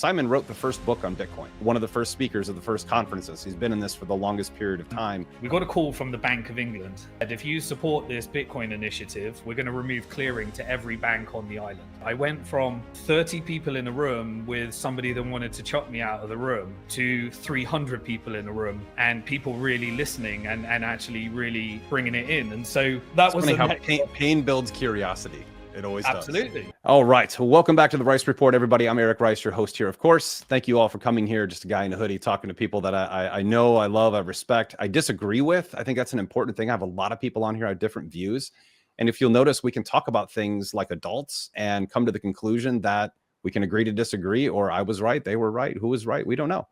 Simon wrote the first book on Bitcoin, one of the first speakers of the first conferences. He's been in this for the longest period of time. We got a call from the Bank of England. And if you support this Bitcoin initiative, we're going to remove clearing to every bank on the island. I went from 30 people in a room with somebody that wanted to chuck me out of the room to 300 people in a room and people really listening and actually really bringing it in. And so that was how pain builds curiosity. It always does. Absolutely. All right. Well, welcome back to the Rice Report, everybody. I'm Eric Rice, your host here, of course. Thank you all for coming here. Just a guy in a hoodie talking to people that I know, I love, I respect, I disagree with. I think that's an important thing. I have a lot of people on here who have different views. And if you'll notice, we can talk about things like adults and come to the conclusion that we can agree to disagree, or I was right, they were right. Who was right? We don't know.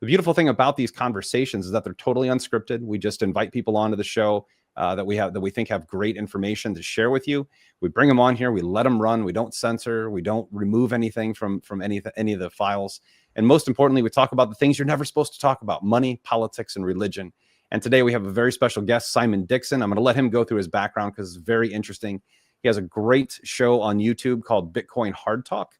The beautiful thing about these conversations is that they're totally unscripted. We just invite people onto the show that we think have great information to share with you. We bring them on here. We let them run. We don't censor. We don't remove anything from any of the files. And most importantly, we talk about the things you're never supposed to talk about: money, politics, and religion. And today we have a very special guest, Simon Dixon. I'm going to let him go through his background because it's very interesting. He has a great show on YouTube called Bitcoin Hard Talk.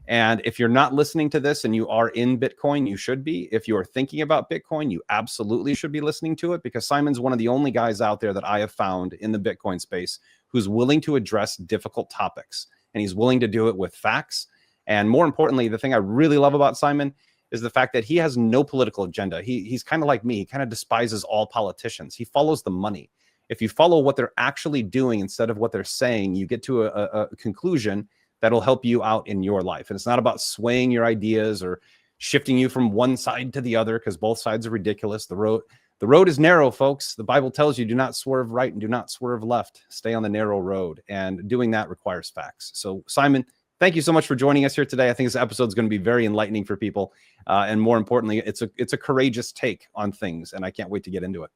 And if you're not listening to this and you are in Bitcoin, you should be. If you are thinking about Bitcoin, you absolutely should be listening to it, because Simon's one of the only guys out there that I have found in the Bitcoin space who's willing to address difficult topics. And he's willing to do it with facts. And more importantly, the thing I really love about Simon is the fact that he has no political agenda. He's kind of like me. He kind of despises all politicians. He follows the money. If you follow what they're actually doing instead of what they're saying, you get to a conclusion that'll help you out in your life. And it's not about swaying your ideas or shifting you from one side to the other, because both sides are ridiculous. The road is narrow, folks. The Bible tells you do not swerve right and do not swerve left. Stay on the narrow road. And doing that requires facts. So Simon, thank you so much for joining us here today. I think this episode is going to be very enlightening for people. And more importantly, it's a courageous take on things. And I can't wait to get into it.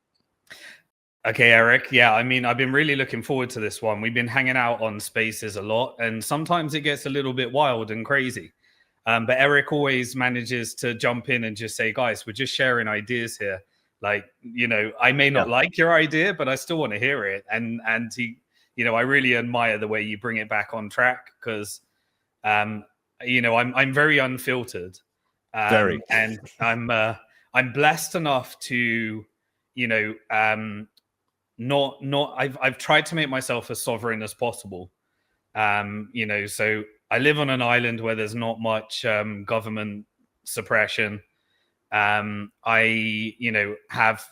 Okay, Eric. Yeah, I mean, I've been really looking forward to this one. We've been hanging out on Spaces a lot, and sometimes it gets a little bit wild and crazy. But Eric always manages to jump in and just say, guys, we're just sharing ideas here. Like, I may not like your idea, but I still want to hear it. And he, I really admire the way you bring it back on track, because, I'm very unfiltered. Very. And I'm blessed enough to, I've tried to make myself as sovereign as possible. So I live on an island where there's not much government suppression. I have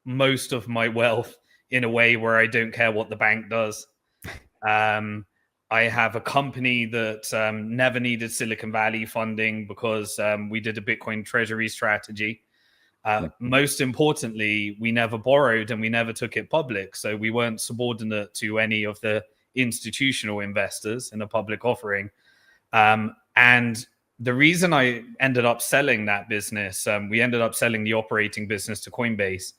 most of my wealth in a way where I don't care what the bank does. I have a company that never needed Silicon Valley funding because we did a Bitcoin treasury strategy. Most importantly, we never borrowed and we never took it public. So we weren't subordinate to any of the institutional investors in a public offering. And the reason I ended up selling that business, we ended up selling the operating business to Coinbase,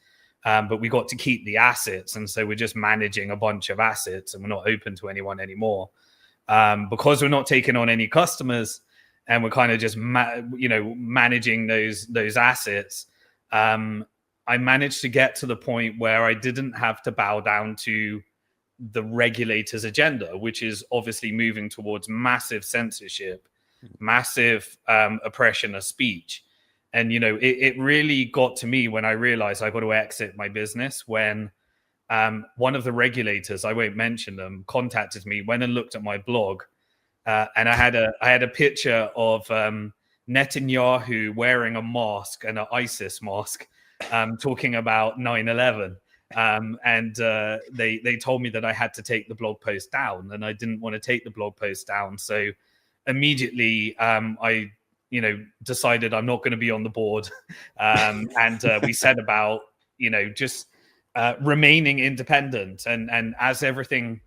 but we got to keep the assets. And so we're just managing a bunch of assets and we're not open to anyone anymore. Because we're not taking on any customers and we're kind of just, managing those assets. I managed to get to the point where I didn't have to bow down to the regulator's agenda, which is obviously moving towards massive censorship, massive oppression of speech. And, it really got to me when I realized I got to exit my business when one of the regulators, I won't mention them, contacted me, went and looked at my blog. And I had a picture of Netanyahu wearing a mask and an ISIS mask, talking about 9/11. And they told me that I had to take the blog post down, and I didn't want to take the blog post down. So immediately I decided I'm not going to be on the board. And we said about, just remaining independent. And as everything,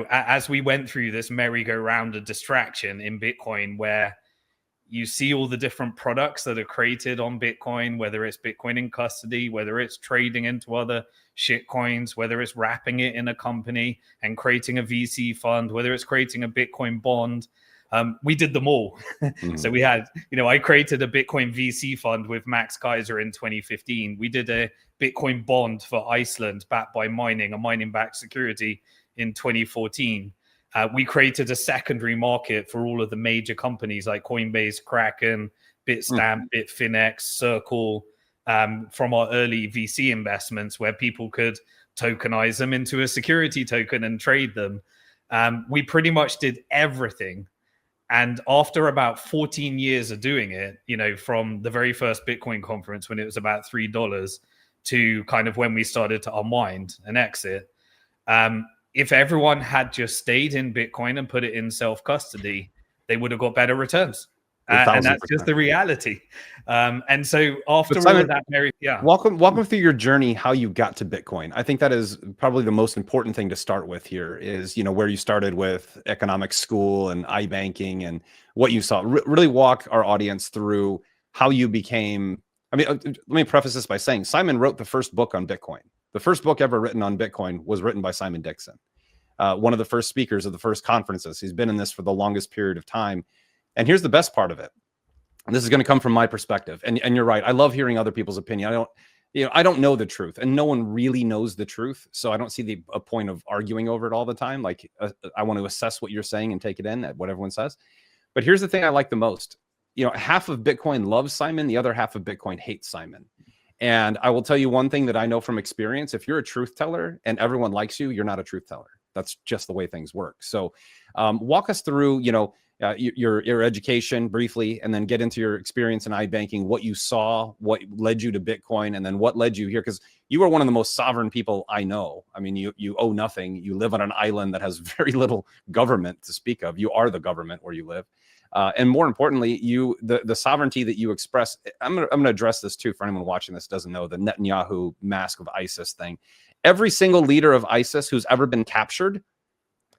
as we went through this merry-go-round of distraction in Bitcoin, where you see all the different products that are created on Bitcoin, whether it's Bitcoin in custody, whether it's trading into other shit coins, whether it's wrapping it in a company and creating a VC fund, whether it's creating a Bitcoin bond. We did them all. Mm-hmm. So we had, I created a Bitcoin VC fund with Max Kaiser in 2015. We did a Bitcoin bond for Iceland backed by mining, a mining-backed security in 2014. We created a secondary market for all of the major companies like Coinbase, Kraken, Bitstamp, Bitfinex, Circle, from our early VC investments, where people could tokenize them into a security token and trade them. We pretty much did everything. And after about 14 years of doing it, from the very first Bitcoin conference when it was about $3 to kind of when we started to unwind and exit, if everyone had just stayed in Bitcoin and put it in self-custody, they would have got better returns. And that's just the reality. And so after all of that, welcome through your journey, how you got to Bitcoin. I think that is probably the most important thing to start with here is, where you started with economics school and iBanking and what you saw. Really walk our audience through how you became. I mean, let me preface this by saying Simon wrote the first book on Bitcoin. The first book ever written on Bitcoin was written by Simon Dixon, one of the first speakers of the first conferences. He's been in this for the longest period of time. And here's the best part of it. And this is going to come from my perspective. And you're right. I love hearing other people's opinion. I don't know the truth, and no one really knows the truth. So I don't see a point of arguing over it all the time. Like I want to assess what you're saying and take it in at what everyone says. But here's the thing I like the most. Half of Bitcoin loves Simon. The other half of Bitcoin hates Simon. And I will tell you one thing that I know from experience. If you're a truth teller and everyone likes you, you're not a truth teller. That's just the way things work. So walk us through, your education briefly, and then get into your experience in iBanking, what you saw, what led you to Bitcoin, and then what led you here. Because you are one of the most sovereign people I know. I mean, you owe nothing. You live on an island that has very little government to speak of. You are the government where you live. And more importantly, the sovereignty that you express. I'm gonna address this too for anyone watching this doesn't know the Netanyahu mask of ISIS thing. Every single leader of ISIS who's ever captured,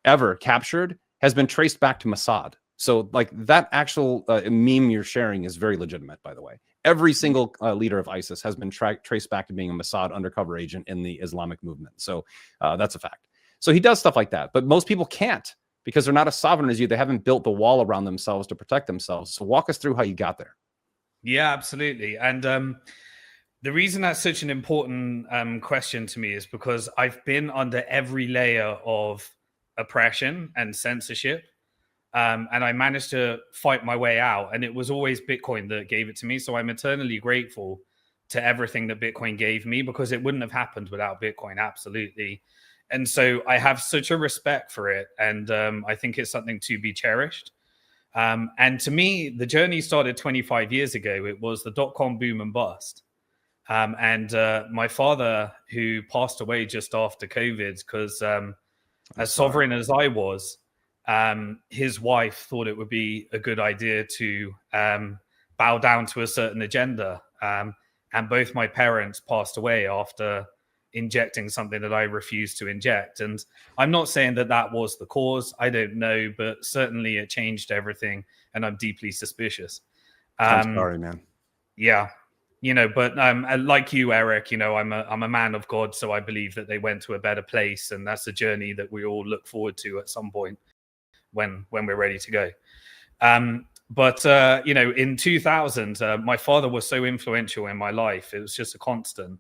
has been traced back to Mossad. So like that actual meme you're sharing is very legitimate, by the way. Every single leader of ISIS has been traced back to being a Mossad undercover agent in the Islamic movement. So that's a fact. So he does stuff like that, but most people can't because they're not as sovereign as you. They haven't built the wall around themselves to protect themselves. So walk us through how you got there. Yeah, absolutely. And the reason that's such an important question to me is because I've been under every layer of oppression and censorship. And I managed to fight my way out. And it was always Bitcoin that gave it to me. So I'm eternally grateful to everything that Bitcoin gave me, because it wouldn't have happened without Bitcoin. Absolutely. And so I have such a respect for it. And I think it's something to be cherished. And to me, the journey started 25 years ago. It was the dot-com boom and bust. And my father, who passed away just after COVID, because as sovereign as I was, his wife thought it would be a good idea to bow down to a certain agenda. And both my parents passed away after injecting something that I refused to inject. And I'm not saying that that was the cause. I don't know, but certainly it changed everything. And I'm deeply suspicious. I'm sorry, man. Yeah. But like you, Eric, I'm a man of God. So I believe that they went to a better place. And that's a journey that we all look forward to at some point when we're ready to go. But in 2000, my father was so influential in my life. It was just a constant.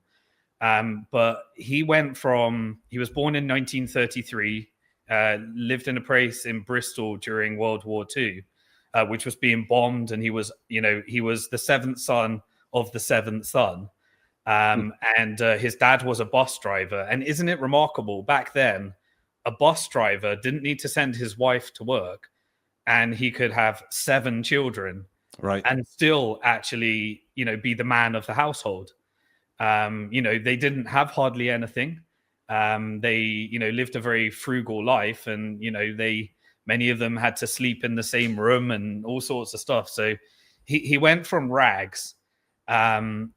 But he was born in 1933, lived in a place in Bristol during World War II, which was being bombed. And he was the seventh son of the seventh son. And his dad was a bus driver. And isn't it remarkable, back then, a bus driver didn't need to send his wife to work, and he could have 7 children, right, and still actually, be the man of the household. They didn't have hardly anything. They, lived a very frugal life, and many of them had to sleep in the same room and all sorts of stuff. So he went from rags, and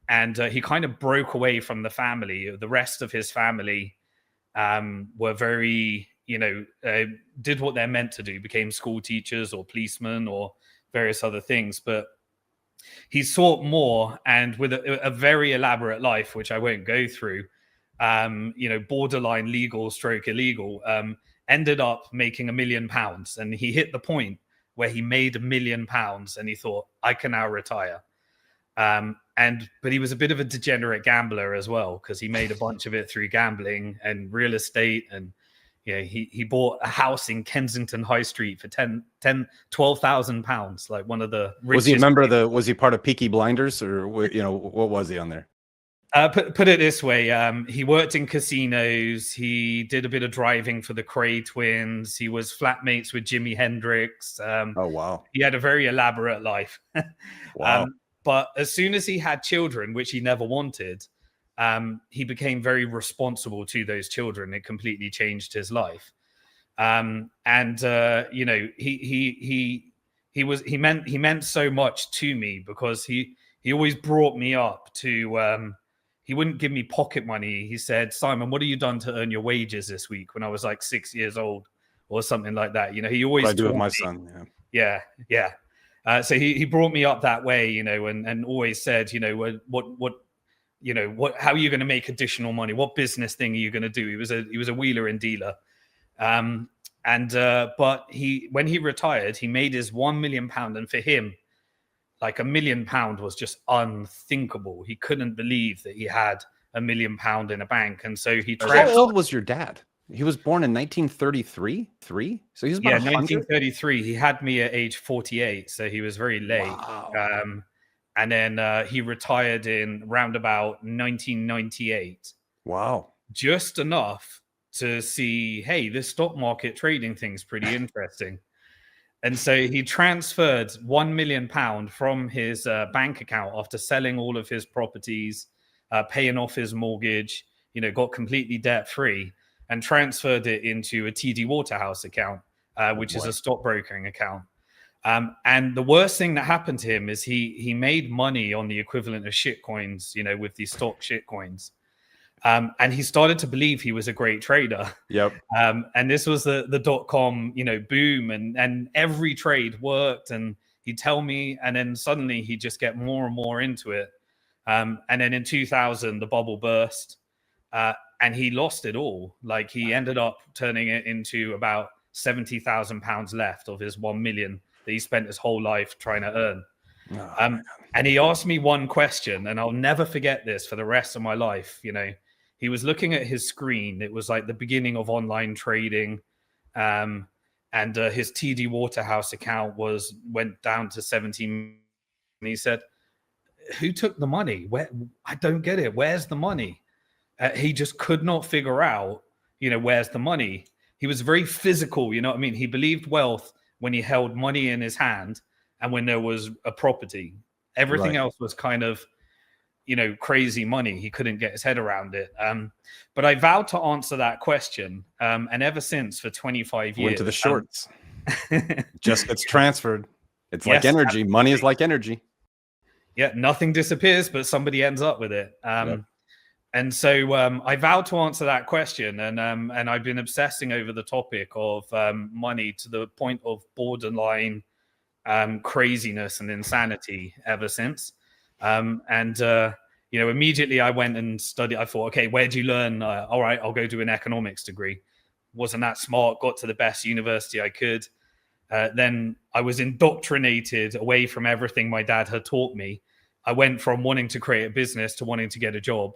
he kind of broke away from the family. The rest of his family were very, did what they're meant to do, became school teachers or policemen or various other things. But he sought more, and with a very elaborate life, which I won't go through, borderline legal stroke illegal, ended up making £1 million. And he hit the point where he made £1 million and he thought, I can now retire. But he was a bit of a degenerate gambler as well, because he made a bunch of it through gambling and real estate. And, Yeah, he bought a house in Kensington High Street for 12,000 pounds, like one of the richest. Was he a member of the? Was he part of Peaky Blinders, or what was he on there? Put it this way: he worked in casinos. He did a bit of driving for the Cray twins. He was flatmates with Jimi Hendrix. Oh wow! He had a very elaborate life. Wow. But as soon as he had children, which he never wanted, he became very responsible to those children. It completely changed his life. He meant so much to me because he always brought me up to. He wouldn't give me pocket money. He said, "Simon, what have you done to earn your wages this week?" When I was like 6 years old or something like that. He always. What I do with my son. Yeah. So he brought me up that way, and always said, what how are you going to make additional money? What business thing are you going to do? He was a wheeler and dealer. But when he retired, he made his £1 million, and for him, like £1 million was just unthinkable. He couldn't believe that he had £1 million in a bank, and so he. How old was your dad? He was born in 1933. So he was about 1933. He had me at age 48, so he was very late. Wow. And then he retired in roundabout 1998. Wow. Just enough to see, hey, this stock market trading thing's pretty interesting. And so he transferred £1 million from his bank account after selling all of his properties, paying off his mortgage, got completely debt free, and transferred it into a TD Waterhouse account, which is a stockbrokering account. And the worst thing that happened to him is he made money on the equivalent of shitcoins, with these stock shitcoins. And he started to believe he was a great trader. Yep. And this was the .com, boom, and every trade worked. And he'd tell me, and then suddenly he'd just get more and more into it. And then in 2000, the bubble burst, and he lost it all. Like he ended up turning it into about £70,000 left of his 1 million that he spent his whole life trying to earn. And he asked me one question, and I'll never forget this for the rest of my life. He was looking at his screen. It was like the beginning of online trading. And his TD Waterhouse account went down to 17. And he said, "Who took the money? Where? I don't get it. Where's the money?" He just could not figure out, where's the money. He was very physical. He believed wealth when he held money in his hand and when there was a property. Everything else was kind of, crazy money. He couldn't get his head around it. But I vowed to answer that question. And ever since, for 25 years. Went to the shorts. Just gets transferred. It's like energy. Absolutely. Money is like energy. Yeah, nothing disappears, but somebody ends up with it. And so I vowed to answer that question, and I've been obsessing over the topic of money to the point of borderline craziness and insanity ever since. Immediately I went and studied. I thought, okay, where do you learn? All right, I'll go do an economics degree. Wasn't that smart? Got to the best university I could. Then I was indoctrinated away from everything my dad had taught me. I went from wanting to create a business to wanting to get a job.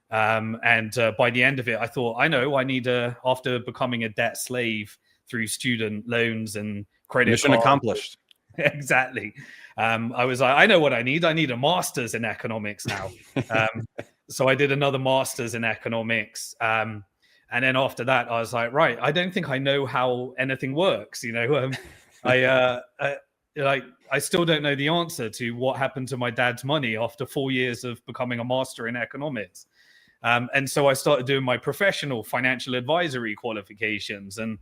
By the end of it, I thought, I know I need after becoming a debt slave through student loans and credit mission cards. Accomplished. Exactly. I was like, I know what I need. I need a master's in economics now. So I did another master's in economics. And then after that, I was like, right, I don't think I know how anything works. I still don't know the answer to what happened to my dad's money after 4 years of becoming a master in economics. And so I started doing my professional financial advisory qualifications and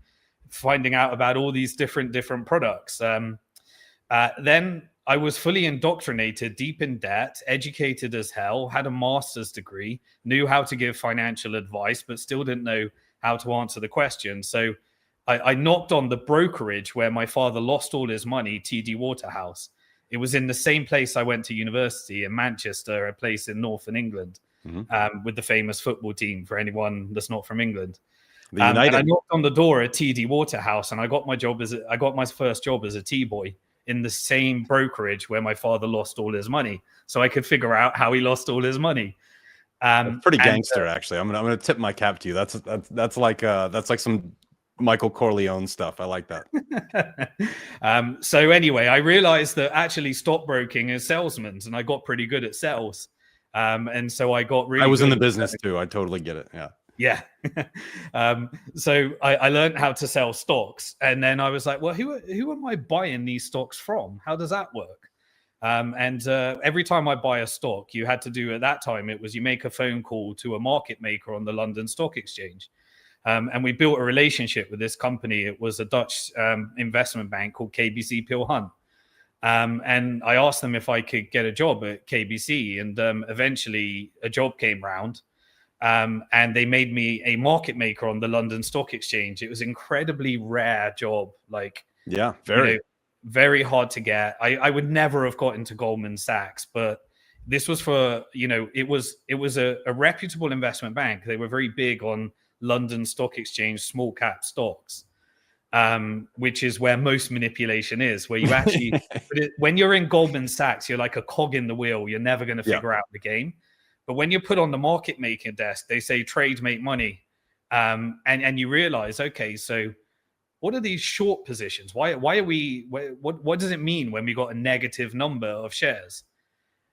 finding out about all these different products. Then I was fully indoctrinated, deep in debt, educated as hell, had a master's degree, knew how to give financial advice, but still didn't know how to answer the question. So I knocked on the brokerage where my father lost all his money, TD Waterhouse. It was in the same place I went to university in Manchester, a place in northern England. With the famous football team, for anyone that's not from England. And I knocked on the door at TD Waterhouse, and I got my first job as a T-boy in the same brokerage where my father lost all his money, so I could figure out how he lost all his money. Pretty gangster, actually. I'm gonna tip my cap to you. That's like some Michael Corleone stuff. I like that. So anyway, I realized that actually stockbroking is salesmen, and I got pretty good at sales. And so I got really. I was good in the at business too. I totally get it. Yeah. Yeah. So I learned how to sell stocks, and then I was like, well, who am I buying these stocks from? How does that work? And every time I buy a stock, you had to do at that time, it was you make a phone call to a market maker on the London Stock Exchange. And we built a relationship with this company. It was a Dutch investment bank called KBC Peel Hunt. And I asked them if I could get a job at KBC, and eventually a job came round. And they made me a market maker on the London Stock Exchange. It was an incredibly rare job, very hard to get. I would never have got into Goldman Sachs, but this was for, it was a reputable investment bank. They were very big on London Stock Exchange small cap stocks, which is where most manipulation is, where you actually, when you're in Goldman Sachs, you're like a cog in the wheel. You're never going to figure out the game. But when you're put on the market making desk, they say trade, make money. And you realize, okay, so what are these short positions? Why are we, what does it mean when we got a negative number of shares?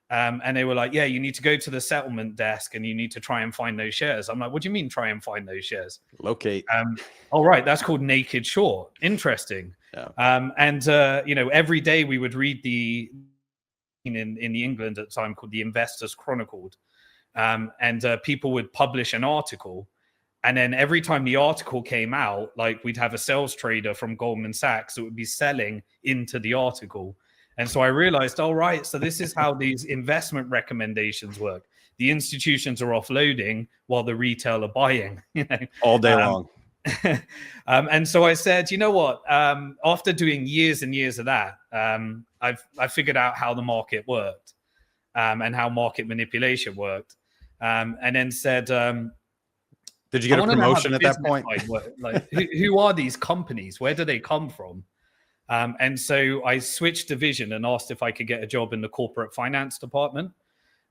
And they were like, yeah, you need to go to the settlement desk and you need to try and find those shares. I'm like, what do you mean try and find those shares? Locate. All right, that's called naked short. Interesting. Yeah. Every day we would read in the England at the time called the Investors Chronicled. And people would publish an article. And then every time the article came out, like we'd have a sales trader from Goldman Sachs that would be selling into the article. And so I realized, all right, so this is how these investment recommendations work. The institutions are offloading while the retail are buying, all day long. And so I said, you know what? After doing years and years of that, I figured out how the market worked and how market manipulation worked. And then said, did you get a promotion at that point? Like, who are these companies? Where do they come from? And so I switched division and asked if I could get a job in the corporate finance department.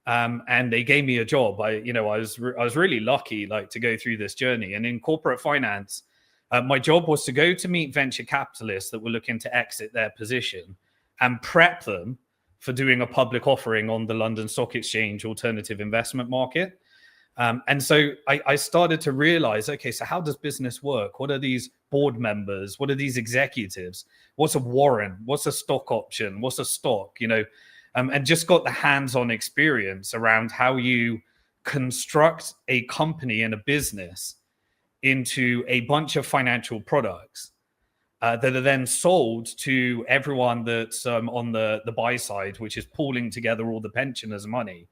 And they gave me a job. I was really lucky, to go through this journey. And in corporate finance, my job was to go to meet venture capitalists that were looking to exit their position and prep them for doing a public offering on the London Stock Exchange alternative investment market. And so I started to realize, okay, so how does business work? What are these board members? What are these executives? What's a warrant? What's a stock option? What's a stock? And just got the hands-on experience around how you construct a company and a business into a bunch of financial products that are then sold to everyone that's on the buy side, which is pooling together all the pensioners' money.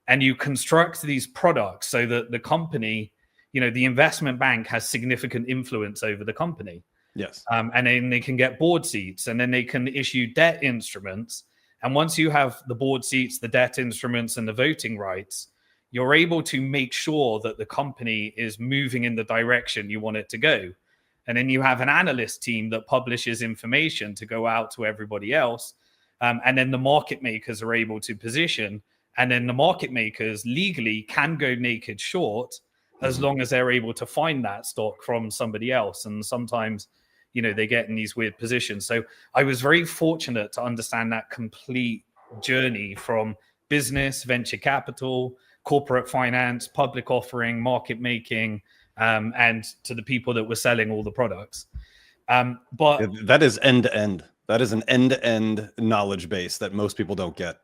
And you construct these products so that the company, the investment bank has significant influence over the company. Yes. And then they can get board seats, and then they can issue debt instruments. And once you have the board seats, the debt instruments, and the voting rights, you're able to make sure that the company is moving in the direction you want it to go. And then you have an analyst team that publishes information to go out to everybody else. And then the market makers are able to position. And then the market makers legally can go naked short as long as they're able to find that stock from somebody else. And sometimes, they get in these weird positions. So I was very fortunate to understand that complete journey from business, venture capital, corporate finance, public offering, market making, and to the people that were selling all the products. But that is end to end. That is an end-to-end knowledge base that most people don't get.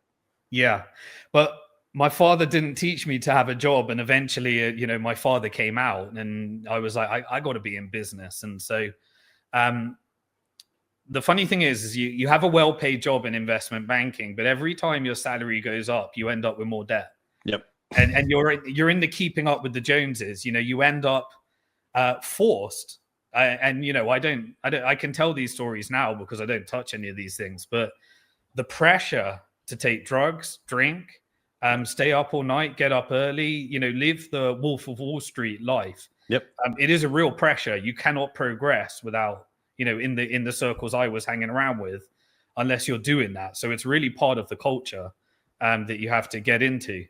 Yeah, but my father didn't teach me to have a job, and eventually, my father came out, and I was like, I got to be in business. And so, the funny thing is you have a well-paid job in investment banking, but every time your salary goes up, you end up with more debt. Yep. And you're in the keeping up with the Joneses. You end up forced. I can tell these stories now because I don't touch any of these things, but the pressure to take drugs, drink, stay up all night, get up early, live the Wolf of Wall Street life. Yep. It is a real pressure. You cannot progress without, in the circles I was hanging around with, unless you're doing that. So it's really part of the culture that you have to get into.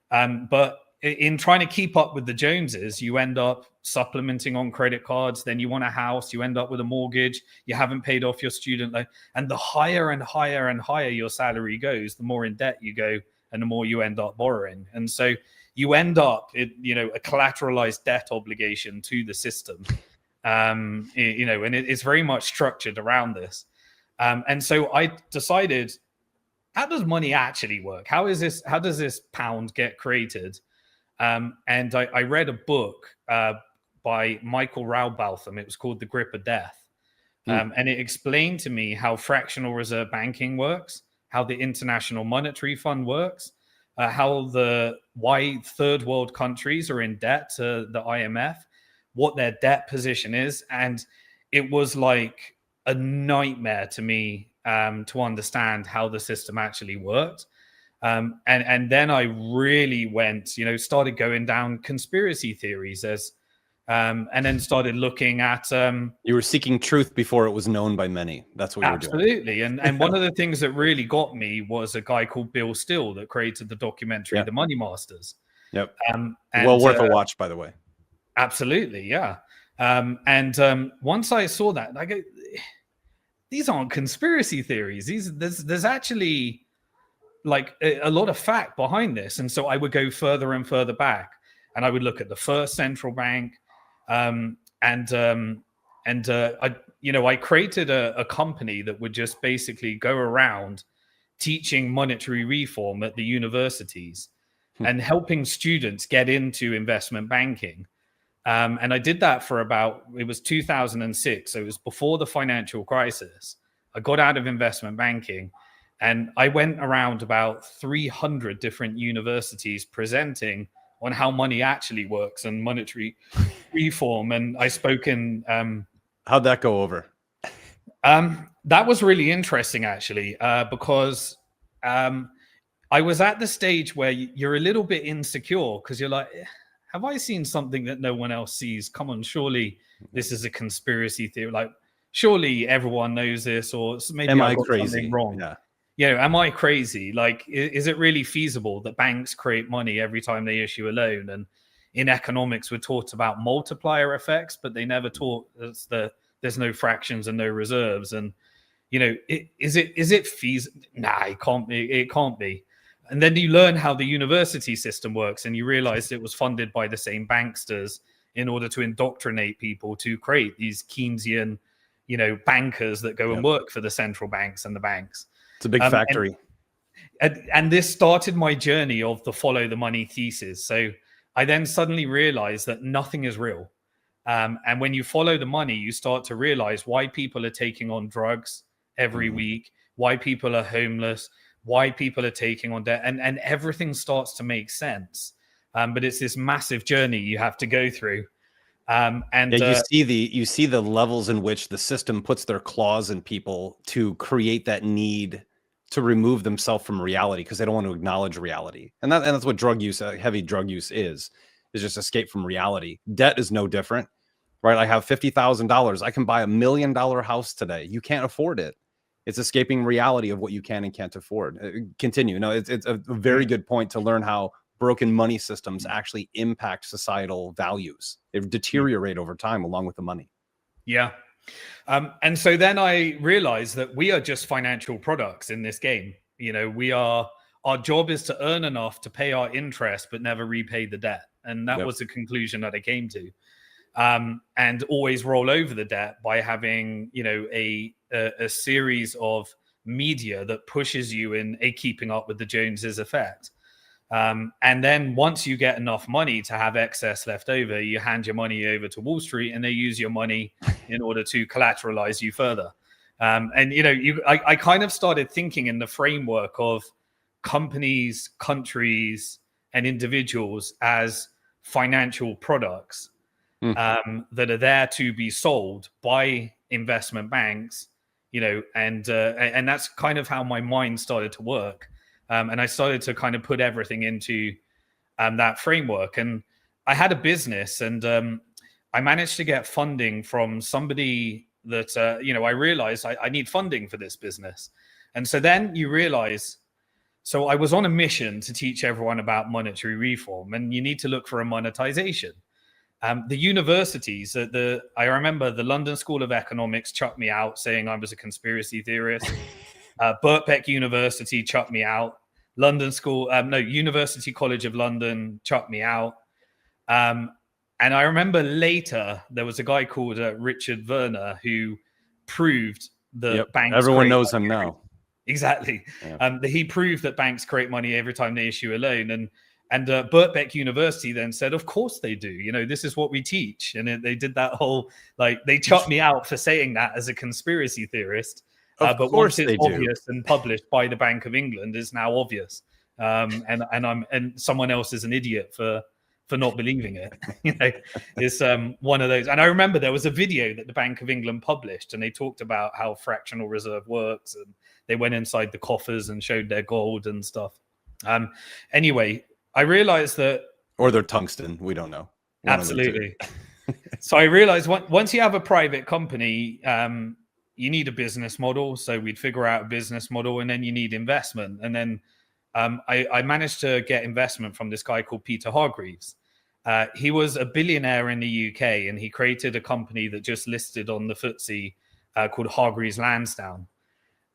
But in trying to keep up with the Joneses, you end up supplementing on credit cards. Then you want a house, you end up with a mortgage. You haven't paid off your student loan, and the higher and higher and higher your salary goes, the more in debt you go, and the more you end up borrowing. And so you end up, a collateralized debt obligation to the system. And it's very much structured around this. And so I decided, how does money actually work? How does this pound get created? And I read a book by Michael Rowbotham. It was called The Grip of Death. And it explained to me how fractional reserve banking works, how the International Monetary Fund works, why third world countries are in debt to the IMF, what their debt position is. And it was like a nightmare to me to understand how the system actually worked. And then I really went, started going down conspiracy theories and then started looking at. You were seeking truth before it was known by many. That's what you were doing. Absolutely. And one of the things that really got me was a guy called Bill Still that created the documentary, The Money Masters. Yep. Well worth a watch, by the way. Absolutely. Yeah. And once I saw that, I go, these aren't conspiracy theories. There's actually like a lot of fact behind this. And so I would go further and further back, and I would look at the first central bank. I created a company that would just basically go around teaching monetary reform at the universities and helping students get into investment banking. And I did that for it was 2006. So it was before the financial crisis. I got out of investment banking, and I went around about 300 different universities presenting on how money actually works and monetary reform. And I spoke in... How'd that go over? That was really interesting, actually, because I was at the stage where you're a little bit insecure because you're like, have I seen something that no one else sees? Come on, surely this is a conspiracy theory. Like, surely everyone knows this, or maybe am I got crazy? Something wrong. Yeah. Am I crazy? Like, is it really feasible that banks create money every time they issue a loan? And in economics, we're taught about multiplier effects, but they never taught us there's no fractions and no reserves. And is it feasible? Nah, it can't be. It can't be. And then you learn how the university system works, and you realize it was funded by the same banksters in order to indoctrinate people to create these Keynesian, bankers that go and work for the central banks and the banks. It's a big factory. And this started my journey of the follow the money thesis. So I then suddenly realized that nothing is real. And when you follow the money, you start to realize why people are taking on drugs every week, why people are homeless, why people are taking on debt, and everything starts to make sense. But it's this massive journey you have to go through. You see the levels in which the system puts their claws in people to create that need to remove themselves from reality because they don't want to acknowledge reality. And that's what drug use, heavy drug use is just escape from reality. Debt is no different, right? I have $50,000. I can buy $1 million house today. You can't afford it. It's escaping reality of what you can and can't afford. Continue. No, it's a very good point to learn how broken money systems actually impact societal values. They deteriorate over time along with the money. Yeah. And so then I realized that we are just financial products in this game. Our job is to earn enough to pay our interest, but never repay the debt. And that was the conclusion that I came to. And always roll over the debt by having, a series of media that pushes you in a keeping up with the Joneses effect. And then once you get enough money to have excess left over, you hand your money over to Wall Street and they use your money in order to collateralize you further. I kind of started thinking in the framework of companies, countries, and individuals as financial products that are there to be sold by investment banks, and that's kind of how my mind started to work. And I started to kind of put everything into that framework. And I had a business, and I managed to get funding from somebody that, I realized I need funding for this business. And so then you realize So I was on a mission to teach everyone about monetary reform, and you need to look for a monetization. The universities, I remember the London School of Economics chucked me out saying I was a conspiracy theorist. Birkbeck University chucked me out. University College of London chucked me out. And I remember later there was a guy called Richard Werner who proved that banks. Everyone knows him now. Exactly. Yeah. He proved that banks create money every time they issue a loan. And Birkbeck University then said, of course they do. You know, this is what we teach. And they did that whole, like, they chucked me out for saying that as a conspiracy theorist. But once it's obvious and published by the Bank of England, it's now obvious. And someone else is an idiot for not believing it. You know, it's one of those. And I remember there was a video that the Bank of England published, and they talked about how fractional reserve works, and they went inside the coffers and showed their gold and stuff. Anyway, I realized that, or their tungsten, we don't know. Absolutely. So I realized once you have a private company, you need a business model. So we'd figure out a business model, and then you need investment. And then I managed to get investment from this guy called Peter Hargreaves. He was a billionaire in the UK, and he created a company that just listed on the FTSE called Hargreaves Lansdowne.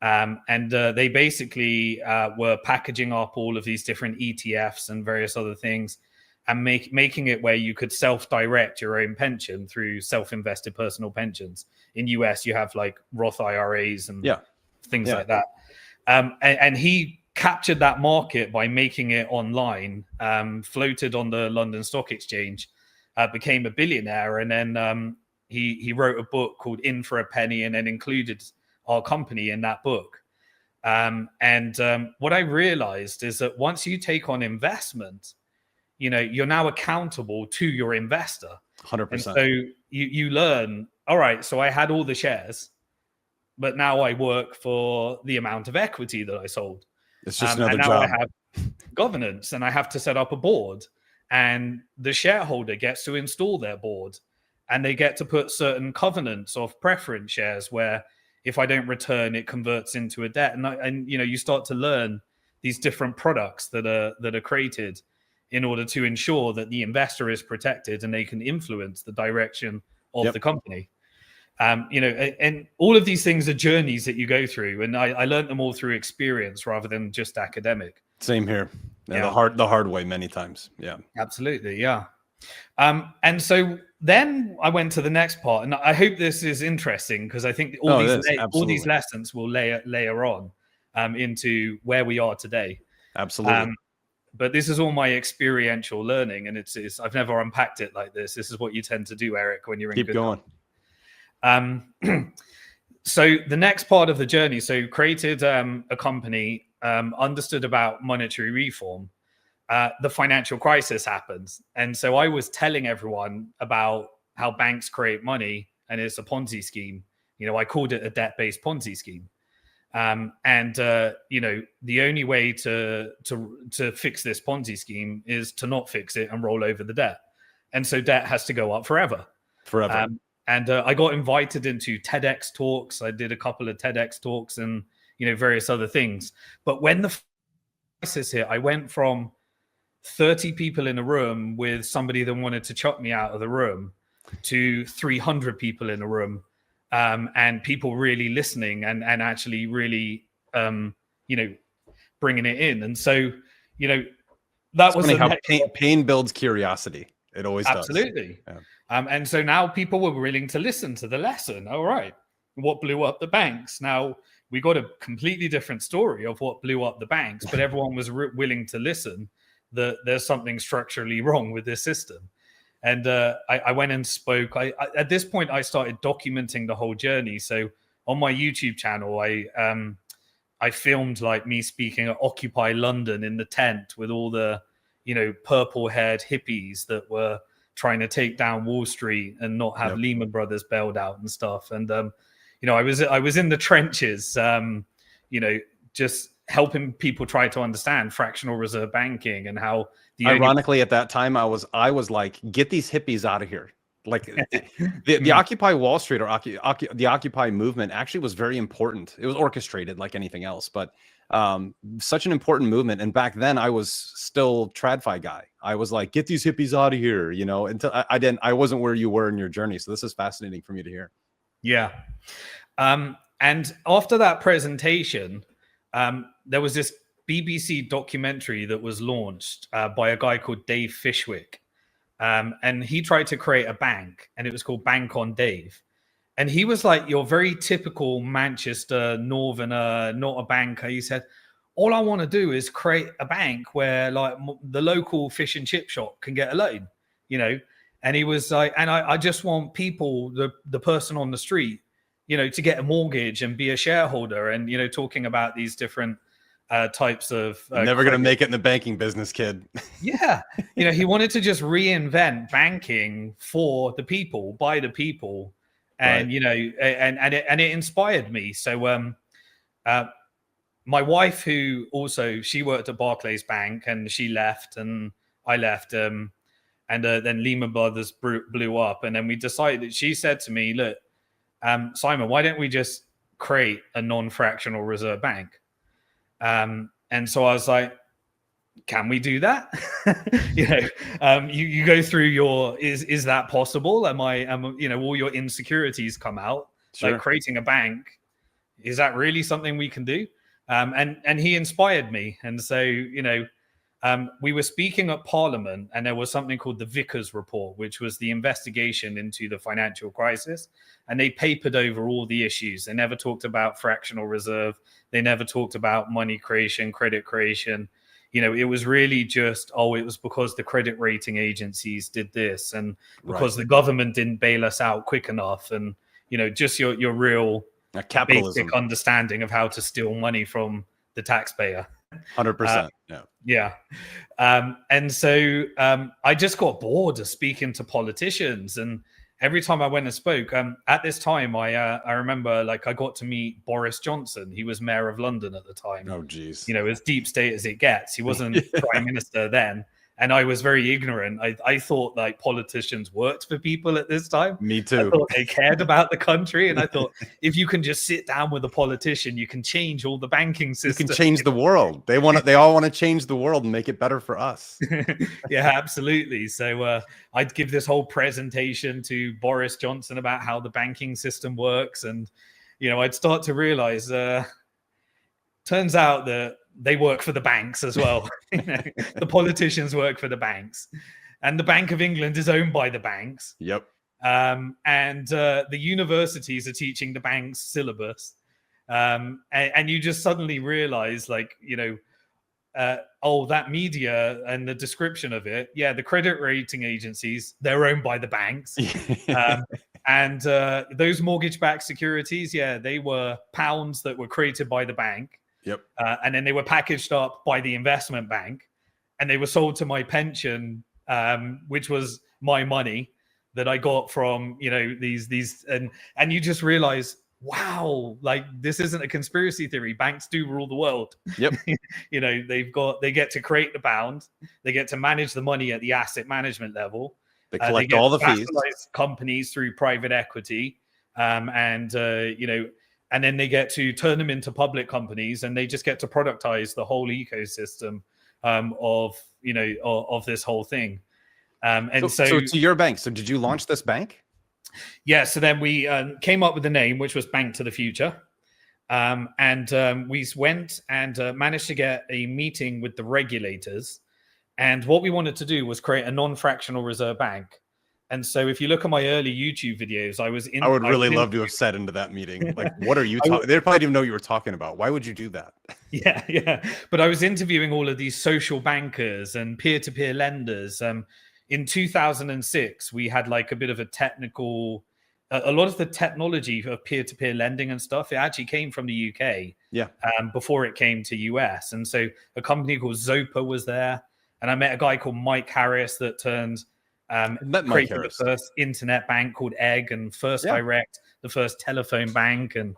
And they basically were packaging up all of these different ETFs and various other things, and making it where you could self-direct your own pension through self-invested personal pensions. In US, you have like Roth IRAs and things like that. And he captured that market by making it online, floated on the London Stock Exchange, became a billionaire. And then he wrote a book called In for a Penny, and then included our company in that book. What I realized is that once you take on investment, you know, you're now accountable to your investor. 100%. And so you learn, all right, so I had all the shares, but now I work for the amount of equity that I sold. It's just another and now job. I have governance, and I have to set up a board, and the shareholder gets to install their board, and they get to put certain covenants of preference shares where if I don't return, it converts into a debt. And you know, you start to learn these different products that are created in order to ensure that the investor is protected and they can influence the direction of the company. You know, and all of these things are journeys that you go through, and I learned them all through experience rather than just academic. Same here. The hard way many times. Yeah, absolutely. Yeah. And so then I went to the next part, and I hope this is interesting because I think all these lessons will layer on into where we are today. Absolutely. But this is all my experiential learning, and it's I've never unpacked it like this. This is what you tend to do, Eric, when you're in Keep going. So the next part of the journey, so created a company, understood about monetary reform. The financial crisis happens. And so I was telling everyone about how banks create money, and it's a Ponzi scheme. You know, I called it a debt-based Ponzi scheme. You know, the only way to fix this Ponzi scheme is to not fix it and roll over the debt. And so debt has to go up forever. I got invited into TEDx talks. I did a couple of TEDx talks and, you know, various other things. But when the crisis hit, I went from 30 people in a room with somebody that wanted to chuck me out of the room to 300 people in a room, and people really listening and actually really, you know, bringing it in. And so, you know, that was how pain builds curiosity. It always does. Absolutely. Yeah. And so now people were willing to listen to the lesson. All right, what blew up the banks? Now we got a completely different story of what blew up the banks, but everyone was willing to listen that there's something structurally wrong with this system. And I went and spoke. At this point, I started documenting the whole journey. So on my YouTube channel, I filmed like me speaking at Occupy London in the tent with all the, you know, purple-haired hippies that were trying to take down Wall Street and not have Lehman Brothers bailed out and stuff. And you know, I was in the trenches, you know, just helping people try to understand fractional reserve banking and how ironically at that time I was like, get these hippies out of here. Like the Occupy Wall Street or the Occupy movement actually was very important. It was orchestrated like anything else, but Such an important movement. And back then I was still TradFi guy. I was like, get these hippies out of here, you know, until I wasn't where you were in your journey. So this is fascinating for me to hear. Yeah. And after that presentation, there was this BBC documentary that was launched by a guy called Dave Fishwick. And he tried to create a bank, and it was called Bank on Dave. And he was like your very typical Manchester northerner, not a banker. He said, all I want to do is create a bank where like the local fish and chip shop can get a loan, you know? And he was like, and I just want people, the person on the street, you know, to get a mortgage and be a shareholder, and, you know, talking about these different types of never going to make it in the banking business, kid. Yeah. You know, he wanted to just reinvent banking for the people, by the people. And, right. You know, and it inspired me. So my wife, who also, she worked at Barclays Bank, and she left and I left. And then Lehman Brothers blew up. And then we decided, she said to me, look, Simon, why don't we just create a non-fractional reserve bank? And so I was like, can we do that? You know, you go through your, is that possible? You know, all your insecurities come out. Sure. Like creating a bank, is that really something we can do? And he inspired me. And so, you know, we were speaking at Parliament, and there was something called the Vickers Report, which was the investigation into the financial crisis. And they papered over all the issues. They never talked about fractional reserve. They never talked about money creation, credit creation. You know, it was really just, it was because the credit rating agencies did this, and because the government didn't bail us out quick enough. And, you know, just your real capitalism, basic understanding of how to steal money from the taxpayer. 100%. Yeah. And so I just got bored of speaking to politicians. And every time I went and spoke, at this time, I remember, like, I got to meet Boris Johnson. He was mayor of London at the time. Oh, geez. You know, as deep state as it gets. He wasn't prime minister then. And I was very ignorant. I thought like politicians worked for people at this time. Me too. I thought they cared about the country. And I thought, if you can just sit down with a politician, you can change all the banking system. You can change the world. They all want to change the world and make it better for us. Yeah, absolutely. So I'd give this whole presentation to Boris Johnson about how the banking system works. And, you know, I'd start to realize, turns out that they work for the banks as well. You know, the politicians work for the banks, and the Bank of England is owned by the banks. Yep. And the universities are teaching the banks syllabus. And you just suddenly realize, like, you know, that media and the description of it. Yeah, the credit rating agencies, they're owned by the banks. And those mortgage-backed securities, yeah, they were pounds that were created by the bank. Yep. And then they were packaged up by the investment bank, and they were sold to my pension, which was my money that I got from, you know, these, and you just realize, wow, like, this isn't a conspiracy theory. Banks do rule the world. Yep. You know, they get to create the pound, they get to manage the money at the asset management level. They collect all the fees. Companies through private equity, you know. And then they get to turn them into public companies, and they just get to productize the whole ecosystem of this whole thing. So to your bank. So did you launch this bank? Yeah. So then we came up with the name, which was Bank to the Future. We went and managed to get a meeting with the regulators. And what we wanted to do was create a non-fractional reserve bank. And so if you look at my early YouTube videos, I would really love to have sat into that meeting. Like, what are you talking? They probably didn't even know what you were talking about. Why would you do that? Yeah. But I was interviewing all of these social bankers and peer-to-peer lenders. In 2006, we had like a bit of a lot of the technology of peer-to-peer lending and stuff, it actually came from the UK. Yeah. Before it came to US. And so a company called Zopa was there. And I met a guy called Mike Harris that created the first internet bank called Egg, and First Direct, the first telephone bank. And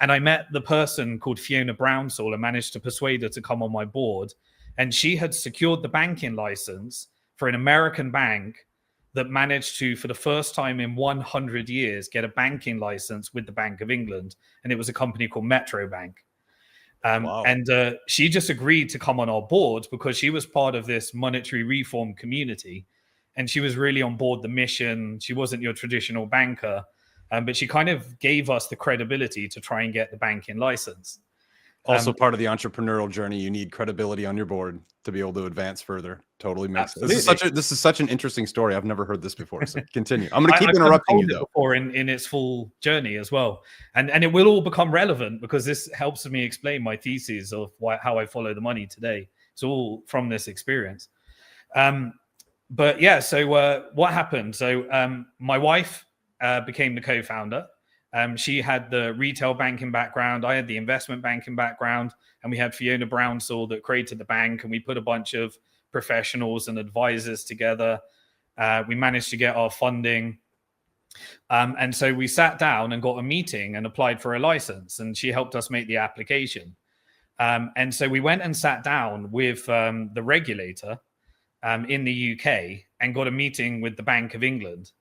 I met the person called Fiona Brownsall and managed to persuade her to come on my board. And she had secured the banking license for an American bank that managed to, for the first time in 100 years, get a banking license with the Bank of England. And it was a company called Metro Bank. Wow. And she just agreed to come on our board because she was part of this monetary reform community, and she was really on board the mission. She wasn't your traditional banker, but she kind of gave us the credibility to try and get the banking license. Also, part of the entrepreneurial journey, you need credibility on your board to be able to advance further. Totally makes sense. This is such an interesting story. I've never heard this before. So continue. I'm going to keep interrupting you, though. Before in its full journey as well, and it will all become relevant because this helps me explain my thesis of how I follow the money today. It's all from this experience. But yeah, so what happened? So my wife became the co-founder. She had the retail banking background. I had the investment banking background, and we had Fiona Brownsall that created the bank, and we put a bunch of professionals and advisors together. We managed to get our funding. And so we sat down and got a meeting and applied for a license, and she helped us make the application. And so we went and sat down with the regulator in the UK and got a meeting with the Bank of England.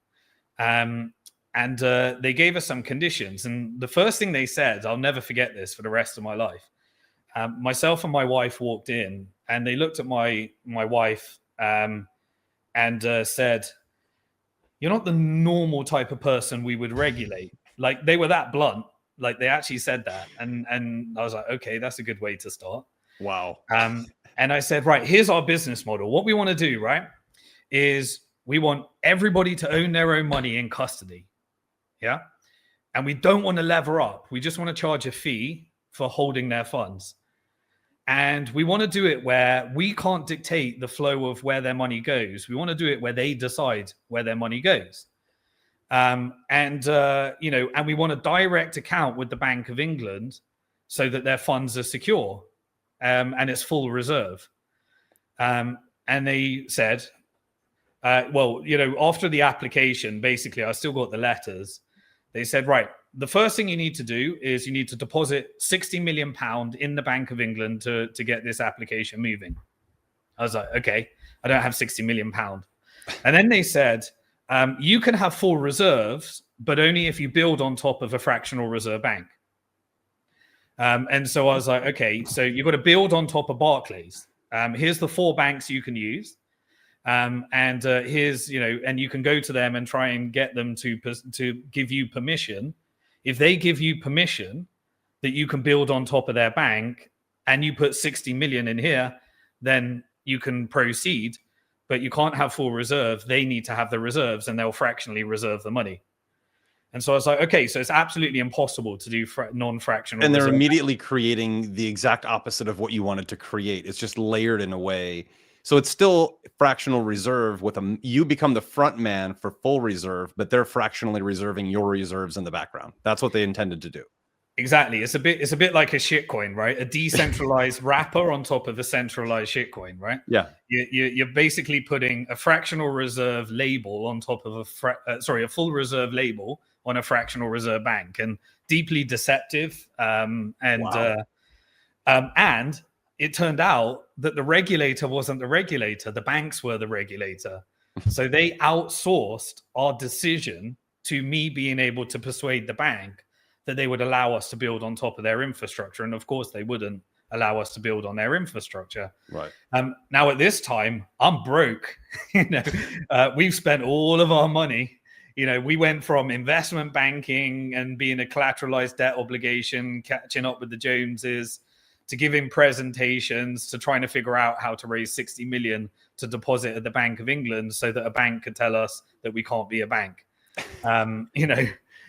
And they gave us some conditions. And the first thing they said, I'll never forget this for the rest of my life. Myself and my wife walked in, and they looked at my wife and said, "You're not the normal type of person we would regulate." Like, they were that blunt. Like, they actually said that. And I was like, okay, that's a good way to start. Wow. And I said, right, here's our business model. What we want to do, right, is we want everybody to own their own money in custody. Yeah. And we don't want to lever up. We just want to charge a fee for holding their funds. And we want to do it where we can't dictate the flow of where their money goes. We want to do it where they decide where their money goes. And we want a direct account with the Bank of England so that their funds are secure and it's full reserve. And they said, after the application, basically, I still got the letters. They said, right, the first thing you need to do is you need to deposit £60 million in the Bank of England to get this application moving. I was like, okay, I don't have £60 million. And then they said, you can have full reserves, but only if you build on top of a fractional reserve bank. And so I was like, okay, so you've got to build on top of Barclays. Here's the 4 banks you can use. Here's, and you can go to them and try and get them to give you permission. If they give you permission that you can build on top of their bank and you put 60 million in here, then you can proceed, but you can't have full reserve. They need to have the reserves and they'll fractionally reserve the money. And so I was like, okay, so it's absolutely impossible to do non-fractional. And they're immediately creating the exact opposite of what you wanted to create. It's just layered in a way. So it's still fractional reserve with you become the front man for full reserve, but they're fractionally reserving your reserves in the background. That's what they intended to do. Exactly. It's a bit like a shitcoin, right? A decentralized wrapper on top of a centralized shitcoin, right? Yeah. You're basically putting a fractional reserve label on top of a full reserve label on a fractional reserve bank, and deeply deceptive. And it turned out that the regulator wasn't the regulator. The banks were the regulator. So they outsourced our decision to me being able to persuade the bank that they would allow us to build on top of their infrastructure. And of course, they wouldn't allow us to build on their infrastructure. Right. Now, at this time, I'm broke. We've spent all of our money. We went from investment banking and being a collateralized debt obligation, catching up with the Joneses, to giving presentations, to trying to figure out how to raise 60 million to deposit at the Bank of England so that a bank could tell us that we can't be a bank.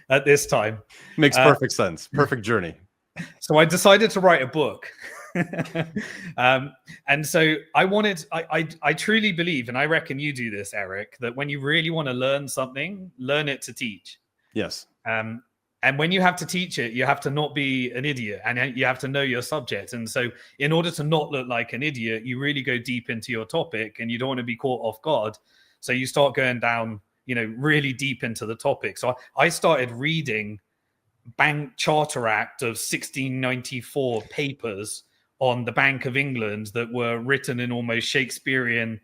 At this time. Makes perfect sense. Perfect journey. So I decided to write a book. And so I truly believe, and I reckon you do this, Eric, that when you really want to learn something, learn it to teach. Yes. And when you have to teach it, you have to not be an idiot, and you have to know your subject. And so in order to not look like an idiot, you really go deep into your topic, and you don't want to be caught off guard. So you start going down, really deep into the topic. So I started reading Bank Charter Act of 1694 papers on the Bank of England that were written in almost Shakespearean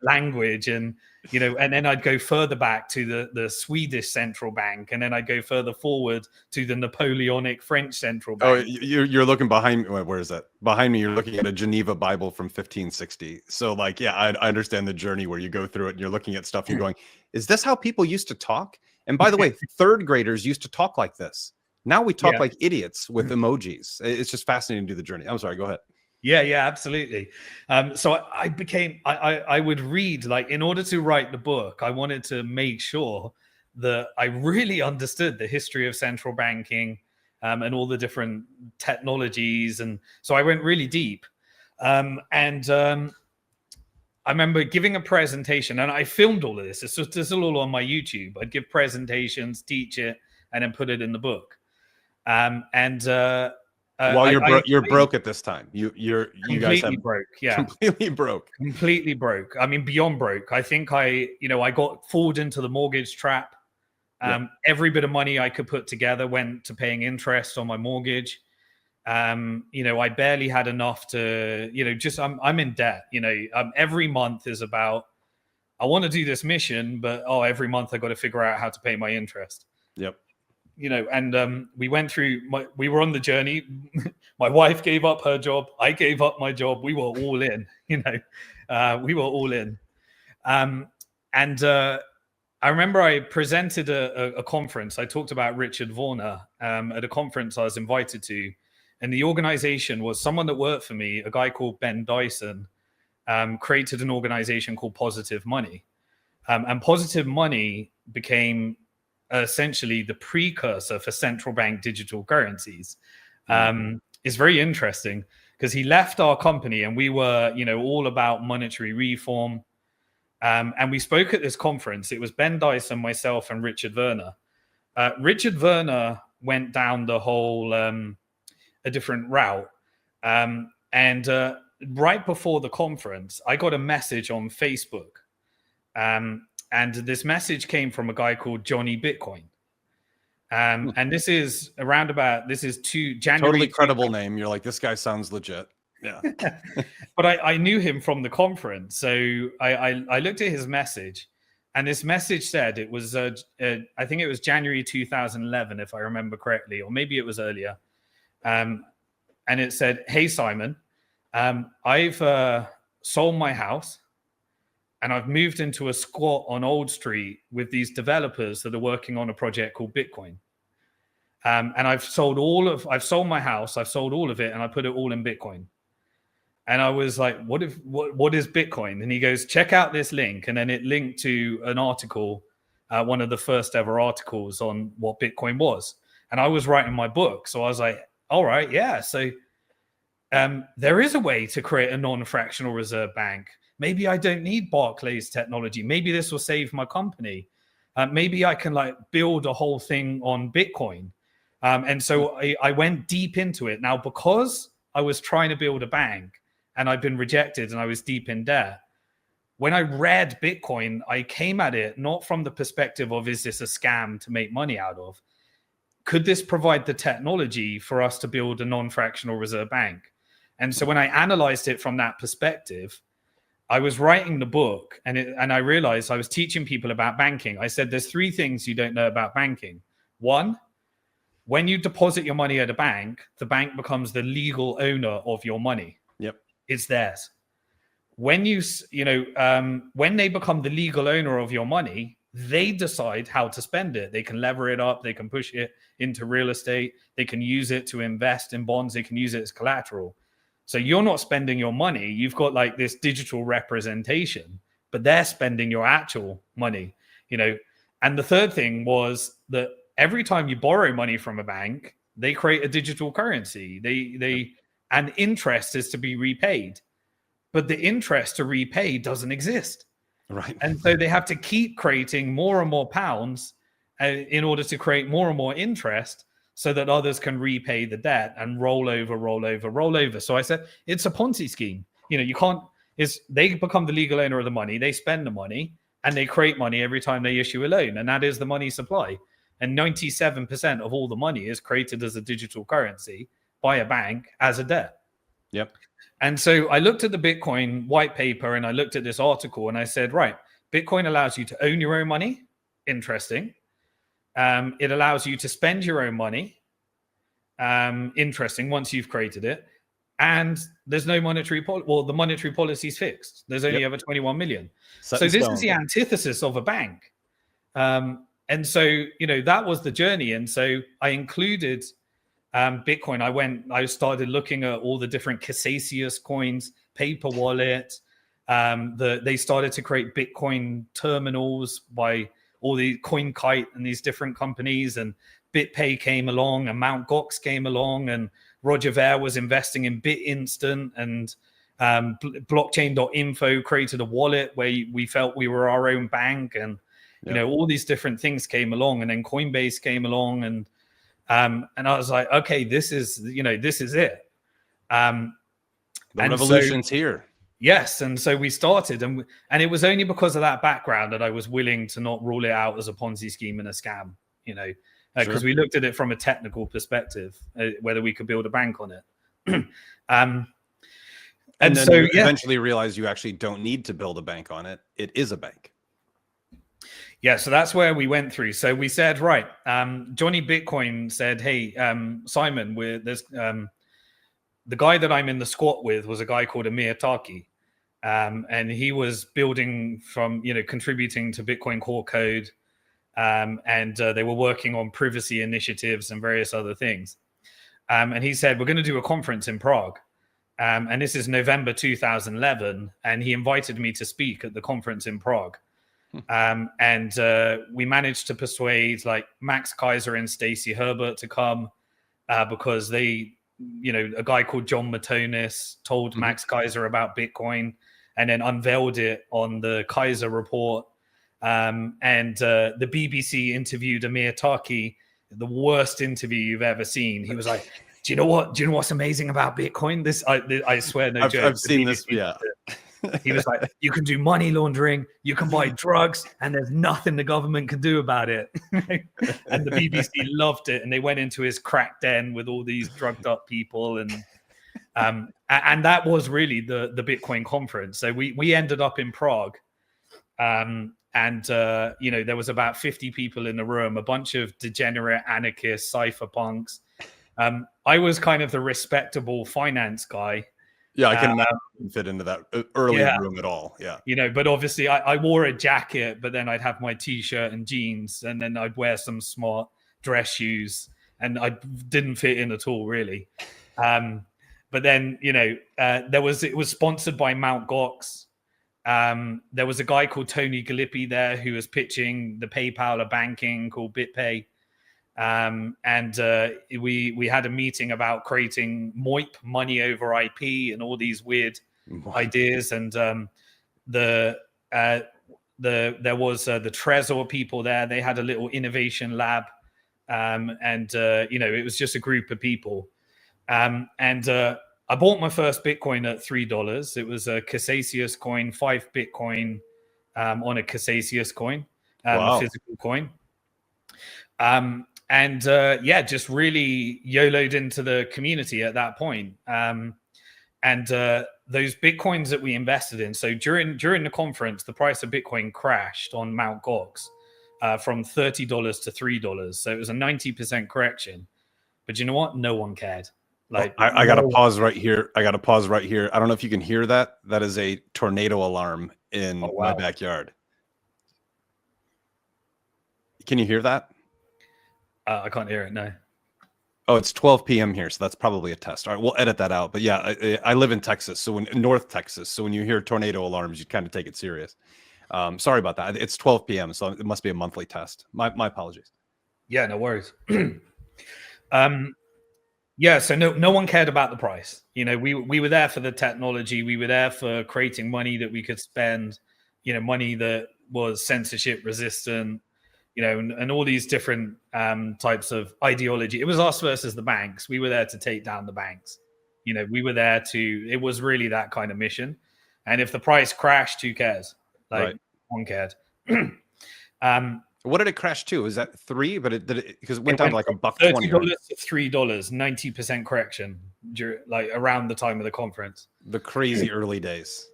language, and and then I'd go further back to the Swedish central bank, and then I'd go further forward to the Napoleonic French central Oh, bank. you're looking behind me. Where is that? Behind me, you're looking at a Geneva Bible from 1560. So, like, yeah, I understand the journey where you go through it and you're looking at stuff. You're going, is this how people used to talk? And by the way, third graders used to talk like this. Now we talk like idiots with emojis. It's just fascinating to do the journey. I'm sorry. Go ahead. Yeah, absolutely. So I would read, like, in order to write the book, I wanted to make sure that I really understood the history of central banking, and all the different technologies. And so I went really deep. I remember giving a presentation, and I filmed all of this. This is all on my YouTube. I'd give presentations, teach it, and then put it in the book. While you're broke at this time. You guys have broke. Yeah, completely broke. I mean, beyond broke. I think I got fooled into the mortgage trap. Every bit of money I could put together went to paying interest on my mortgage. I barely had enough to, I'm in debt. Every month is about, I want to do this mission, but every month I got to figure out how to pay my interest. Yep. We went through, we were on the journey. My wife gave up her job. I gave up my job. We were all in, we were all in. I remember I presented a conference. I talked about Richard Warner at a conference I was invited to. And the organization was someone that worked for me, a guy called Ben Dyson, created an organization called Positive Money. And Positive Money became essentially the precursor for central bank digital currencies. It's very interesting because he left our company and we were, all about monetary reform. And we spoke at this conference. It was Ben Dyson, myself, and Richard Werner. Richard Werner went down the whole a different route. Right before the conference, I got a message on Facebook. And this message came from a guy called Johnny Bitcoin. And this is January. Totally credible name. You're like, this guy sounds legit. Yeah. But I knew him from the conference. So I looked at his message, and this message said it was, I think it was January 2011, if I remember correctly, or maybe it was earlier. And it said, "Hey, Simon, I've sold my house and I've moved into a squat on Old Street with these developers that are working on a project called Bitcoin. And I've sold my house, I've sold all of it, and I put it all in Bitcoin." And I was like, what is Bitcoin? And he goes, check out this link. And then it linked to an article, one of the first ever articles on what Bitcoin was. And I was writing my book. So I was like, all right, yeah. So there is a way to create a non-fractional reserve bank. Maybe I don't need Barclays technology. Maybe this will save my company. Maybe I can build a whole thing on Bitcoin. And so I went deep into it. Now, because I was trying to build a bank and I'd been rejected and I was deep in debt, when I read Bitcoin, I came at it not from the perspective of, is this a scam to make money out of? Could this provide the technology for us to build a non-fractional reserve bank? And so when I analyzed it from that perspective, I was writing the book and I realized I was teaching people about banking. I said, there's 3 things you don't know about banking. 1, when you deposit your money at a bank, the bank becomes the legal owner of your money. Yep. It's theirs. When when they become the legal owner of your money, they decide how to spend it. They can lever it up. They can push it into real estate. They can use it to invest in bonds. They can use it as collateral. So you're not spending your money. You've got this digital representation, but they're spending your actual money, And the third thing was that every time you borrow money from a bank, they create a digital currency. And interest is to be repaid, but the interest to repay doesn't exist. Right. And so they have to keep creating more and more pounds in order to create more and more interest so that others can repay the debt and roll over. So I said, it's a Ponzi scheme. They become the legal owner of the money. They spend the money and they create money every time they issue a loan. And that is the money supply. And 97% of all the money is created as a digital currency by a bank as a debt. Yep. And so I looked at the Bitcoin white paper and I looked at this article and I said, right, Bitcoin allows you to own your own money. Interesting. It allows you to spend your own money. Interesting, once you've created it. And there's no monetary policy. Well, the monetary policy is fixed. There's only over 21 million. Set so in this stone. is the antithesis of a bank. And so, that was the journey. And so I included Bitcoin. I started looking at all the different Casacius coins, paper wallet. They started to create Bitcoin terminals by all the CoinKite and these different companies, and BitPay came along, and Mt. Gox came along, and Roger Ver was investing in BitInstant, and blockchain.info created a wallet where we felt we were our own bank, and all these different things came along, and then Coinbase came along, and I was like, okay, this is it. The revolution's here. Yes, and so we started, and it was only because of that background that I was willing to not rule it out as a Ponzi scheme and a scam, because we looked at it from a technical perspective, whether we could build a bank on it. And then so you eventually realize you actually don't need to build a bank on it. It is a bank. Yeah, so that's where we went through. So we said, right, Johnny Bitcoin said, hey, Simon, there's the guy that I'm in the squat with was a guy called Amir Taki. And he was building from, contributing to Bitcoin core code. And they were working on privacy initiatives and various other things. And he said, we're going to do a conference in Prague. And this is November 2011. And he invited me to speak at the conference in Prague. And we managed to persuade like Max Kaiser and Stacey Herbert to come because they, a guy called John Matonis told Max Kaiser about Bitcoin and then unveiled it on the Kaiser report. And the BBC interviewed Amir Taki, the worst interview you've ever seen. He was like, do you know what's amazing about Bitcoin? This, I swear, no joke. I've seen this, yeah. He was like, you can do money laundering, you can buy drugs, and there's nothing the government can do about it. And the BBC loved it, and they went into his crack den with all these drugged up people, and that was really the Bitcoin conference. So we ended up in Prague, and there was about 50 people in the room, a bunch of degenerate anarchists, cypherpunks. I was kind of the respectable finance guy. Yeah, I can imagine fit into that early room at all. Yeah. But obviously I wore a jacket, but then I'd have my t-shirt and jeans, and then I'd wear some smart dress shoes, and I didn't fit in at all, really. But then, it was sponsored by Mt. Gox. There was a guy called Tony Galippi there who was pitching the PayPal of banking called BitPay. And we had a meeting about creating MOIP, money over IP, and all these weird ideas. And there was the Trezor people there. They had a little innovation lab, it was just a group of people. I bought my first Bitcoin at $3. It was a Casacius coin, 5 Bitcoin on a Casacius coin, a physical coin. Just really YOLO'd into the community at that point. Those Bitcoins that we invested in. So during the conference, the price of Bitcoin crashed on Mt. Gox from $30 to $3. So it was a 90% correction. But you know what? No one cared. Like, I got to pause right here. I don't know if you can hear that. That is a tornado alarm in my backyard. Can you hear that? I can't hear it, no. Oh, it's 12 p.m. here, so that's probably a test. All right, we'll edit that out. But yeah, I live in Texas, North Texas. So when you hear tornado alarms, you kind of take it serious. Sorry about that. It's 12 p.m., so it must be a monthly test. My apologies. Yeah, no worries. So no one cared about the price. We were there for the technology. We were there for creating money that we could spend, money that was censorship resistant, and all these different types of ideology. It was us versus the banks. We were there to take down the banks. We were there it was really that kind of mission. And if the price crashed, who cares? Like, no one cared. What did it crash to? Is that 3? But because it went down to like $30 $1.20, right? to $3, 90% correction, like around the time of the conference. The crazy early days.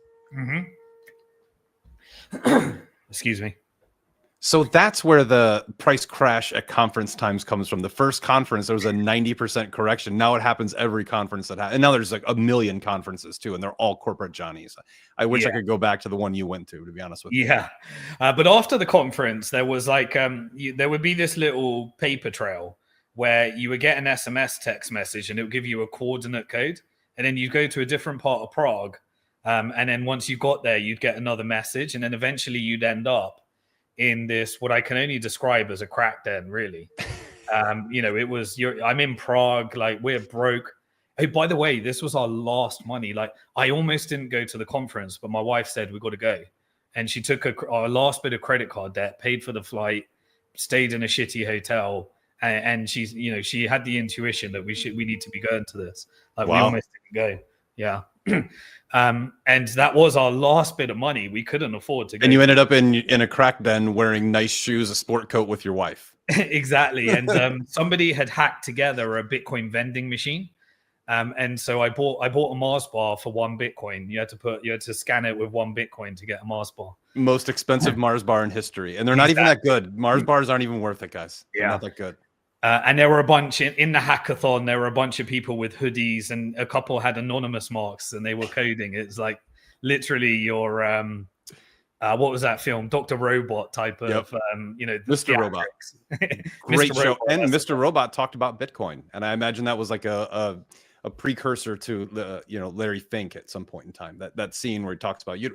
Excuse me. So that's where the price crash at conference times comes from. The first conference, there was a 90% correction. Now it happens every conference and now there's like a million conferences too, and they're all corporate Johnnies. I wish I could go back to the one you went to be honest with you. Yeah. But after the conference, there was like, there would be this little paper trail where you would get an SMS text message and it would give you a coordinate code. And then you go to a different part of Prague. And then once you got there, you'd get another message. And then eventually you'd end up in this, what I can only describe as a crack den, really. It was, I'm in Prague, like we're broke. Hey, by the way, this was our last money. Like I almost didn't go to the conference, but my wife said, we got to go. And she took our last bit of credit card debt, paid for the flight, stayed in a shitty hotel. And she's, she had the intuition that we need to be going to this. Like we almost didn't go. Yeah. And that was our last bit of money. We couldn't afford to go. And you ended up in a crack den wearing nice shoes, a sport coat with your wife. Exactly. And somebody had hacked together a Bitcoin vending machine. And so I bought a Mars bar for $1 Bitcoin. You had to scan it with $1 Bitcoin to get a Mars bar. Most expensive Mars bar in history. And they're not even that good. Mars bars aren't even worth it, guys. They're not that good. And there were a bunch in the hackathon. There were a bunch of people with hoodies, and a couple had anonymous marks, and they were coding. It's like literally your what was that film, Dr. Robot type of Mr. Robot. Great show. And Mr. Robot talked about Bitcoin, and I imagine that was like a precursor to the Larry Fink at some point in time. That scene where he talks about you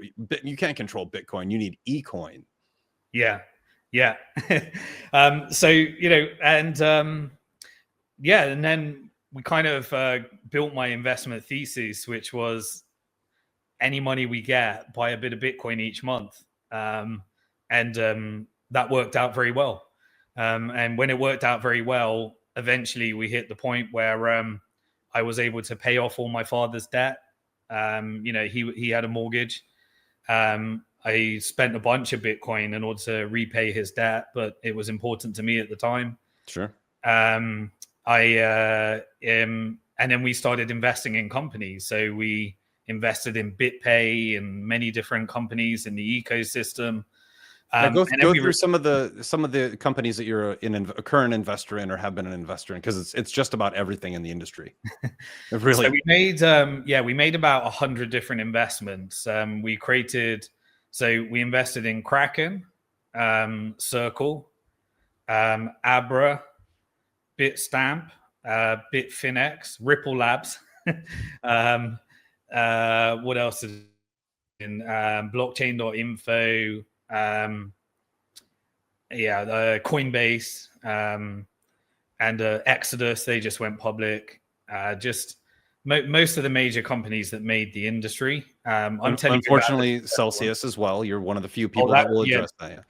can't control Bitcoin, you need eCoin. Yeah. And then we kind of built my investment thesis, which was any money we get, buy a bit of Bitcoin each month. And that worked out very well. And when it worked out very well, eventually we hit the point where I was able to pay off all my father's debt. He had a mortgage. I spent a bunch of Bitcoin in order to repay his debt, but it was important to me at the time. Sure. And then we started investing in companies. So we invested in BitPay and many different companies in the ecosystem. Go through some of the companies that you're a current investor in or have been an investor in, because it's just about everything in the industry. Really. So we made about 100 different investments. We invested in Kraken, Circle, Abra, Bitstamp, Bitfinex, Ripple Labs. What else is in blockchain.info? Coinbase, and Exodus. They just went public. Most of the major companies that made the industry. Unfortunately, Celsius as well. You're one of the few people that will address that.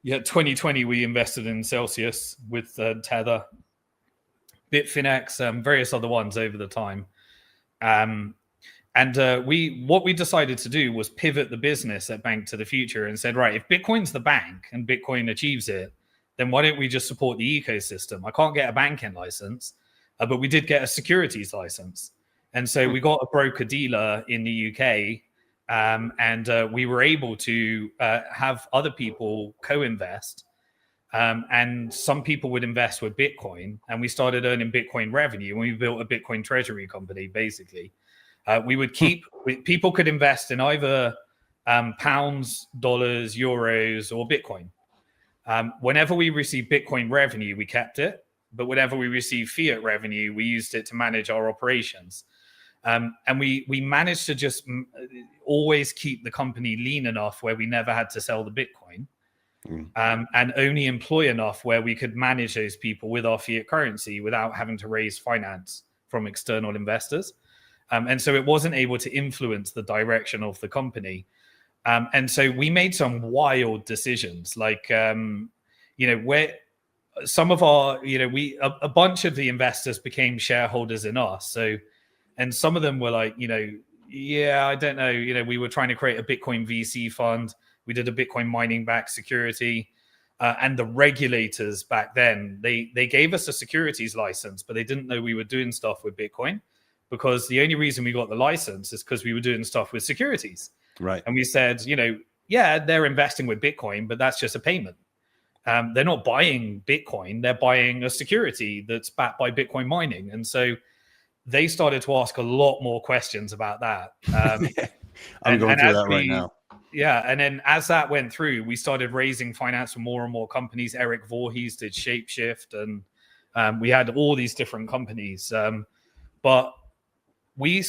Yeah, 2020 we invested in Celsius with Tether, Bitfinex, various other ones over the time. What we decided to do was pivot the business at Bank to the Future and said, right, if Bitcoin's the bank and Bitcoin achieves it, then why don't we just support the ecosystem? I can't get a banking license, but we did get a securities license. And so we got a broker dealer in the UK, and we were able to have other people co-invest. And some people would invest with Bitcoin, and we started earning Bitcoin revenue. And we built a Bitcoin treasury company, basically. We would people could invest in either pounds, dollars, euros, or Bitcoin. Whenever we received Bitcoin revenue, we kept it. But whenever we received fiat revenue, we used it to manage our operations. And we managed to just always keep the company lean enough where we never had to sell the Bitcoin, and only employ enough where we could manage those people with our fiat currency without having to raise finance from external investors. And so it wasn't able to influence the direction of the company. And so we made some wild decisions, like, where some of our, a bunch of the investors became shareholders in us. So, and some of them were like, I don't know, we were trying to create a Bitcoin VC fund. We did a Bitcoin mining backed security. And the regulators back then, they gave us a securities license, but they didn't know we were doing stuff with Bitcoin, because the only reason we got the license is because we were doing stuff with securities. Right. And we said, yeah, they're investing with Bitcoin, but that's just a payment. They're not buying Bitcoin, they're buying a security that's backed by Bitcoin mining. And so they started to ask a lot more questions about that. I'm going through that right now. Yeah, and then as that went through, we started raising finance for more and more companies. Eric Voorhees did Shapeshift, and we had all these different companies. But we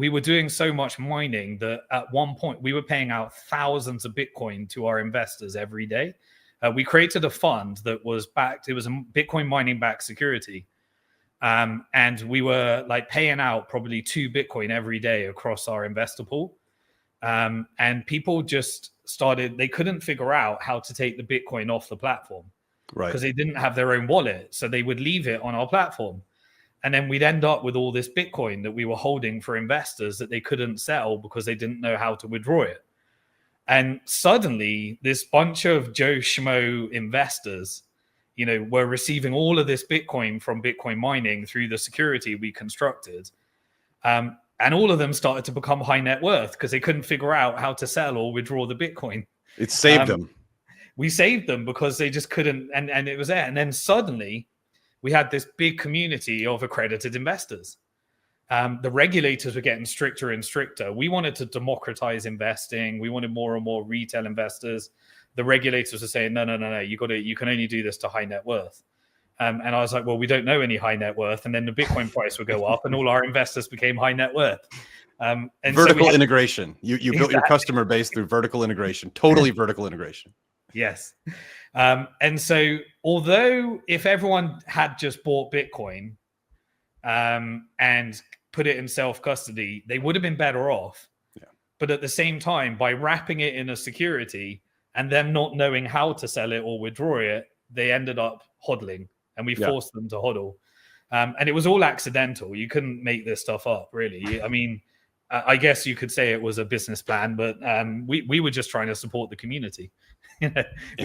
were doing so much mining that at one point we were paying out thousands of Bitcoin to our investors every day. We created a fund that was backed. It was a Bitcoin mining backed security. And we were like paying out probably 2 Bitcoin every day across our investor pool. And people just they couldn't figure out how to take the Bitcoin off the platform, right? Because they didn't have their own wallet. So they would leave it on our platform. And then we'd end up with all this Bitcoin that we were holding for investors that they couldn't sell because they didn't know how to withdraw it. And suddenly this bunch of Joe Schmo investors, were receiving all of this Bitcoin from Bitcoin mining through the security we constructed. And all of them started to become high net worth because they couldn't figure out how to sell or withdraw the Bitcoin. It saved them. We saved them because they just couldn't, and it was there. And then suddenly we had this big community of accredited investors. The regulators were getting stricter and stricter. We wanted to democratize investing. We wanted more and more retail investors. The regulators were saying, no, you can only do this to high net worth. And I was like, well, we don't know any high net worth. And then the Bitcoin price would go up and all our investors became high net worth. And vertical integration. You built your customer base through vertical integration, totally vertical integration. Yes. And so although if everyone had just bought Bitcoin and put it in self-custody, they would have been better off. Yeah. But at the same time, by wrapping it in a security and them not knowing how to sell it or withdraw it, they ended up hodling. And we forced them to hodl. And it was all accidental. You couldn't make this stuff up, really. I mean, I guess you could say it was a business plan, but we were just trying to support the community. We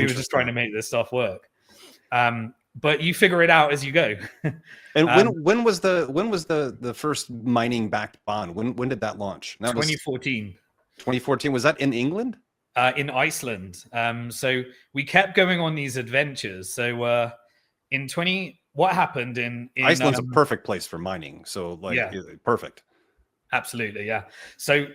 were just trying to make this stuff work. But you figure it out as you go. And when was the first mining backed bond? When did that launch? That 2014. 2014. Was that in England? In Iceland. So we kept going on these adventures. So what happened in Iceland's a perfect place for mining. So perfect. Absolutely, yeah. So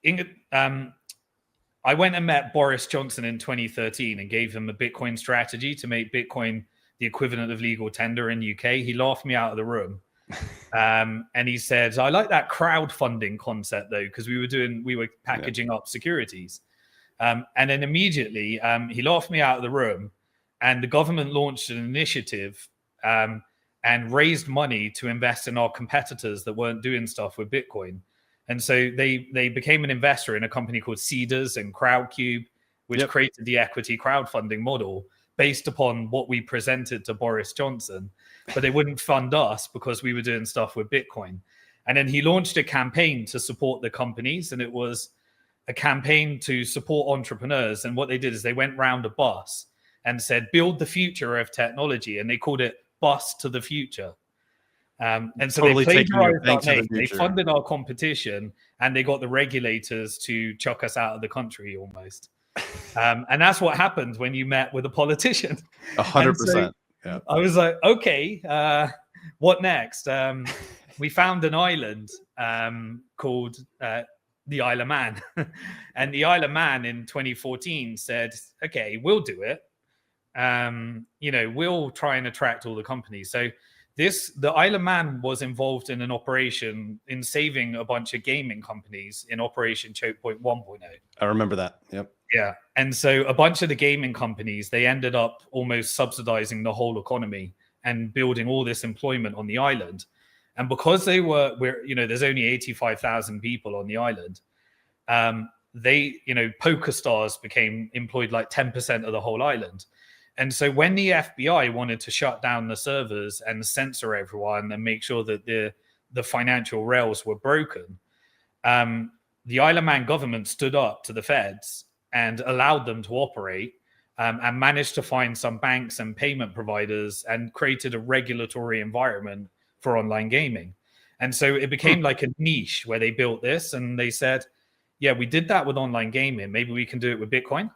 I went and met Boris Johnson in 2013 and gave him a Bitcoin strategy to make Bitcoin the equivalent of legal tender in UK. He laughed me out of the room. And he said, I like that crowdfunding concept though, because we were packaging up securities. And then immediately he laughed me out of the room, and the government launched an initiative and raised money to invest in our competitors that weren't doing stuff with Bitcoin. And so they became an investor in a company called Seeders and Crowdcube, which created the equity crowdfunding model based upon what we presented to Boris Johnson. But they wouldn't fund us because we were doing stuff with Bitcoin. And then he launched a campaign to support the companies, and it was a campaign to support entrepreneurs. And what they did is they went round a bus and said, build the future of technology. And they called it Bus to the Future. And so totally they plagiarized our name, they funded our competition, and they got the regulators to chuck us out of the country almost. And that's what happens when you met with a politician. 100%. Yeah. I was like, okay, what next? We found an island called the Isle of Man. And the Isle of Man in 2014 said, okay, we'll do it. We'll try and attract all the companies. So the Isle of Man was involved in an operation in saving a bunch of gaming companies in Operation Choke Point 1.0. I remember that. Yep. Yeah. And so a bunch of the gaming companies, they ended up almost subsidizing the whole economy and building all this employment on the island. And because there's only 85,000 people on the island, poker stars became employed like 10% of the whole island. And so when the FBI wanted to shut down the servers and censor everyone and make sure that the financial rails were broken, the Isle of Man government stood up to the feds and allowed them to operate and managed to find some banks and payment providers and created a regulatory environment for online gaming. And so it became like a niche where they built this, and they said, yeah, we did that with online gaming. Maybe we can do it with Bitcoin.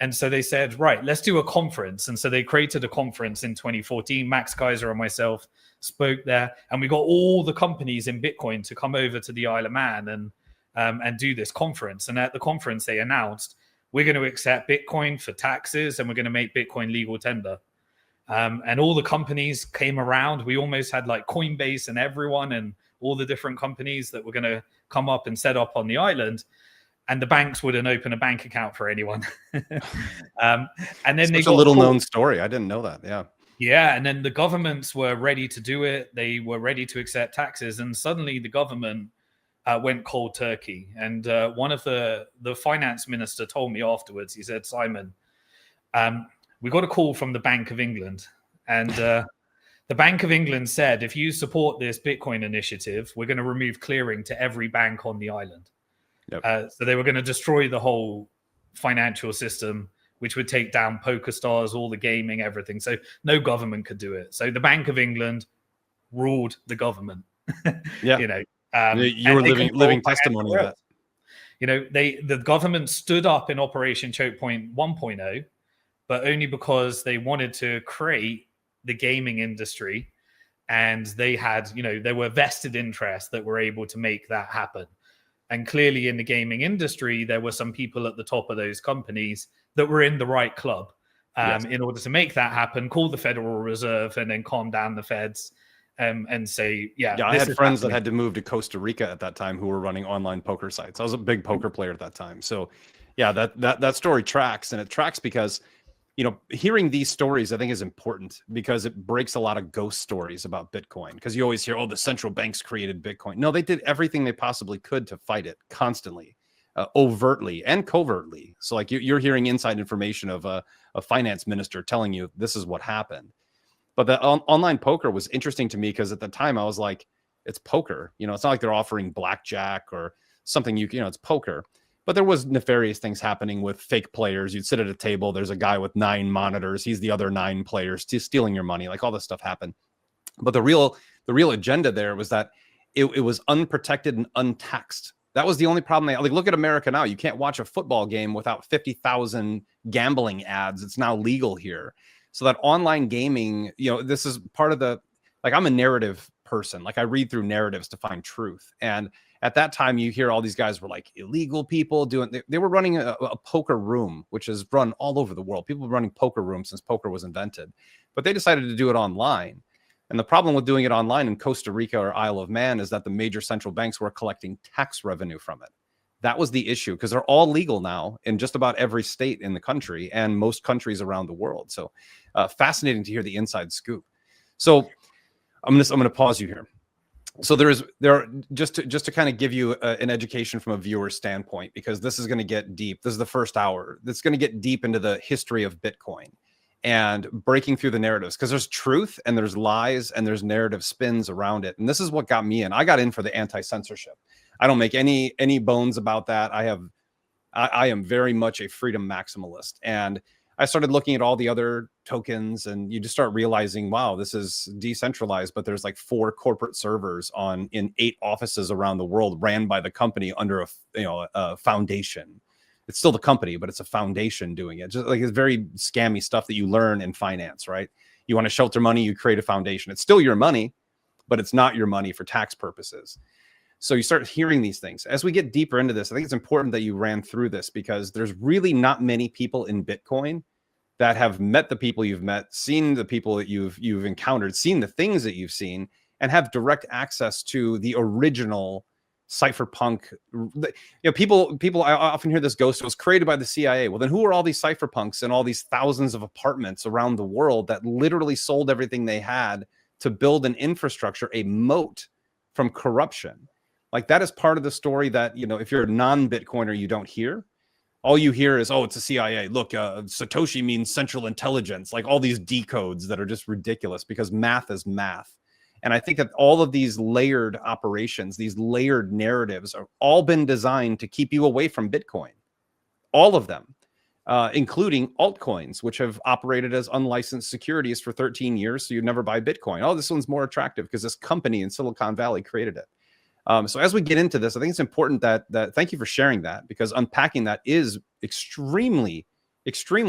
And so they said, right, let's do a conference. And so they created a conference in 2014. Max Kaiser and myself spoke there, and we got all the companies in Bitcoin to come over to the Isle of Man and do this conference. And at the conference, they announced, we're going to accept Bitcoin for taxes, and we're going to make Bitcoin legal tender. And all the companies came around. We almost had like Coinbase and everyone and all the different companies that were going to come up and set up on the island. And the banks wouldn't open a bank account for anyone. And then Such a little known story. I didn't know that. Yeah. Yeah. And then the governments were ready to do it. They were ready to accept taxes. And suddenly the government went cold turkey. And one of the finance minister told me afterwards, he said, Simon, we got a call from the Bank of England. And the Bank of England said, if you support this Bitcoin initiative, we're going to remove clearing to every bank on the island. Yep. So they were going to destroy the whole financial system, which would take down PokerStars, all the gaming, everything. So no government could do it. So the Bank of England ruled the government. Yeah, you know, you were living testimony of that. You know, the government stood up in Operation Choke Point 1.0, but only because they wanted to create the gaming industry, and they had, you know, there were vested interests that were able to make that happen. And clearly in the gaming industry, there were some people at the top of those companies that were in the right club in order to make that happen, call the Federal Reserve and then calm down the feds and say, yeah, I had friends that had to move to Costa Rica at that time who were running online poker sites. I was a big poker player at that time. So yeah, that story tracks, and it tracks because, you know, hearing these stories, I think, is important because it breaks a lot of ghost stories about Bitcoin. Because you always hear, oh, the central banks created Bitcoin. No, they did everything they possibly could to fight it constantly, overtly and covertly. So like you're hearing inside information of a finance minister telling you this is what happened. But the online poker was interesting to me because at the time I was like, it's poker. You know, it's not like they're offering blackjack or something, you know, it's poker. But there was nefarious things happening with fake players. You'd sit at a table. There's a guy with 9 monitors. He's the other 9 players stealing your money. Like all this stuff happened. But the real agenda there was that it was unprotected and untaxed. That was the only problem. Like, look at America now. You can't watch a football game without 50,000 gambling ads. It's now legal here. So that online gaming, you know, this is part of the, like, I'm a narrative person. Like I read through narratives to find truth. And at that time, you hear all these guys were like illegal people doing, they were running a poker room, which is run all over the world. People were running poker rooms since poker was invented, but they decided to do it online. And the problem with doing it online in Costa Rica or Isle of Man is that the major central banks were collecting tax revenue from it. That was the issue, because they're all legal now in just about every state in the country and most countries around the world. So fascinating to hear the inside scoop. So I'm going to pause you here. So there are just to kind of give you an education from a viewer standpoint, because this is going to get deep. This is the first hour. That's going to get deep into the history of Bitcoin and breaking through the narratives, because there's truth and there's lies and there's narrative spins around it. And this is what got me in. I got in for the anti-censorship. I don't make any bones about that. I am very much a freedom maximalist, and I started looking at all the other tokens, and you just start realizing, wow, this is decentralized, but there's like 4 corporate servers in 8 offices around the world, ran by the company under a foundation. It's still the company, but it's a foundation doing it. Just like, it's very scammy stuff that you learn in finance, right? You want to shelter money, you create a foundation. It's still your money, but it's not your money for tax purposes. So you start hearing these things. As we get deeper into this, I think it's important that you ran through this, because there's really not many people in Bitcoin that have met the people you've met, seen the people that you've encountered, seen the things that you've seen, and have direct access to the original cypherpunk. You know, people. I often hear this ghost. It was created by the CIA. Well, then who are all these cypherpunks and all these thousands of apartments around the world that literally sold everything they had to build an infrastructure, a moat from corruption? Like, that is part of the story that, you know, if you're a non-Bitcoiner, you don't hear. All you hear is, oh, it's the CIA. Look, Satoshi means central intelligence, like all these decodes that are just ridiculous, because math is math. And I think that all of these layered operations, these layered narratives, are all been designed to keep you away from Bitcoin. All of them. including altcoins, which have operated as unlicensed securities for 13 years. So you'd never buy Bitcoin. Oh, this one's more attractive because this company in Silicon Valley created it. So as we get into this, I think it's important that thank you for sharing that, because unpacking that is extremely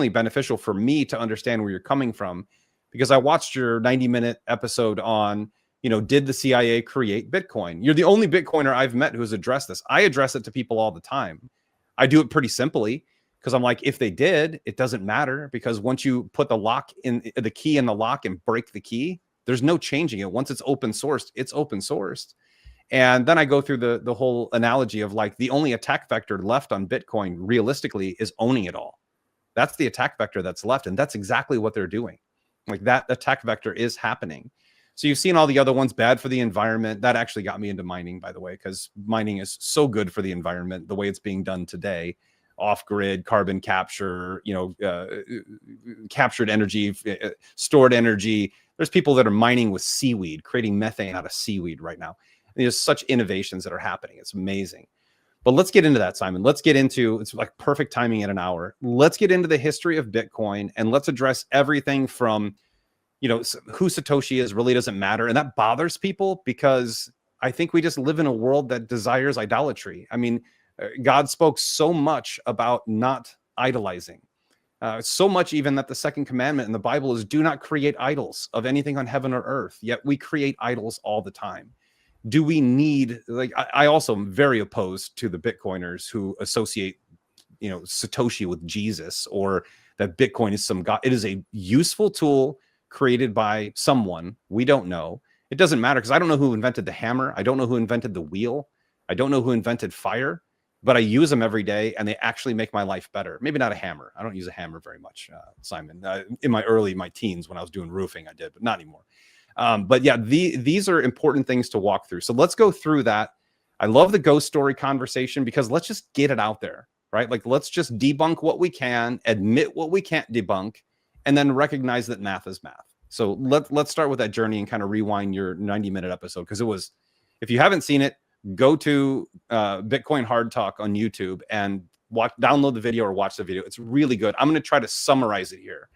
beneficial for me to understand where you're coming from, because I watched your 90-minute episode on, did the CIA create Bitcoin? You're the only Bitcoiner I've met who has addressed this. I address it to people all the time. I do it pretty simply because I'm like, if they did, it doesn't matter, because once you put the key in the lock and break the key, there's no changing it. Once it's open sourced, it's open sourced. And then I go through the whole analogy of like the only attack vector left on Bitcoin realistically is owning it all. That's the attack vector that's left. And that's exactly what they're doing. Like that attack vector is happening. So you've seen all the other ones, bad for the environment. That actually got me into mining, by the way, because mining is so good for the environment, the way it's being done today. Off-grid carbon capture, captured energy, stored energy. There's people that are mining with seaweed, creating methane out of seaweed right now. There's such innovations that are happening. It's amazing. But let's get into that, Simon. Let's get into, it's like perfect timing at an hour. Let's get into the history of Bitcoin, and let's address everything from, who Satoshi is really doesn't matter. And that bothers people because I think we just live in a world that desires idolatry. I mean, God spoke so much about not idolizing. So much even that the second commandment in the Bible is do not create idols of anything on heaven or earth. Yet we create idols all the time. Do we need, like, I also am very opposed to the Bitcoiners who associate, Satoshi with Jesus, or that Bitcoin is some God. It is a useful tool created by someone. We don't know. It doesn't matter, because I don't know who invented the hammer. I don't know who invented the wheel. I don't know who invented fire, but I use them every day and they actually make my life better. Maybe not a hammer. I don't use a hammer very much, Simon. In my teens when I was doing roofing, I did, but not anymore. But yeah, these are important things to walk through. So let's go through that. I love the ghost story conversation, because let's just get it out there, right? Like, let's just debunk what we can, admit what we can't debunk, and then recognize that math is math. So let's start with that journey and kind of rewind your 90-minute episode, because it was, if you haven't seen it, go to Bitcoin Hard Talk on YouTube and download the video or watch the video. It's really good. I'm going to try to summarize it here.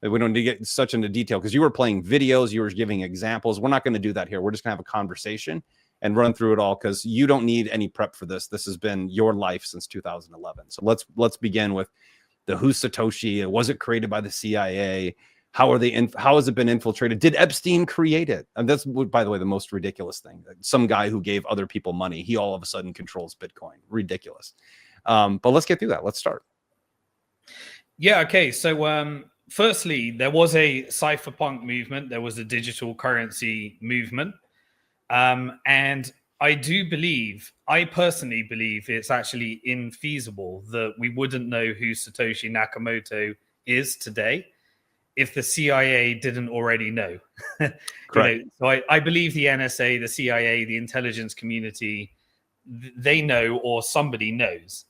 We don't need to get such into detail, because you were playing videos, you were giving examples. We're not going to do that here. We're just going to have a conversation and run through it all, because you don't need any prep for this. This has been your life since 2011. So let's begin with the who's Satoshi. Was it created by the CIA? How has it been infiltrated? Did Epstein create it? And that's, by the way, the most ridiculous thing. Some guy who gave other people money, he all of a sudden controls Bitcoin. Ridiculous. But let's get through that. Let's start. Yeah. Okay. So, firstly, there was a cypherpunk movement. There was a digital currency movement. And I personally believe it's actually infeasible that we wouldn't know who Satoshi Nakamoto is today if the CIA didn't already know. Correct. So I believe the NSA, the CIA, the intelligence community, they know, or somebody knows.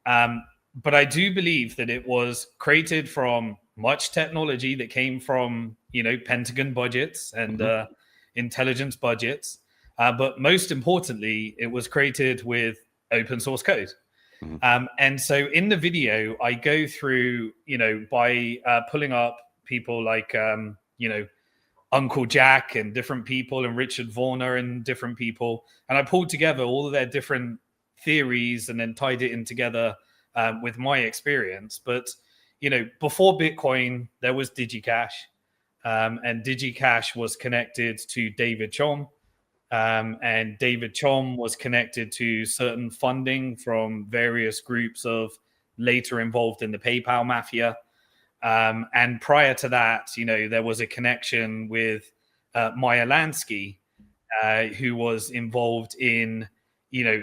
But I do believe that it was created from much technology that came from, Pentagon budgets and intelligence budgets. But most importantly, it was created with open source code. And so in the video, I go through, by pulling up people like, Uncle Jack and different people, and Richard Warner and different people. And I pulled together all of their different theories and then tied it in together with my experience. But, before Bitcoin, there was DigiCash. And DigiCash was connected to David Chom. And David Chom was connected to certain funding from various groups of later involved in the PayPal mafia. And prior to that, there was a connection with Meyer Lansky, who was involved in,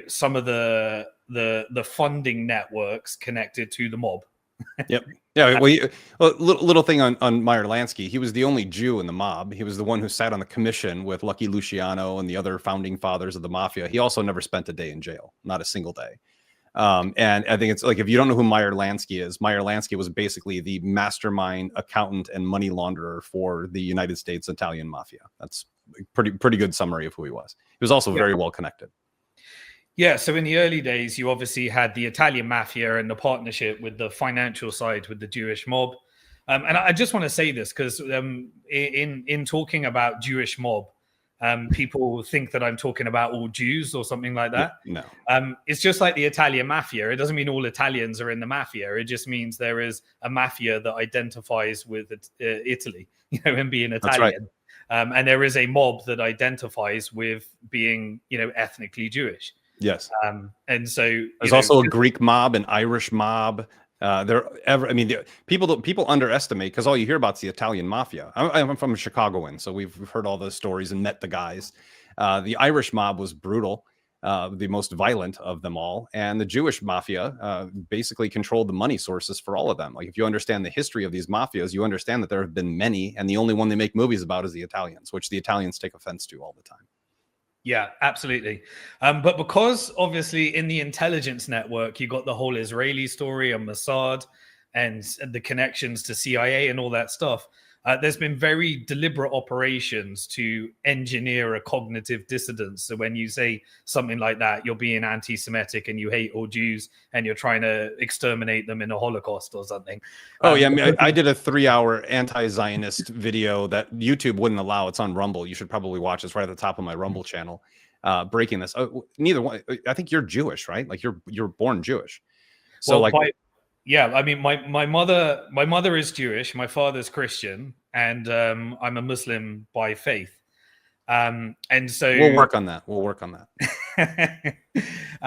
some of the funding networks connected to the mob. Yep. Yeah. Well, little thing on Meyer Lansky. He was the only Jew in the mob. He was the one who sat on the commission with Lucky Luciano and the other founding fathers of the mafia. He also never spent a day in jail, not a single day. And I think it's like, if you don't know who Meyer Lansky is, Meyer Lansky was basically the mastermind, accountant, and money launderer for the United States Italian mafia. That's a pretty good summary of who he was. He was also very well connected. Yeah, so in the early days, you obviously had the Italian mafia and the partnership with the financial side with the Jewish mob. And I just want to say this because in talking about Jewish mob, people think that I'm talking about all Jews or something like that. No. It's just like the Italian mafia. It doesn't mean all Italians are in the mafia. It just means there is a mafia that identifies with Italy, and being That's right. Italian. And there is a mob that identifies with being, ethnically Jewish. Yes. And so there's also a Greek mob, an Irish mob. People underestimate, because all you hear about is the Italian mafia. I'm from Chicagoan, so we've heard all those stories and met the guys. The Irish mob was brutal, the most violent of them all, and the Jewish mafia basically controlled the money sources for all of them. Like, if you understand the history of these mafias, you understand that there have been many, and the only one they make movies about is the Italians, which the Italians take offense to all the time. Yeah, absolutely. But because obviously in the intelligence network, you got the whole Israeli story on Mossad and the connections to CIA and all that stuff, there's been very deliberate operations to engineer a cognitive dissonance. So when you say something like that, you're being anti-Semitic and you hate all Jews and you're trying to exterminate them in a Holocaust or something. Oh, yeah. I did a 3-hour anti-Zionist video that YouTube wouldn't allow. It's on Rumble. You should probably watch it. It's right at the top of my Rumble channel, breaking this. Neither one. I think you're Jewish, right? Like, you're born Jewish. So, well, yeah, I mean, my mother is Jewish, my father's Christian, and I'm a Muslim by faith. And so we'll work on that.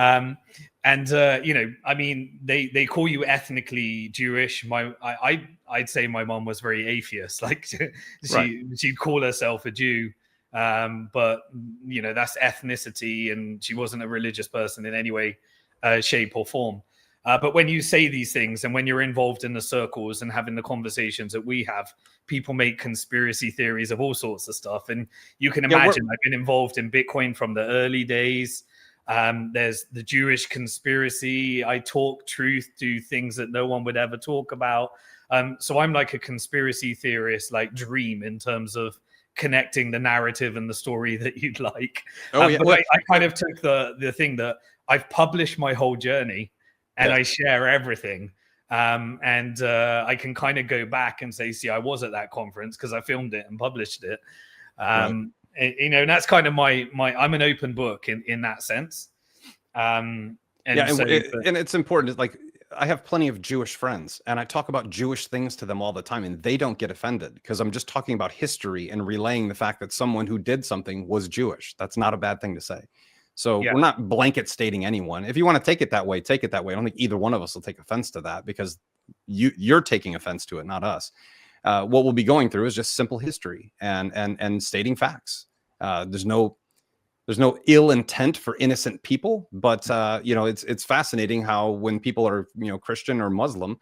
I mean, they call you ethnically Jewish. I'd say my mom was very atheist. Like, she'd call herself a Jew, but that's ethnicity, and she wasn't a religious person in any way, shape, or form. But when you say these things and when you're involved in the circles and having the conversations that we have, people make conspiracy theories of all sorts of stuff. And you can imagine, I've been involved in Bitcoin from the early days. There's the Jewish conspiracy. I talk truth to things that no one would ever talk about. So I'm like a conspiracy theorist, like Dream, in terms of connecting the narrative and the story that you'd like. But I kind of took the thing that I've published my whole journey. And I share everything. And I can kind of go back and say, see, I was at that conference because I filmed it and published it. And that's kind of my I'm an open book in that sense. And it's important. It's like, I have plenty of Jewish friends, and I talk about Jewish things to them all the time, and they don't get offended because I'm just talking about history and relaying the fact that someone who did something was Jewish. That's not a bad thing to say. So we're not blanket stating anyone. If you want to take it that way, take it that way. I don't think either one of us will take offense to that, because you're taking offense to it, not us. What we'll be going through is just simple history and stating facts. There's no ill intent for innocent people, but it's fascinating how when people are Christian or Muslim,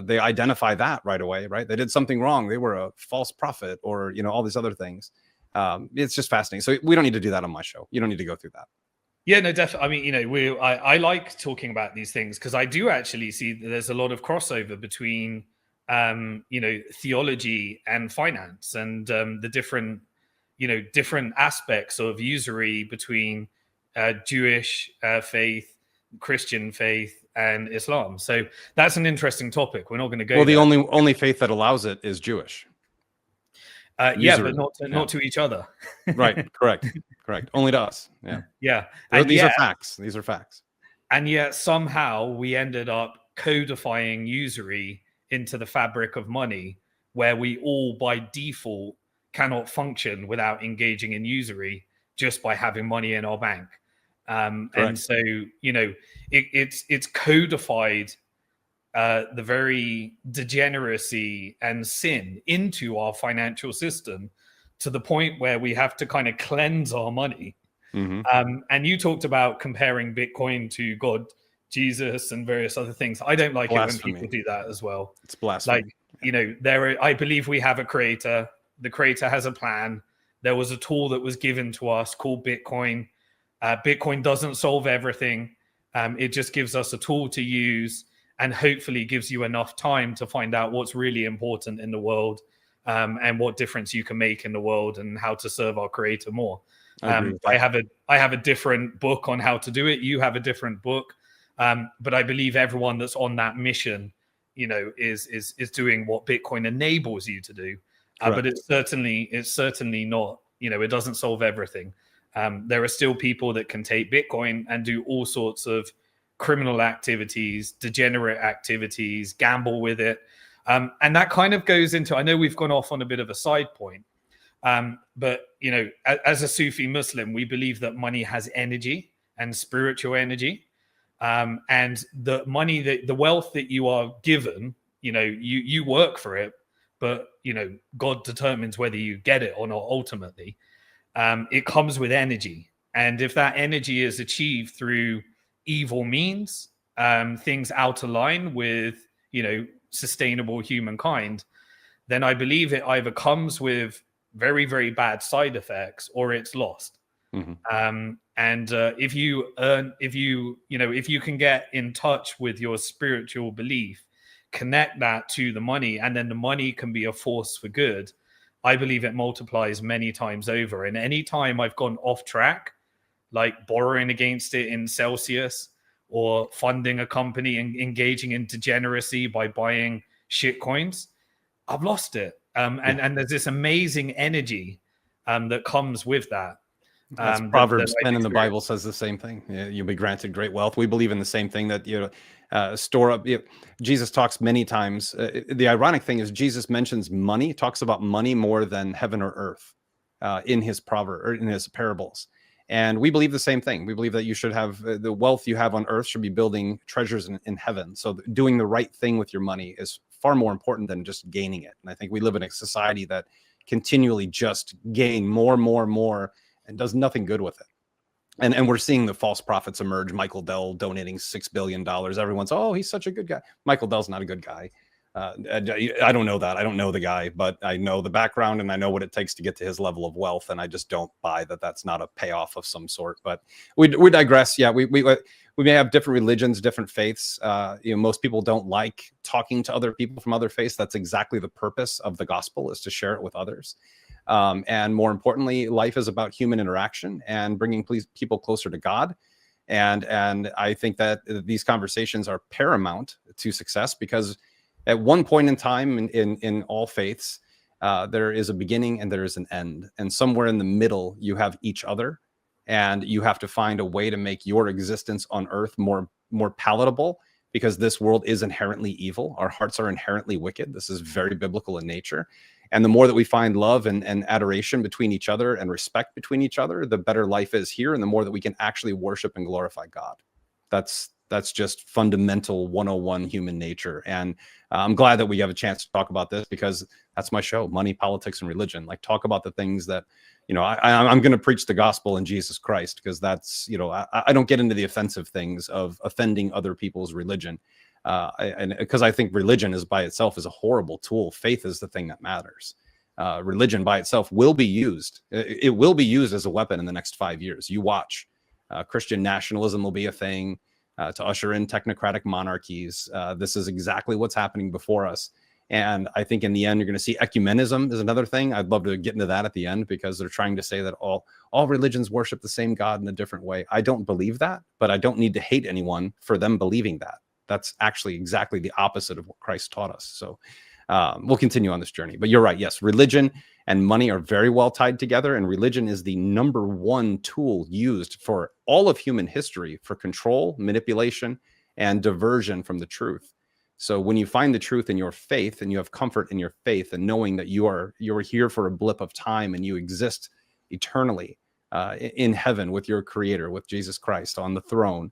they identify that right away, right? They did something wrong. They were a false prophet, or all these other things. It's just fascinating. So we don't need to do that on my show. You don't need to go through that. Yeah, no, definitely. I mean, I like talking about these things because I do actually see that there's a lot of crossover between, theology and finance, and the different aspects of usury between Jewish faith, Christian faith, and Islam. So that's an interesting topic. We're not going to go. Well, the only faith that allows it is Jewish. But not to each other. Right. Correct. Only to us. Yeah. These are facts. These are facts. And yet somehow we ended up codifying usury into the fabric of money, where we all by default cannot function without engaging in usury just by having money in our bank. And so, it's codified the very degeneracy and sin into our financial system, to the point where we have to kind of cleanse our money. Mm-hmm. And you talked about comparing Bitcoin to God, Jesus, and various other things. I don't like blasphemy. It when people do that as well. It's blasphemy. Like, I believe we have a creator. The creator has a plan. There was a tool that was given to us called Bitcoin. Bitcoin doesn't solve everything. It just gives us a tool to use, and hopefully gives you enough time to find out what's really important in the world, and what difference you can make in the world and how to serve our creator more. I agree with that. I have a different book on how to do it. You have a different book. But I believe everyone that's on that mission, is doing what Bitcoin enables you to do. But it's certainly not, it doesn't solve everything. There are still people that can take Bitcoin and do all sorts of criminal activities, degenerate activities, gamble with it. And that kind of goes into, I know we've gone off on a bit of a side point, but, as a Sufi Muslim, we believe that money has energy and spiritual energy. And the money, the wealth that you are given, you work for it, but, God determines whether you get it or not ultimately. It comes with energy. And if that energy is achieved through evil means, things out of line with, sustainable humankind, then I believe it either comes with very, very bad side effects or it's lost. Mm-hmm. If you can get in touch with your spiritual belief, connect that to the money, and then the money can be a force for good, I believe it multiplies many times over. And any time I've gone off track, like borrowing against it in Celsius or funding a company and engaging in degeneracy by buying shit coins, I've lost it. And there's this amazing energy that comes with that. That's Proverbs 10 in the Bible says the same thing. You'll be granted great wealth. We believe in the same thing, that store up. Jesus talks many times. The ironic thing is Jesus mentions money, talks about money more than heaven or earth in his proverb or in his parables. And we believe the same thing. We believe that you should have the wealth you have on earth should be building treasures in heaven. So doing the right thing with your money is far more important than just gaining it. And I think we live in a society that continually just gain more and does nothing good with it. And we're seeing the false prophets emerge. Michael Dell donating $6 billion. Everyone's, oh, he's such a good guy. Michael Dell's not a good guy. I don't know that. I don't know the guy, but I know the background and I know what it takes to get to his level of wealth. And I just don't buy that that's not a payoff of some sort. But we digress. Yeah, we may have different religions, different faiths. Most people don't like talking to other people from other faiths. That's exactly the purpose of the gospel, is to share it with others. And more importantly, life is about human interaction and bringing people closer to God. And I think that these conversations are paramount to success, because at one point in time in all faiths, there is a beginning and there is an end. And somewhere in the middle, you have each other, and you have to find a way to make your existence on earth more palatable, because this world is inherently evil. Our hearts are inherently wicked. This is very biblical in nature. And the more that we find love and adoration between each other and respect between each other, the better life is here, and the more that we can actually worship and glorify God. That's just fundamental 101 human nature. And I'm glad that we have a chance to talk about this, because that's my show, Money, Politics, and Religion. Like, talk about the things that, I'm going to preach the gospel in Jesus Christ, because that's, I don't get into the offensive things of offending other people's religion. And because I think religion is by itself is a horrible tool. Faith is the thing that matters. Religion by itself will be used. It will be used as a weapon in the next 5 years. You watch. Christian nationalism will be a thing to usher in technocratic monarchies. This is exactly what's happening before us. And I think in the end, you're going to see ecumenism is another thing. I'd love to get into that at the end, because they're trying to say that all religions worship the same God in a different way. I don't believe that, but I don't need to hate anyone for them believing that. That's actually exactly the opposite of what Christ taught us. So we'll continue on this journey. But you're right. Yes, religion and money are very well tied together. And religion is the number one tool used for all of human history for control, manipulation, and diversion from the truth. So when you find the truth in your faith, and you have comfort in your faith, and knowing that you are here for a blip of time and you exist eternally in heaven with your creator, with Jesus Christ on the throne,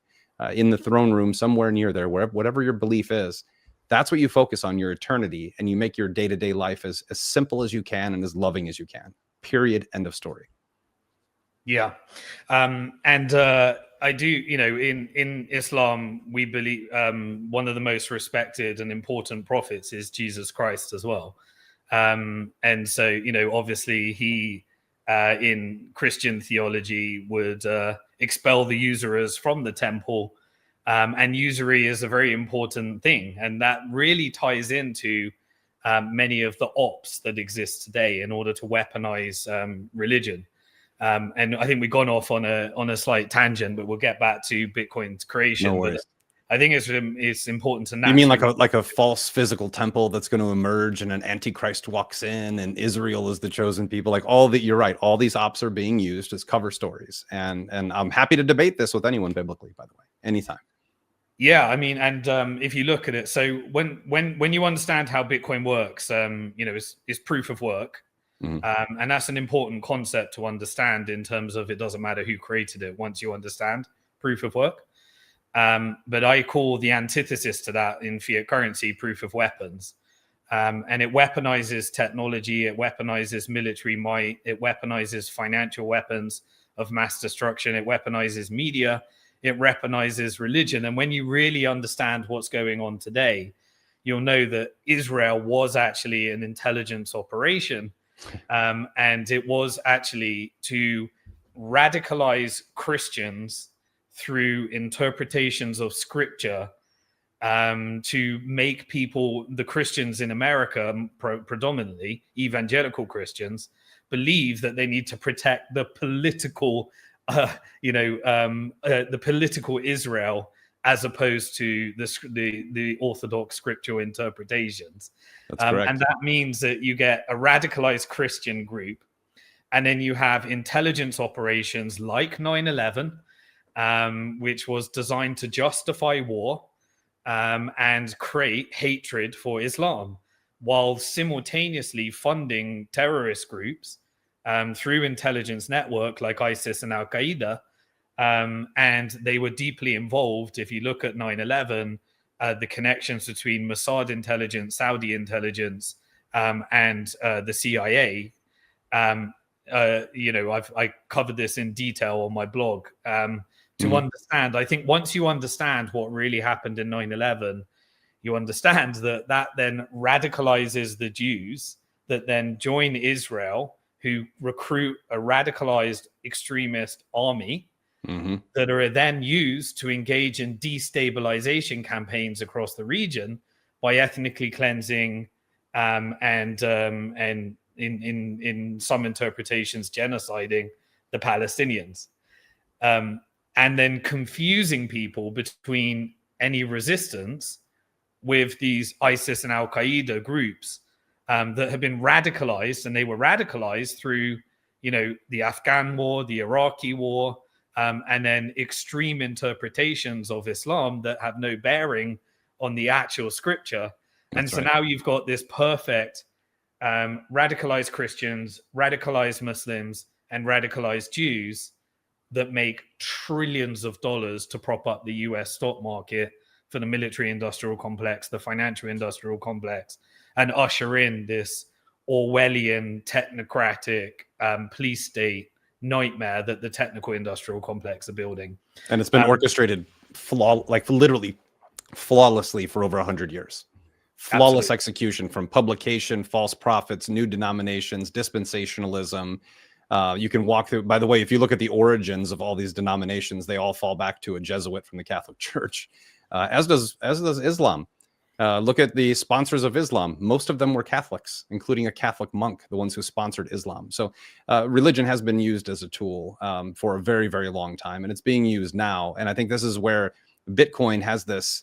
in the throne room, somewhere near there, whatever your belief is, that's what you focus on, your eternity, and you make your day-to-day life as simple as you can and as loving as you can. Period. End of story. Yeah. I do, in Islam, we believe one of the most respected and important prophets is Jesus Christ as well. And so, obviously he, in Christian theology, would expel the usurers from the temple. And usury is a very important thing. And that really ties into many of the ops that exist today in order to weaponize religion. And I think we've gone off on a slight tangent, but we'll get back to Bitcoin's creation. No but worries. I think it's important to You mean like a false physical temple that's going to emerge and an antichrist walks in and Israel is the chosen people? Like you're right. All these ops are being used as cover stories. And I'm happy to debate this with anyone biblically, by the way, anytime. Yeah, I mean, and if you look at it, so when you understand how Bitcoin works, is proof of work. And that's an important concept to understand in terms of it doesn't matter who created it once you understand proof of work. But I call the antithesis to that in fiat currency proof of weapons. And it weaponizes technology, it weaponizes military might, it weaponizes financial weapons of mass destruction, it weaponizes media, it weaponizes religion. And when you really understand what's going on today, you'll know that Israel was actually an intelligence operation. And it was actually to radicalize Christians through interpretations of scripture, to make people, the Christians in America, predominantly evangelical Christians, believe that they need to protect the political, the political Israel, as opposed to the orthodox scriptural interpretations. That's correct. And that means that you get a radicalized Christian group, and then you have intelligence operations like 9/11, which was designed to justify war and create hatred for Islam, while simultaneously funding terrorist groups through intelligence network like ISIS and Al-Qaeda. And they were deeply involved. If you look at 9/11, the connections between Mossad intelligence, Saudi intelligence, and the CIA, I covered this in detail on my blog. To understand, I think once you understand what really happened in 9/11, you understand that then radicalizes the Jews that then join Israel, who recruit a radicalized extremist army that are then used to engage in destabilization campaigns across the region by ethnically cleansing and in some interpretations genociding the Palestinians. And then confusing people between any resistance with these ISIS and Al-Qaeda groups that have been radicalized, and they were radicalized through, the Afghan war, the Iraqi war, and then extreme interpretations of Islam that have no bearing on the actual scripture. And so now you've got this perfect radicalized Christians, radicalized Muslims, and radicalized Jews that make trillions of dollars to prop up the US stock market for the military industrial complex, the financial industrial complex, and usher in this Orwellian technocratic police state nightmare that the technical industrial complex are building. And it's been orchestrated literally flawlessly for over 100 years. Flawless Absolutely. execution from publication, false prophets, new denominations, dispensationalism. You can walk through, by the way, if you look at the origins of all these denominations, they all fall back to a Jesuit from the Catholic Church, as does Islam. Look at the sponsors of Islam. Most of them were Catholics, including a Catholic monk, the ones who sponsored Islam. So religion has been used as a tool for a very, very long time, and it's being used now. And I think this is where Bitcoin has this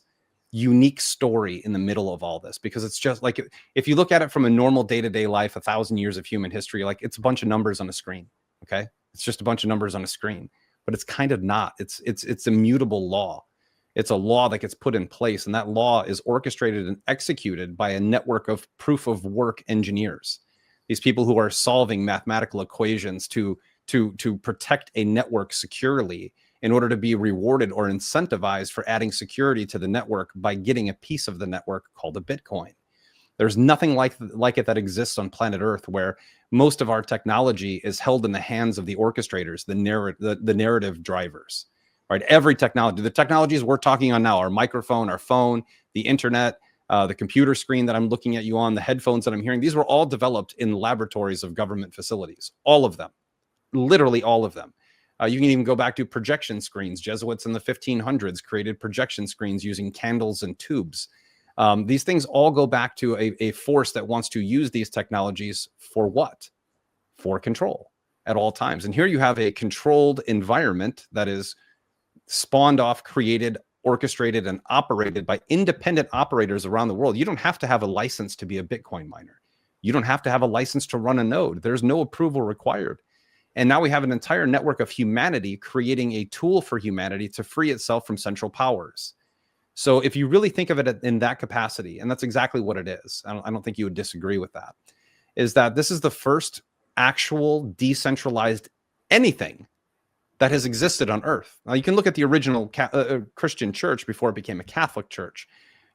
unique story in the middle of all this, because it's just like, if you look at it from a normal day-to-day life, 1,000 years of human history, like it's a bunch of numbers on a screen. Okay. It's just a bunch of numbers on a screen, but it's kind of not. It's immutable law. It's a law that gets put in place, and that law is orchestrated and executed by a network of proof of work engineers. These people who are solving mathematical equations to protect a network securely, in order to be rewarded or incentivized for adding security to the network by getting a piece of the network called a Bitcoin. There's nothing like it that exists on planet Earth, where most of our technology is held in the hands of the orchestrators, the narrative drivers, right? Every technology, the technologies we're talking on now, our microphone, our phone, the internet, the computer screen that I'm looking at you on, the headphones that I'm hearing, these were all developed in laboratories of government facilities. All of them, literally all of them. You can even go back to projection screens. Jesuits in the 1500s created projection screens using candles and tubes. These things all go back to a force that wants to use these technologies for what? For control at all times. And here you have a controlled environment that is spawned off, created, orchestrated, and operated by independent operators around the world. You don't have to have a license to be a Bitcoin miner. You don't have to have a license to run a node. There's no approval required. And now we have an entire network of humanity creating a tool for humanity to free itself from central powers. So if you really think of it in that capacity, and that's exactly what it is, I don't think you would disagree with that, is that this is the first actual decentralized anything that has existed on Earth. Now, you can look at the original Christian church before it became a Catholic church.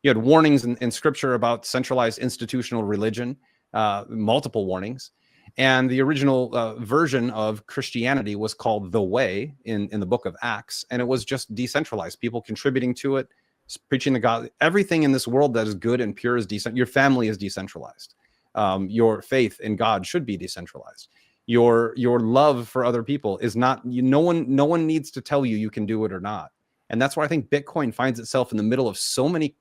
You had warnings in scripture about centralized institutional religion, multiple warnings. And the original version of Christianity was called the Way in the book of Acts. And it was just decentralized, people contributing to it, preaching the God. Everything in this world that is good and pure is decent. Your family is decentralized. Your faith in God should be decentralized. Your love for other people is not. No one needs to tell you you can do it or not. And that's why I think Bitcoin finds itself in the middle of so many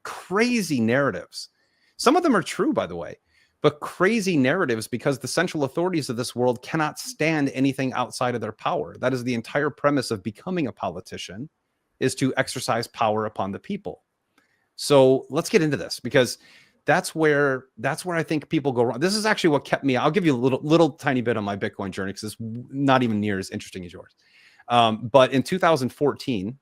crazy narratives. Some of them are true, by the way, but crazy narratives because the central authorities of this world cannot stand anything outside of their power. That is the entire premise of becoming a politician, is to exercise power upon the people. So let's get into this, because that's where I think people go wrong. This is actually what kept me. I'll give you a little tiny bit on my Bitcoin journey, because it's not even near as interesting as yours. But in 2014,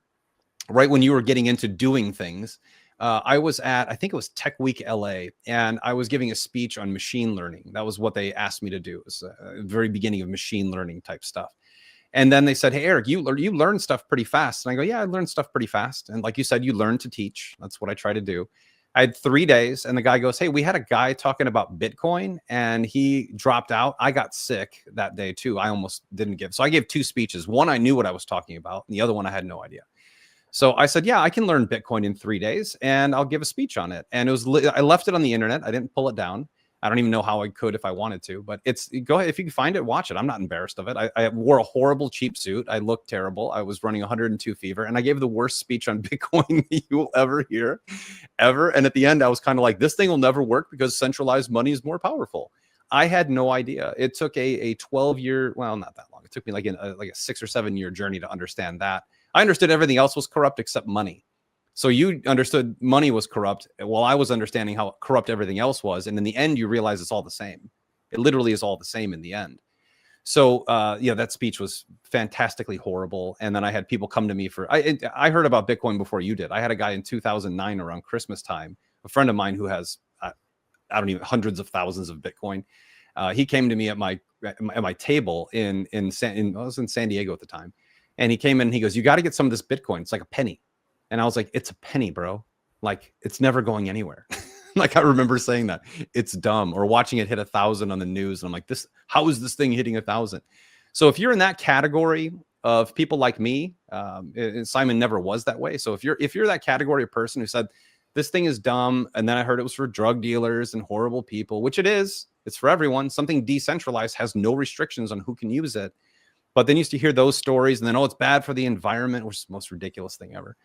right when you were getting into doing things, I was at, I think it was Tech Week LA, and I was giving a speech on machine learning. That was what they asked me to do. It was the very beginning of machine learning type stuff. And then they said, hey, Eric, you learn stuff pretty fast. And I go, yeah, I learned stuff pretty fast. And like you said, you learn to teach. That's what I try to do. I had 3 days, and the guy goes, hey, we had a guy talking about Bitcoin, and he dropped out. I got sick that day too. I almost didn't give. So I gave 2 speeches. One, I knew what I was talking about, and the other one, I had no idea. So I said, yeah, I can learn Bitcoin in 3 days, and I'll give a speech on it. And it was, I left it on the internet. I didn't pull it down. I don't even know how I could if I wanted to, but go ahead. If you can find it, watch it. I'm not embarrassed of it. I wore a horrible cheap suit. I looked terrible. I was running 102 fever, and I gave the worst speech on Bitcoin you will ever hear, ever. And at the end, I was kind of like, this thing will never work because centralized money is more powerful. I had no idea. It took a 12-year, well, not that long. It took me like a 6 or 7 year journey to understand that. I understood everything else was corrupt except money. So you understood money was corrupt while I was understanding how corrupt everything else was. And in the end, you realize it's all the same. It literally is all the same in the end. So, yeah, that speech was fantastically horrible. And then I had people come to me for, I heard about Bitcoin before you did. I had a guy in 2009 around Christmas time, a friend of mine who has, I don't even, hundreds of thousands of Bitcoin. He came to me at my table I was in San Diego at the time. And he came in and he goes, you got to get some of this Bitcoin. It's like a penny. And I was like, it's a penny, bro. Like, it's never going anywhere. Like, I remember saying that. It's dumb. Or watching it hit 1,000 on the news. And I'm like, how is this thing hitting 1,000? So if you're in that category of people like me, Simon never was that way. So if you're that category of person who said, this thing is dumb, and then I heard it was for drug dealers and horrible people, which it is. It's for everyone. Something decentralized has no restrictions on who can use it. But then you used to hear those stories, and then, oh, it's bad for the environment, which is the most ridiculous thing ever.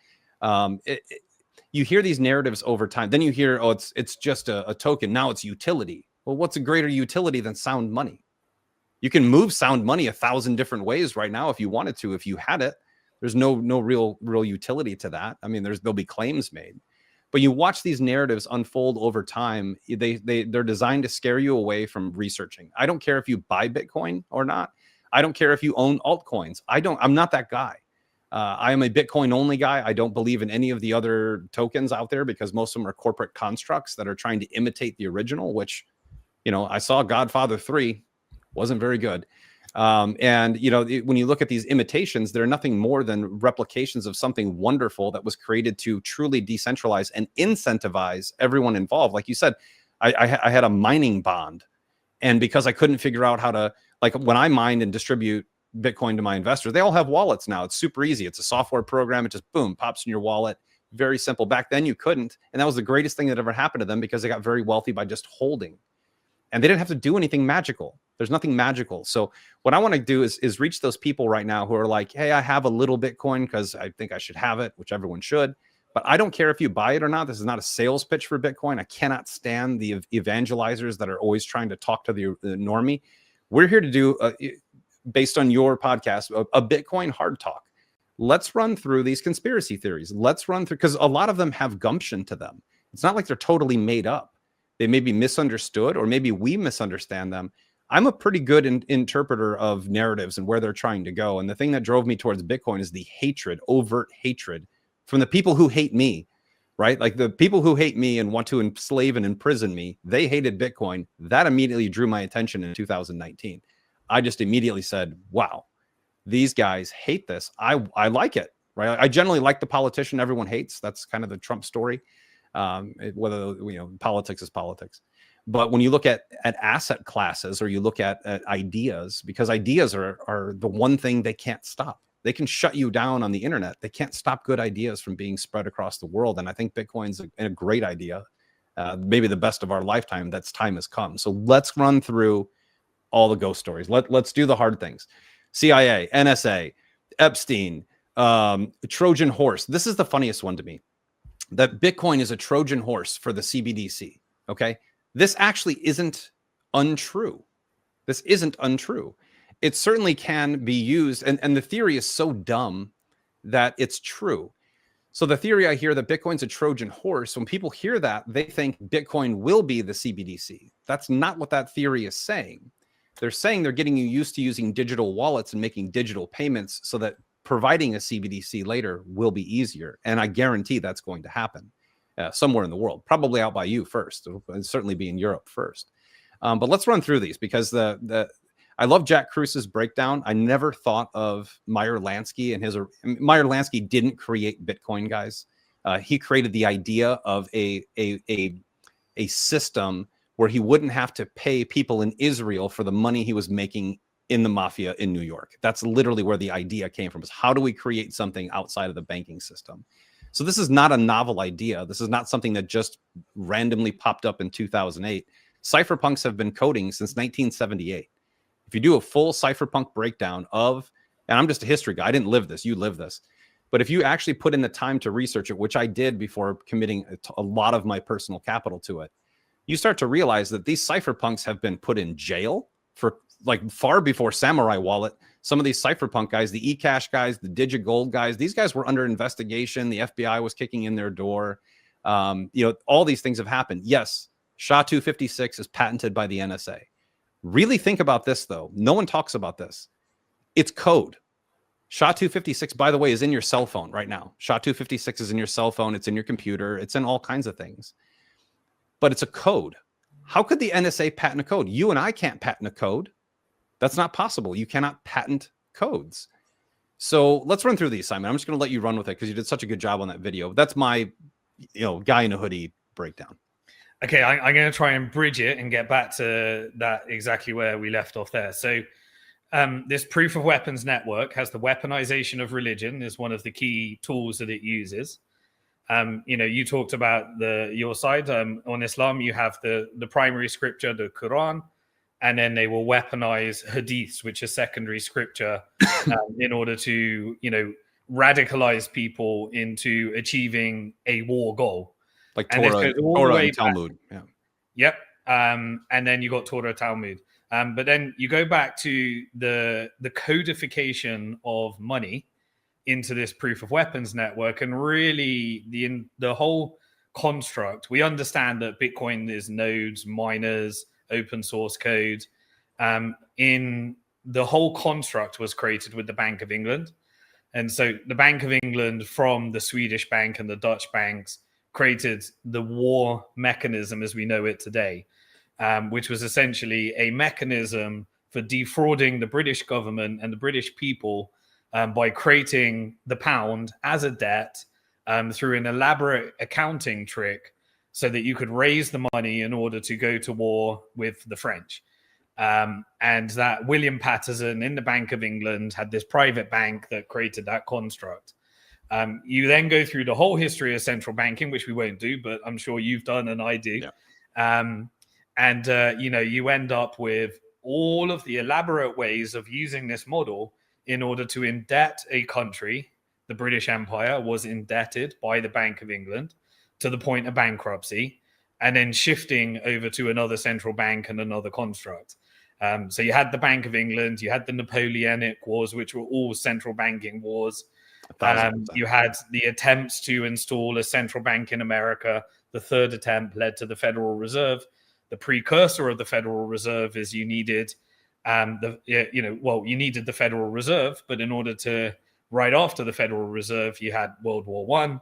You hear these narratives over time. Then you hear, oh, it's just a token. Now it's utility. Well, what's a greater utility than sound money? You can move sound money 1,000 different ways right now if you wanted to, if you had it. There's no real utility to that. I mean, there'll be claims made. But you watch these narratives unfold over time. They're designed to scare you away from researching. I don't care if you buy Bitcoin or not. I don't care if you own altcoins. I'm not that guy. I am a Bitcoin only guy. I don't believe in any of the other tokens out there because most of them are corporate constructs that are trying to imitate the original, which, I saw Godfather 3 wasn't very good. And, when you look at these imitations, they're nothing more than replications of something wonderful that was created to truly decentralize and incentivize everyone involved. Like you said, I had a mining bond. And because I couldn't figure out how to, like, when I mine and distribute Bitcoin to my investors, they all have wallets now. It's super easy. It's a software program. It just, boom, pops in your wallet. Very simple. Back then you couldn't. And that was the greatest thing that ever happened to them because they got very wealthy by just holding. And they didn't have to do anything magical. There's nothing magical. So what I want to do is reach those people right now who are like, hey, I have a little Bitcoin because I think I should have it, which everyone should. But I don't care if you buy it or not. This is not a sales pitch for Bitcoin. I cannot stand the evangelizers that are always trying to talk to the normie. We're here to do, based on your podcast, a Bitcoin hard talk. Let's run through these conspiracy theories. Let's run through, because a lot of them have gumption to them. It's not like they're totally made up. They may be misunderstood, or maybe we misunderstand them. I'm a pretty good interpreter of narratives and where they're trying to go. And the thing that drove me towards Bitcoin is the hatred, overt hatred from the people who hate me, right? Like the people who hate me and want to enslave and imprison me, they hated Bitcoin. That immediately drew my attention in 2019. I just immediately said, wow, these guys hate this. I like it, right? I generally like the politician everyone hates. That's kind of the Trump story. Whether, politics is politics. But when you look at asset classes, or you look at ideas, because ideas are the one thing they can't stop. They can shut you down on the internet. They can't stop good ideas from being spread across the world. And I think Bitcoin's a great idea, maybe the best of our lifetime. That's time has come. So let's run through all the ghost stories. Let's do the hard things. CIA, NSA, Epstein, Trojan horse. This is the funniest one to me, that Bitcoin is a Trojan horse for the CBDC. Okay. This actually isn't untrue. This isn't untrue. It certainly can be used. And the theory is so dumb that it's true. So the theory I hear that Bitcoin's a Trojan horse, when people hear that, they think Bitcoin will be the CBDC. That's not what that theory is saying. They're saying they're getting you used to using digital wallets and making digital payments so that providing a CBDC later will be easier. And I guarantee that's going to happen somewhere in the world, probably out by you first. It'll certainly be in Europe first. But let's run through these, because I love Jack Krus's breakdown. I never thought of Meyer Lansky and Meyer Lansky didn't create Bitcoin, guys. He created the idea of a system where he wouldn't have to pay people in Israel for the money he was making in the mafia in New York. That's literally where the idea came from, is how do we create something outside of the banking system? So this is not a novel idea. This is not something that just randomly popped up in 2008. Cypherpunks have been coding since 1978. If you do a full cypherpunk breakdown of, and I'm just a history guy, I didn't live this, you live this. But if you actually put in the time to research it, which I did before committing a lot of my personal capital to it, you start to realize that these cypherpunks have been put in jail for like far before Samurai Wallet. Some of these cypherpunk guys, the eCash guys, the DigiGold guys, these guys were under investigation. The FBI was kicking in their door. All these things have happened. Yes, SHA-256 is patented by the NSA. Really think about this, though. No one talks about this. It's code. SHA-256, by the way, is in your cell phone right now. SHA-256 is in your cell phone. It's in your computer. It's in all kinds of things. But it's a code. How could the NSA patent a code? You and I can't patent a code. That's not possible. You cannot patent codes. So let's run through these, Simon. I'm just going to let you run with it because you did such a good job on that video. That's my, guy in a hoodie breakdown. Okay, I'm going to try and bridge it and get back to that exactly where we left off there. So this proof of weapons network has the weaponization of religion is one of the key tools that it uses. You talked about your side on Islam. You have the primary scripture, the Quran, and then they will weaponize hadiths, which is secondary scripture, in order to radicalize people into achieving a war goal, like Torah and Talmud. Yeah. Yep. And then you got Torah, Talmud. But then you go back to the codification of money into this proof of weapons network, and really the whole construct. We understand that Bitcoin is nodes, miners, open source code. In the whole construct was created with the Bank of England, and so the Bank of England, from the Swedish bank and the Dutch banks, created the war mechanism as we know it today, which was essentially a mechanism for defrauding the British government and the British people by creating the pound as a debt through an elaborate accounting trick so that you could raise the money in order to go to war with the French. And that William Patterson in the Bank of England had this private bank that created that construct. You then go through the whole history of central banking, which we won't do, but I'm sure you've done and I do. Yeah. You end up with all of the elaborate ways of using this model in order to indebt a country the British Empire was indebted by the Bank of England to the point of bankruptcy, and then shifting over to another central bank and another construct. So you had the Bank of England, you had the Napoleonic Wars, which were all central banking wars. 1,000%. You had the attempts to install a central bank in America. The third attempt led to the Federal Reserve. The precursor of the Federal Reserve is you needed you needed the Federal Reserve, but in order to right after the Federal Reserve, you had World War One.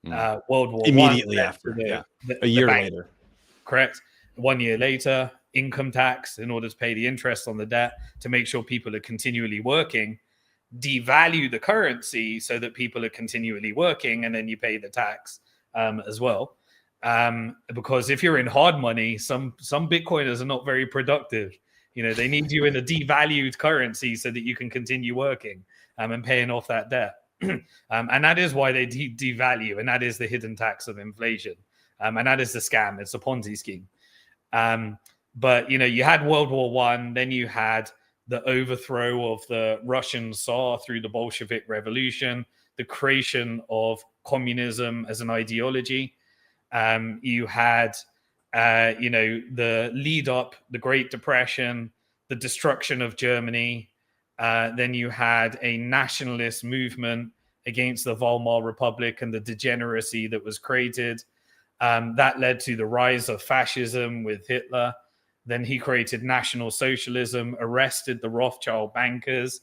World War Immediately One after, the a year bank, later. Correct. 1 year later, income tax in order to pay the interest on the debt to make sure people are continually working. Devalue the currency so that people are continually working, and then you pay the tax as well. Because if you're in hard money, some Bitcoiners are not very productive. They need you in a devalued currency so that you can continue working and paying off that debt. And that is why they devalue, and that is the hidden tax of inflation. And that is the scam. It's a Ponzi scheme. But you had World War One, then you had the overthrow of the Russian Tsar through the Bolshevik Revolution, the creation of communism as an ideology. You had, the lead up, the Great Depression, the destruction of Germany. Then you had a nationalist movement against the Weimar Republic and the degeneracy that was created. That led to the rise of fascism with Hitler. Then he created National Socialism, arrested the Rothschild bankers.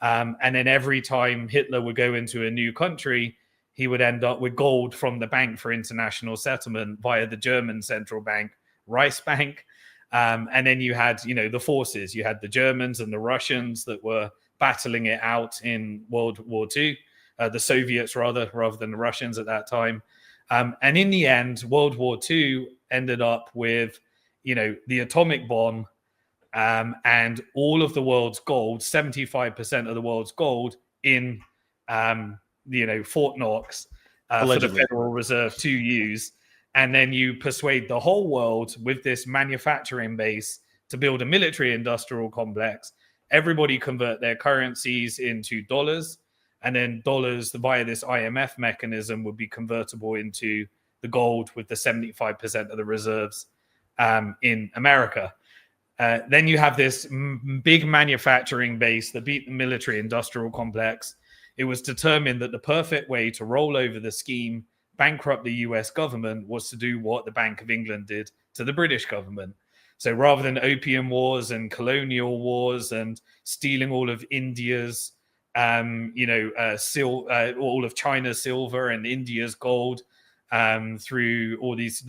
And then every time Hitler would go into a new country, he would end up with gold from the Bank for International Settlement via the German central bank, Reichsbank. And then you had, the forces. You had the Germans and the Russians that were battling it out in World War II, the Soviets rather than the Russians at that time. And in the end, World War II ended up with, the atomic bomb and all of the world's gold, 75% of the world's gold in, Fort Knox for the Federal Reserve to use. And then you persuade the whole world with this manufacturing base to build a military industrial complex. Everybody convert their currencies into dollars, and then dollars via this IMF mechanism would be convertible into the gold with the 75% of the reserves in America. Then you have this big manufacturing base, the military industrial complex. It was determined that the perfect way to roll over the scheme, bankrupt the US government, was to do what the Bank of England did to the British government. So rather than opium wars and colonial wars and stealing all of India's, all of China's silver and India's gold through all these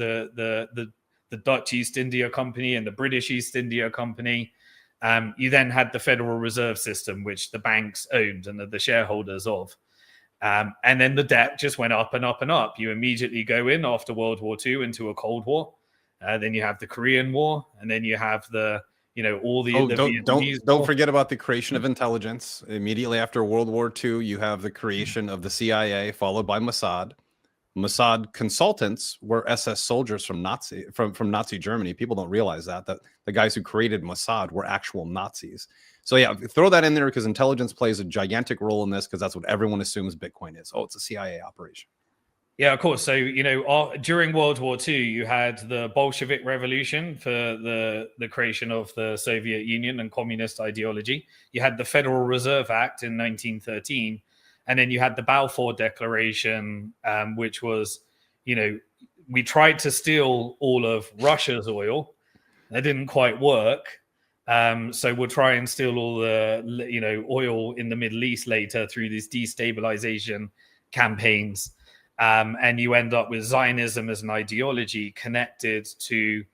the Dutch East India Company and the British East India Company, you then had the Federal Reserve System, which the banks owned and are the shareholders of. And then the debt just went up and up and up. You immediately go in after World War II into a Cold War. Then you have the Korean War, and then you have all the don't forget about the creation of intelligence. Immediately after World War II, you have the creation of the CIA, followed by Mossad. Mossad consultants were SS soldiers from Nazi Germany. People don't realize that the guys who created Mossad were actual Nazis. So yeah, throw that in there because intelligence plays a gigantic role in this, because that's what everyone assumes Bitcoin is. Oh, it's a CIA operation. Yeah, of course. So, during World War II, you had the Bolshevik Revolution for the creation of the Soviet Union and communist ideology. You had the Federal Reserve Act in 1913. And then you had the Balfour Declaration, which was, we tried to steal all of Russia's oil. That didn't quite work. So we'll try and steal all the, oil in the Middle East later through these destabilization campaigns. And you end up with Zionism as an ideology connected to,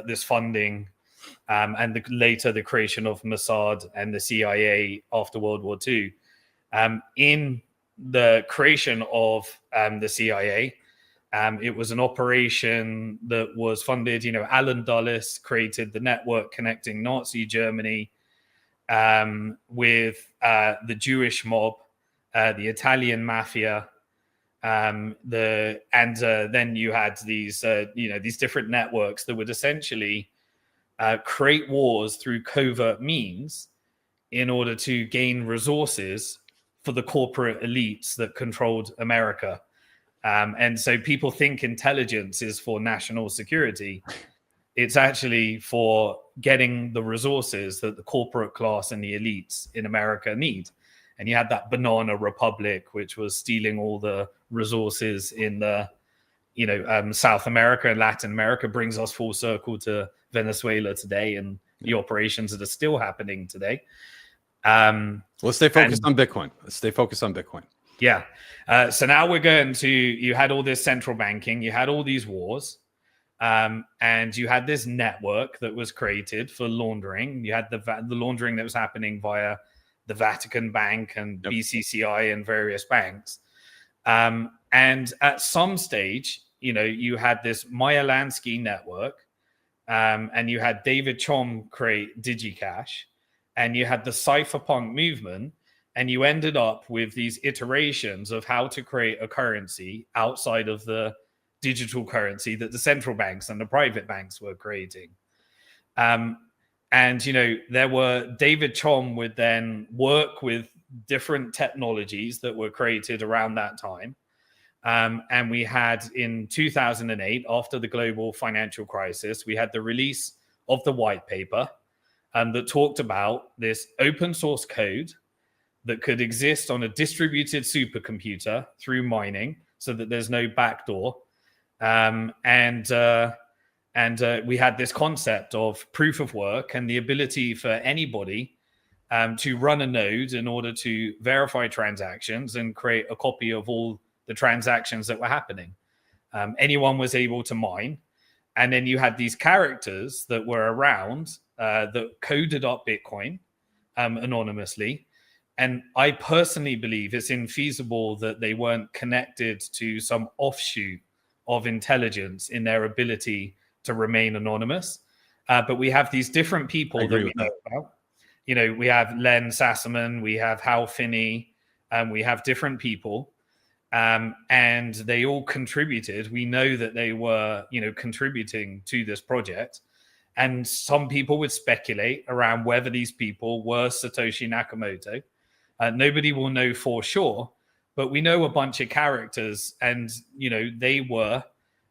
this funding. And later the creation of Mossad and the CIA after World War II. In the creation of the CIA, it was an operation that was funded. Alan Dulles created the network connecting Nazi Germany with the Jewish mob, the Italian mafia, then you had these different networks that would essentially create wars through covert means, in order to gain resources for the corporate elites that controlled America. And so people think intelligence is for national security. It's actually for getting the resources that the corporate class and the elites in America need. And you had that banana republic, which was stealing all the resources in the, South America and Latin America, brings us full circle to Venezuela today and the operations that are still happening today. Let's stay focused on Bitcoin. Let's stay focused on Bitcoin. Yeah. So now we're going to, you had all this central banking, you had all these wars, and you had this network that was created for laundering. You had the laundering that was happening via the Vatican Bank and BCCI and various banks. And at some stage, you had this Meyer Lansky network, and you had David Chom create DigiCash, and you had the cypherpunk movement, and you ended up with these iterations of how to create a currency outside of the digital currency that the central banks and the private banks were creating. And, there were David Chom would then work with different technologies that were created around that time. And we had in 2008, after the global financial crisis, we had the release of the white paper that talked about this open source code that could exist on a distributed supercomputer through mining so that there's no backdoor. And we had this concept of proof of work and the ability for anybody to run a node in order to verify transactions and create a copy of all the transactions that were happening. Anyone was able to mine. And then you had these characters that were around that coded up Bitcoin anonymously. And I personally believe it's infeasible that they weren't connected to some offshoot of intelligence in their ability to remain anonymous. But we have these different people that we know about. We have Len Sassaman, we have Hal Finney, we have different people. And they all contributed. We know that they were, contributing to this project. And some people would speculate around whether these people were Satoshi Nakamoto. Nobody will know for sure, but we know a bunch of characters, and they were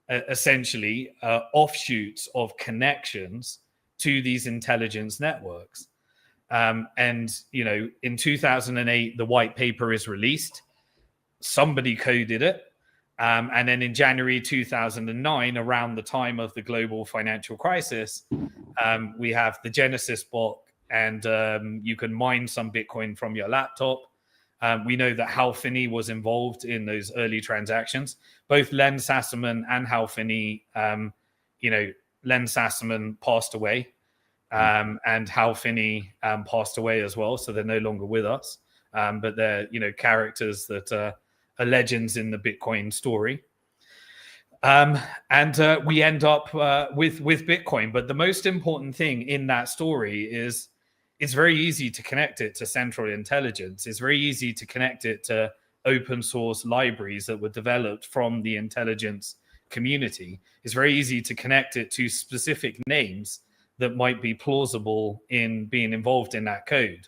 essentially offshoots of connections to these intelligence networks. And in 2008, the white paper is released. Somebody coded it. And then in January 2009, around the time of the global financial crisis, we have the Genesis bot, and you can mine some Bitcoin from your laptop. We know that Hal Finney was involved in those early transactions. Both Len Sassaman and Hal Finney, Len Sassaman passed away, and Hal Finney passed away as well, so they're no longer with us. But they're, characters that are legends in the Bitcoin story. And we end up with Bitcoin. But the most important thing in that story is it's very easy to connect it to central intelligence. It's very easy to connect it to open source libraries that were developed from the intelligence community. It's very easy to connect it to specific names that might be plausible in being involved in that code.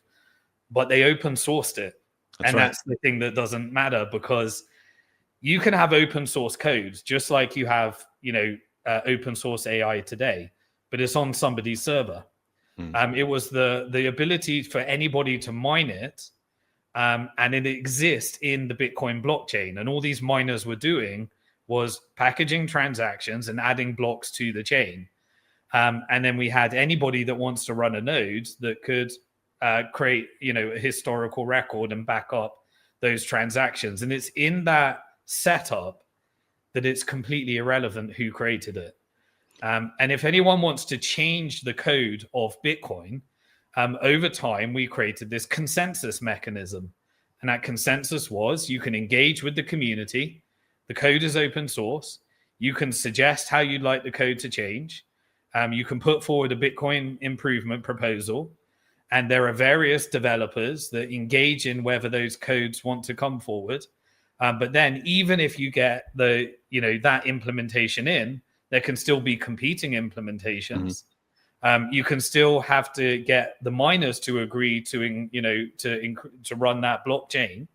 But they open sourced it. That's the thing that doesn't matter, because you can have open source codes just like you have, open source AI today, but it's on somebody's server. It was the ability for anybody to mine it, and it exists in the Bitcoin blockchain. And all these miners were doing was packaging transactions and adding blocks to the chain. And then we had anybody that wants to run a node that could create, a historical record and back up those transactions. And it's in that setup that it's completely irrelevant who created it. And if anyone wants to change the code of Bitcoin, over time, we created this consensus mechanism. And that consensus was you can engage with the community. The code is open source. You can suggest how you'd like the code to change. You can put forward a Bitcoin improvement proposal. And there are various developers that engage in whether those codes want to come forward. But then even if you get that implementation in, there can still be competing implementations. You can still have to get the miners to agree to run that blockchain,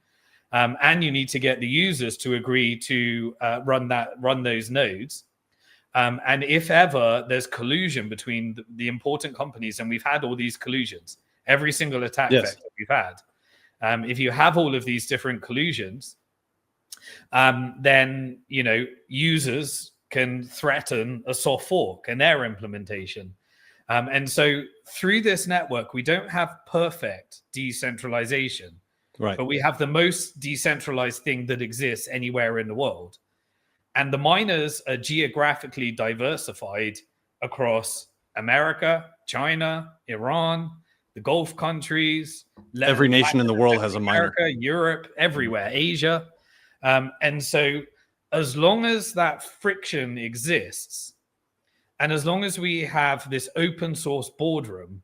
and you need to get the users to agree to run those nodes. And if ever there's collusion between the important companies, and we've had all these collusions, every single attack vector we've had, if you have all of these different collusions, then users can threaten a soft fork and their implementation. And so through this network, we don't have perfect decentralization, right? But we have the most decentralized thing that exists anywhere in the world. And the miners are geographically diversified across America, China, Iran, the Gulf countries. Every nation in the world has a miner. America, Europe, everywhere, Asia. And so as long as that friction exists, and as long as we have this open source boardroom,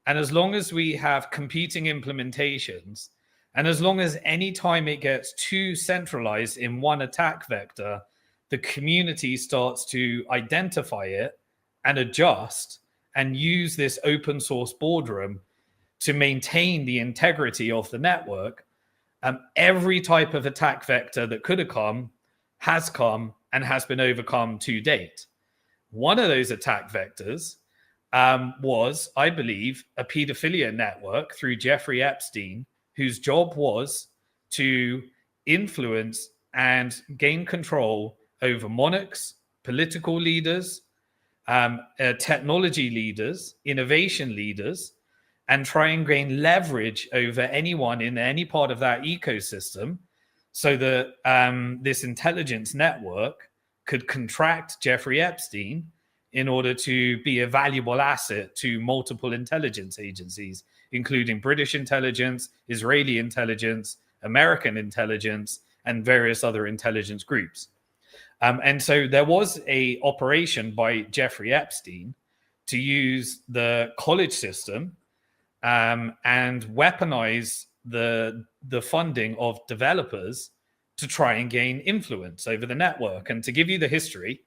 and as long as we have competing implementations, and as long as any time it gets too centralized in one attack vector, the community starts to identify it and adjust and use this open source boardroom to maintain the integrity of the network, every type of attack vector that could have come has come and has been overcome to date. One of those attack vectors was, I believe, a pedophilia network through Jeffrey Epstein, whose job was to influence and gain control over monarchs, political leaders, technology leaders, innovation leaders, and try and gain leverage over anyone in any part of that ecosystem, so that this intelligence network could contract Jeffrey Epstein in order to be a valuable asset to multiple intelligence agencies, including British intelligence, Israeli intelligence, American intelligence, and various other intelligence groups. And so there was a operation by Jeffrey Epstein to use the college system and weaponize the funding of developers to try and gain influence over the network. And to give you the history,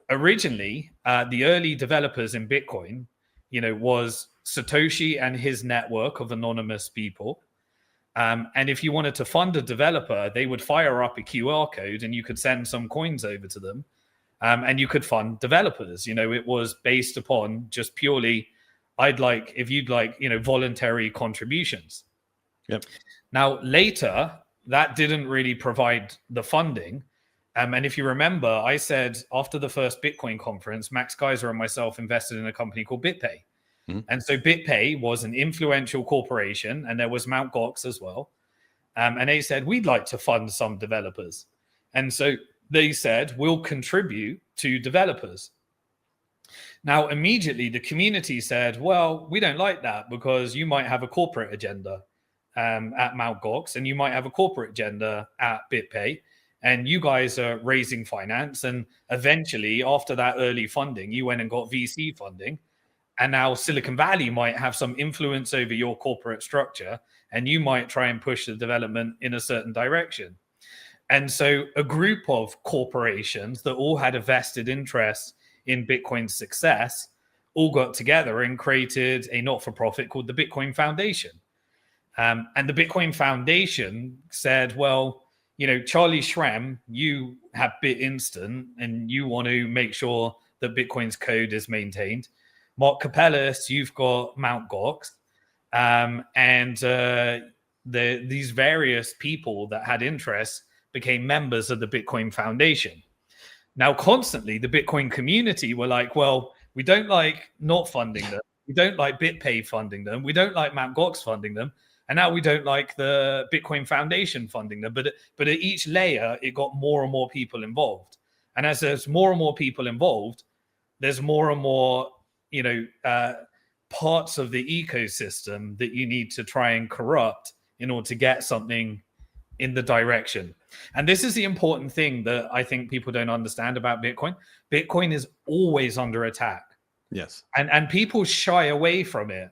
originally, the early developers in Bitcoin, was Satoshi and his network of anonymous people. And if you wanted to fund a developer, they would fire up a QR code and you could send some coins over to them, and you could fund developers. It was based upon just purely, if you'd like, voluntary contributions. Yep. Now, later, that didn't really provide the funding. And if you remember, I said after the first Bitcoin conference, Max Kaiser and myself invested in a company called BitPay. And so BitPay was an influential corporation, and there was Mt. Gox as well. And they said, we'd like to fund some developers. And so they said, we'll contribute to developers. Now, immediately, the community said, well, we don't like that because you might have a corporate agenda at Mt. Gox, and you might have a corporate agenda at BitPay, and you guys are raising finance. And eventually, after that early funding, you went and got VC funding. And now Silicon Valley might have some influence over your corporate structure, and you might try and push the development in a certain direction. And so a group of corporations that all had a vested interest in Bitcoin's success all got together and created a not-for-profit called the Bitcoin Foundation. And the Bitcoin Foundation said, well, Charlie Shrem, you have BitInstant, and you want to make sure that Bitcoin's code is maintained. Mark Capellis, you've got Mt. Gox, and these various people that had interests became members of the Bitcoin Foundation. Now, constantly, the Bitcoin community were like, well, we don't like not funding them. We don't like BitPay funding them. We don't like Mt. Gox funding them. And now we don't like the Bitcoin Foundation funding them. But at each layer, it got more and more people involved. And as there's more and more people involved, there's more and more parts of the ecosystem that you need to try and corrupt in order to get something in the direction. And this is the important thing that I think people don't understand about Bitcoin. Bitcoin is always under attack. Yes. And people shy away from it.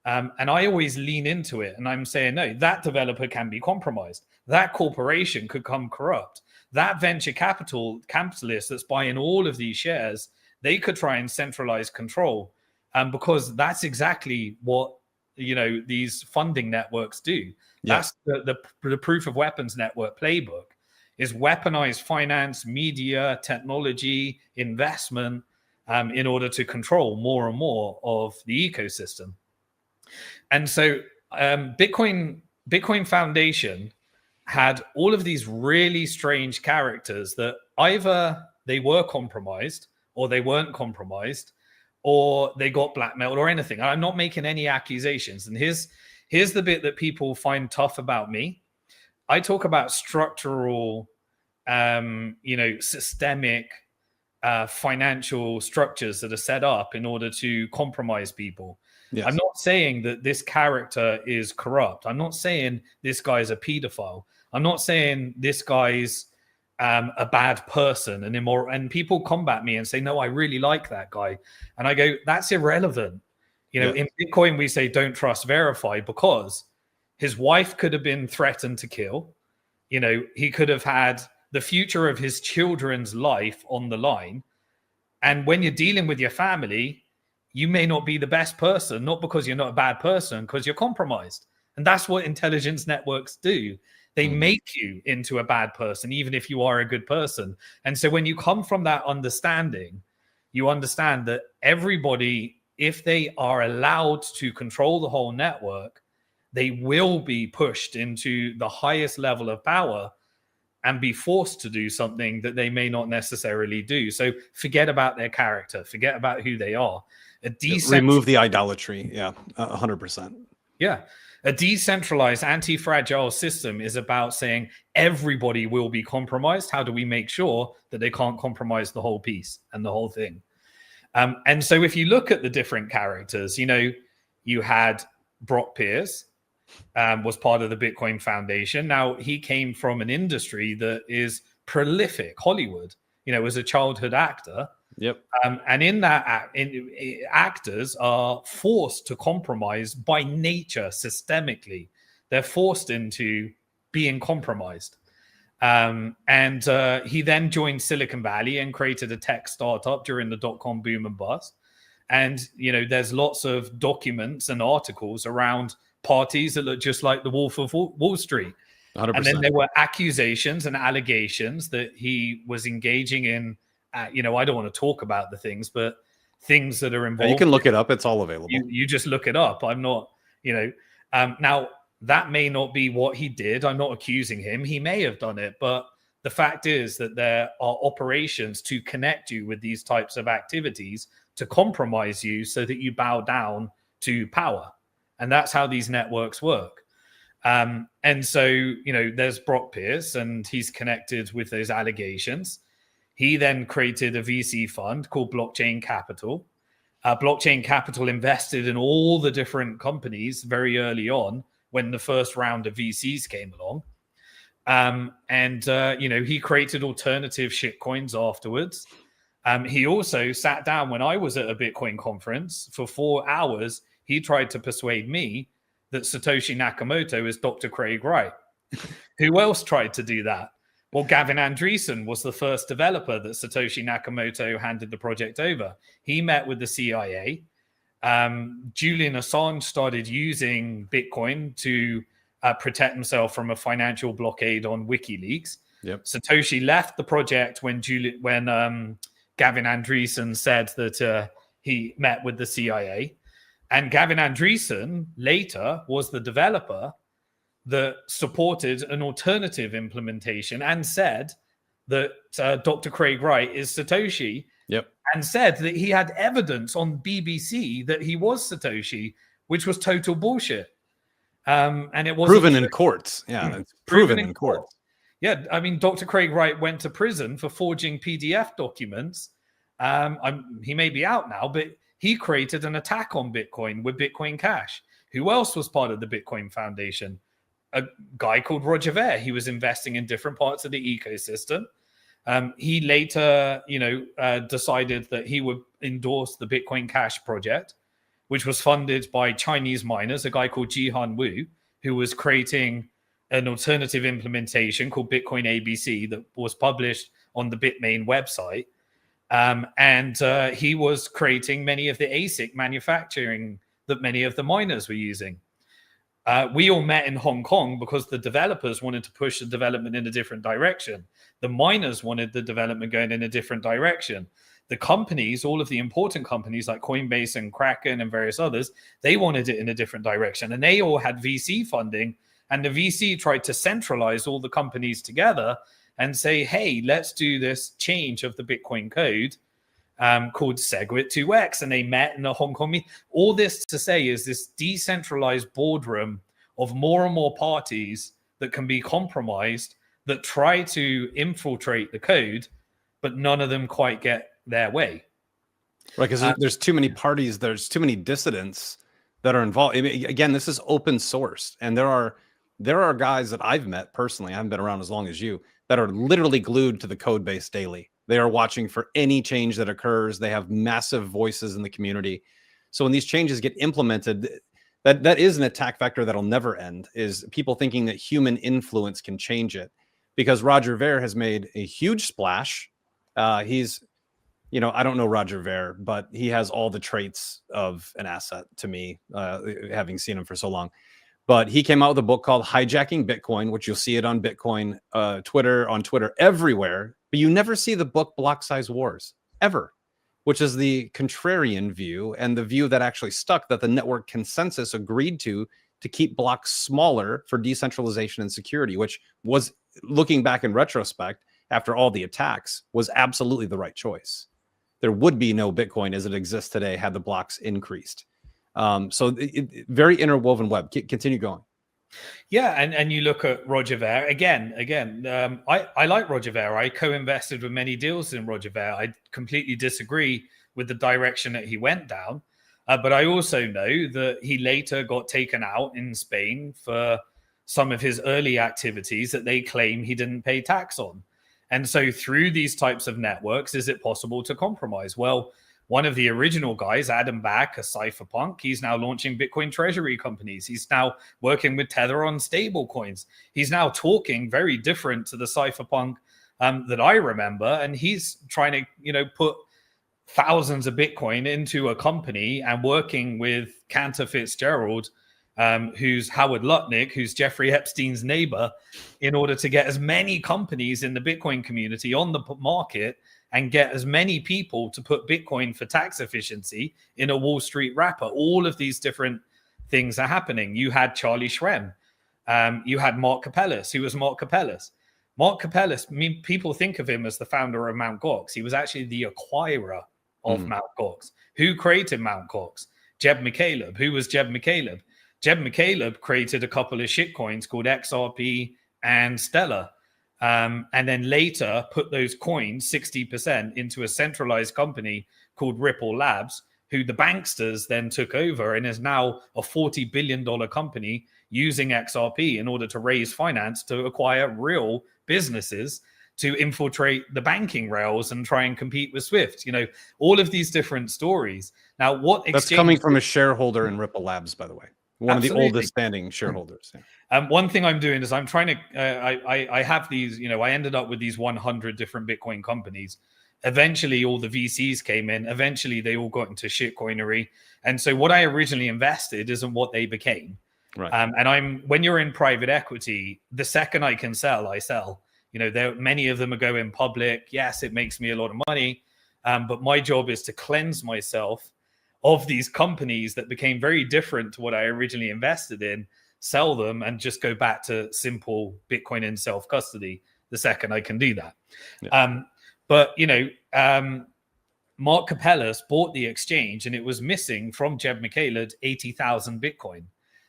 And I always lean into it. And I'm saying, no, that developer can be compromised. That corporation could come corrupt. That venture capitalist that's buying all of these shares, they could try and centralize control. because that's exactly what these funding networks do. That's the proof of weapons network playbook, is weaponize finance, media, technology, investment, in order to control more and more of the ecosystem. And so Bitcoin Foundation had all of these really strange characters that either they were compromised or they weren't compromised or they got blackmailed or anything. I'm not making any accusations. And here's the bit that people find tough about me. I talk about structural, systemic financial structures that are set up in order to compromise people. Yes. I'm not saying that this character is corrupt. I'm not saying this guy's a pedophile. I'm not saying this guy's a bad person and immoral. And people combat me and say, no, I really like that guy. And I go, that's irrelevant. In Bitcoin, we say don't trust, verify, because his wife could have been threatened to kill. He could have had the future of his children's life on the line. And when you're dealing with your family, you may not be the best person, not because you're not a bad person, because you're compromised. And that's what intelligence networks do. They make you into a bad person, even if you are a good person. And so when you come from that understanding, you understand that everybody, if they are allowed to control the whole network, they will be pushed into the highest level of power and be forced to do something that they may not necessarily do. So forget about their character, forget about who they are. Remove the idolatry. Yeah, 100%. Yeah. A decentralized, anti-fragile system is about saying everybody will be compromised. How do we make sure that they can't compromise the whole piece and the whole thing? And so if you look at the different characters, you had Brock Pierce, was part of the Bitcoin Foundation. Now, he came from an industry that is prolific, Hollywood, as a childhood actor. Yep. And in that, actors are forced to compromise by nature systemically. They're forced into being compromised. And he then joined Silicon Valley and created a tech startup during the dot-com boom and bust. And, there's lots of documents and articles around parties that look just like the Wolf of Wall Street. 100%. And then there were accusations and allegations that he was engaging in, I don't want to talk about the things, but things that are involved. You can look it up. It's all available. You just look it up. I'm not, now that may not be what he did. I'm not accusing him. He may have done it, but the fact is that there are operations to connect you with these types of activities to compromise you so that you bow down to power. And that's how these networks work. And so, there's Brock Pierce, and he's connected with those allegations. He then created a VC fund called Blockchain Capital. Blockchain Capital invested in all the different companies very early on when the first round of VCs came along. He created alternative shitcoins afterwards. He also sat down when I was at a Bitcoin conference for 4 hours. He tried to persuade me that Satoshi Nakamoto is Dr. Craig Wright. Who else tried to do that? Well, Gavin Andreessen was the first developer that Satoshi Nakamoto handed the project over. He met with the CIA. Julian Assange started using Bitcoin to protect himself from a financial blockade on WikiLeaks. Yep. Satoshi left the project when Gavin Andreessen said that he met with the CIA. And Gavin Andreessen later was the developer that supported an alternative implementation and said that Dr. Craig Wright is Satoshi. Yep. And said that he had evidence on BBC that he was Satoshi, which was total bullshit. And it was proven in courts. Yeah, it's proven in courts. Yeah, I mean, Dr. Craig Wright went to prison for forging PDF documents. He may be out now, but he created an attack on Bitcoin with Bitcoin Cash. Who else was part of the Bitcoin Foundation? A guy called Roger Ver. He was investing in different parts of the ecosystem. He later, decided that he would endorse the Bitcoin Cash project, which was funded by Chinese miners, a guy called Jihan Wu, who was creating an alternative implementation called Bitcoin ABC that was published on the Bitmain website. And he was creating many of the ASIC manufacturing that many of the miners were using. We all met in Hong Kong because the developers wanted to push the development in a different direction. The miners wanted the development going in a different direction. The companies, all of the important companies like Coinbase and Kraken and various others, they wanted it in a different direction. And they all had VC funding. And the VC tried to centralize all the companies together and say, hey, let's do this change of the Bitcoin code called Segwit 2x. And they met in a Hong Kong meeting. All this to say is this decentralized boardroom of more and more parties that can be compromised, that try to infiltrate the code, but none of them quite get their way. Right, because there's too many parties, there's too many dissidents that are involved. I mean, again, this is open source, and there are guys that I've met personally, I haven't been around as long as you, that are literally glued to the code base daily. They are watching for any change that occurs. They have massive voices in the community. So when these changes get implemented, that is an attack vector that'll never end, is people thinking that human influence can change it. Because Roger Ver has made a huge splash. He's, I don't know Roger Ver, but he has all the traits of an asset to me, having seen him for so long. But he came out with a book called Hijacking Bitcoin, which you'll see it on Bitcoin, on Twitter, everywhere. But you never see the book Block Size Wars, ever, which is the contrarian view and the view that actually stuck, that the network consensus agreed to keep blocks smaller for decentralization and security, which was, looking back in retrospect, after all the attacks, was absolutely the right choice. There would be no Bitcoin as it exists today had the blocks increased. So very interwoven web. Continue going. Yeah, and you look at Roger Ver again. I like Roger Ver. I co-invested with many deals in Roger Ver. I completely disagree with the direction that he went down, but I also know that he later got taken out in Spain for some of his early activities that they claim he didn't pay tax on. And so through these types of networks, is it possible to compromise? Well, one of the original guys, Adam Back, a cypherpunk, he's now launching Bitcoin treasury companies. He's now working with Tether on stable coins. He's now talking very different to the cypherpunk that I remember. And he's trying to, put thousands of Bitcoin into a company and working with Cantor Fitzgerald, who's Howard Lutnick, who's Jeffrey Epstein's neighbor, in order to get as many companies in the Bitcoin community on the market and get as many people to put Bitcoin for tax efficiency in a Wall Street wrapper. All of these different things are happening. You had Charlie Shrem. You had Mark Capellas. Who was Mark Capellas? Mark Capellas, people think of him as the founder of Mt. Gox. He was actually the acquirer of Mt. Gox. Who created Mt. Gox? Jeb McCaleb. Who was Jeb McCaleb? Jeb McCaleb created a couple of shitcoins called XRP and Stellar. And then later put those coins, 60%, into a centralized company called Ripple Labs, who the banksters then took over and is now a $40 billion company using XRP in order to raise finance to acquire real businesses to infiltrate the banking rails and try and compete with Swift. All of these different stories. Now, That's coming from a shareholder in Ripple Labs, by the way. One Absolutely. of the oldest standing shareholders. Yeah. One thing I'm doing is I'm trying to, I have these, I ended up with these 100 different Bitcoin companies. Eventually, all the VCs came in. Eventually, they all got into shitcoinery. And so what I originally invested isn't what they became. Right. And when you're in private equity, the second I can sell, I sell. Many of them are going public. Yes, it makes me a lot of money. But my job is to cleanse myself of these companies that became very different to what I originally invested in, sell them, and just go back to simple Bitcoin in self-custody the second I can do that. Yeah. But Mark Capellas bought the exchange and it was missing from Jeb McCaleb 80,000 Bitcoin.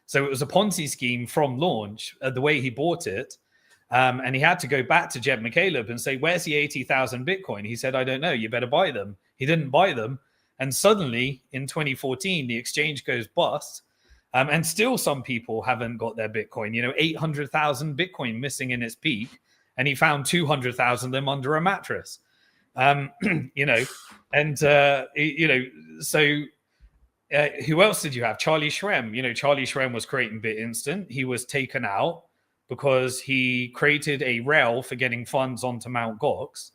So it was a Ponzi scheme from launch, the way he bought it. And he had to go back to Jeb McCaleb and say, where's the 80,000 Bitcoin? He said, I don't know. You better buy them. He didn't buy them. And suddenly in 2014, the exchange goes bust. And still some people haven't got their Bitcoin, 800,000 Bitcoin missing in its peak. And he found 200,000 of them under a mattress, so who else did you have? Charlie Shrem. Charlie Shrem was creating BitInstant. He was taken out because he created a rail for getting funds onto Mt. Gox.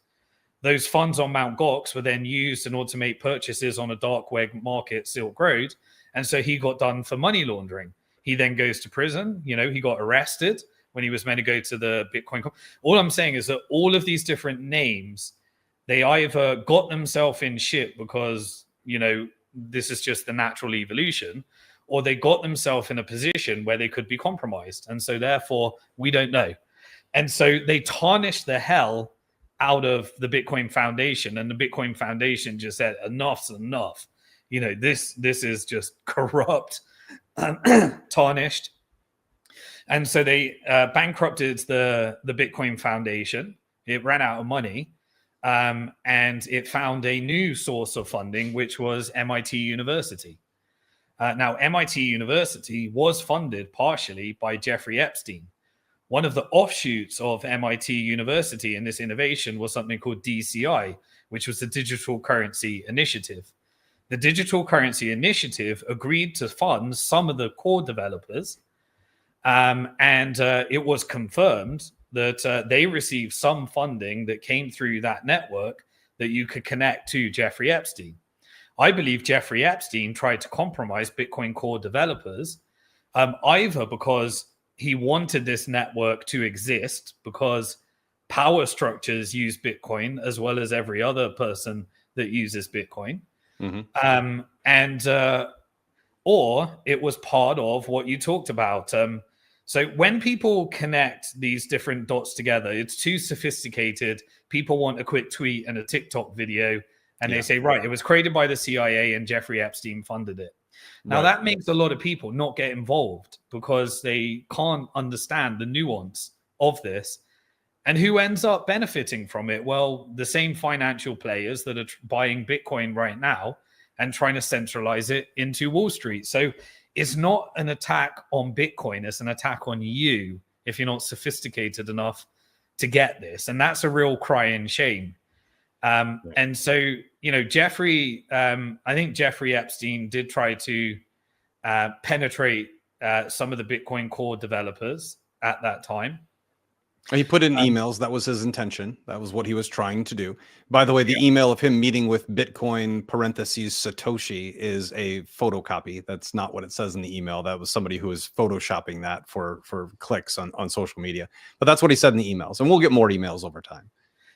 Those funds on Mt. Gox were then used in order to make purchases on a dark web market, Silk Road. And so he got done for money laundering. He then goes to prison. He got arrested when he was meant to go to the Bitcoin. All I'm saying is that all of these different names, they either got themselves in shit because, this is just the natural evolution, or they got themselves in a position where they could be compromised. And so therefore, we don't know. And so they tarnished the hell out of the Bitcoin Foundation, and the Bitcoin Foundation just said, enough's enough. This is just corrupt, tarnished. And so they bankrupted the Bitcoin Foundation. It ran out of money, and it found a new source of funding, which was MIT University. Now, MIT University was funded partially by Jeffrey Epstein. One of the offshoots of MIT University in this innovation was something called DCI, which was the Digital Currency Initiative. The Digital Currency Initiative agreed to fund some of the core developers, and it was confirmed that they received some funding that came through that network that you could connect to Jeffrey Epstein. I believe Jeffrey Epstein tried to compromise Bitcoin core developers, either because he wanted this network to exist because power structures use Bitcoin as well as every other person that uses Bitcoin. Mm-hmm. Or it was part of what you talked about. So when people connect these different dots together, it's too sophisticated. People want a quick tweet and a TikTok video, and they say, right, it was created by the CIA and Jeffrey Epstein funded it. Now, that makes a lot of people not get involved because they can't understand the nuance of this. And who ends up benefiting from it? Well, the same financial players that are buying Bitcoin right now and trying to centralize it into Wall Street. So it's not an attack on Bitcoin. It's an attack on you if you're not sophisticated enough to get this. And that's a real crying shame. And so, Jeffrey, I think Jeffrey Epstein did try to penetrate some of the Bitcoin core developers at that time. He put in emails. That was his intention. That was what he was trying to do. By the way, the email of him meeting with Bitcoin parentheses Satoshi is a photocopy. That's not what it says in the email. That was somebody who was photoshopping that for clicks on social media. But that's what he said in the emails. And we'll get more emails over time.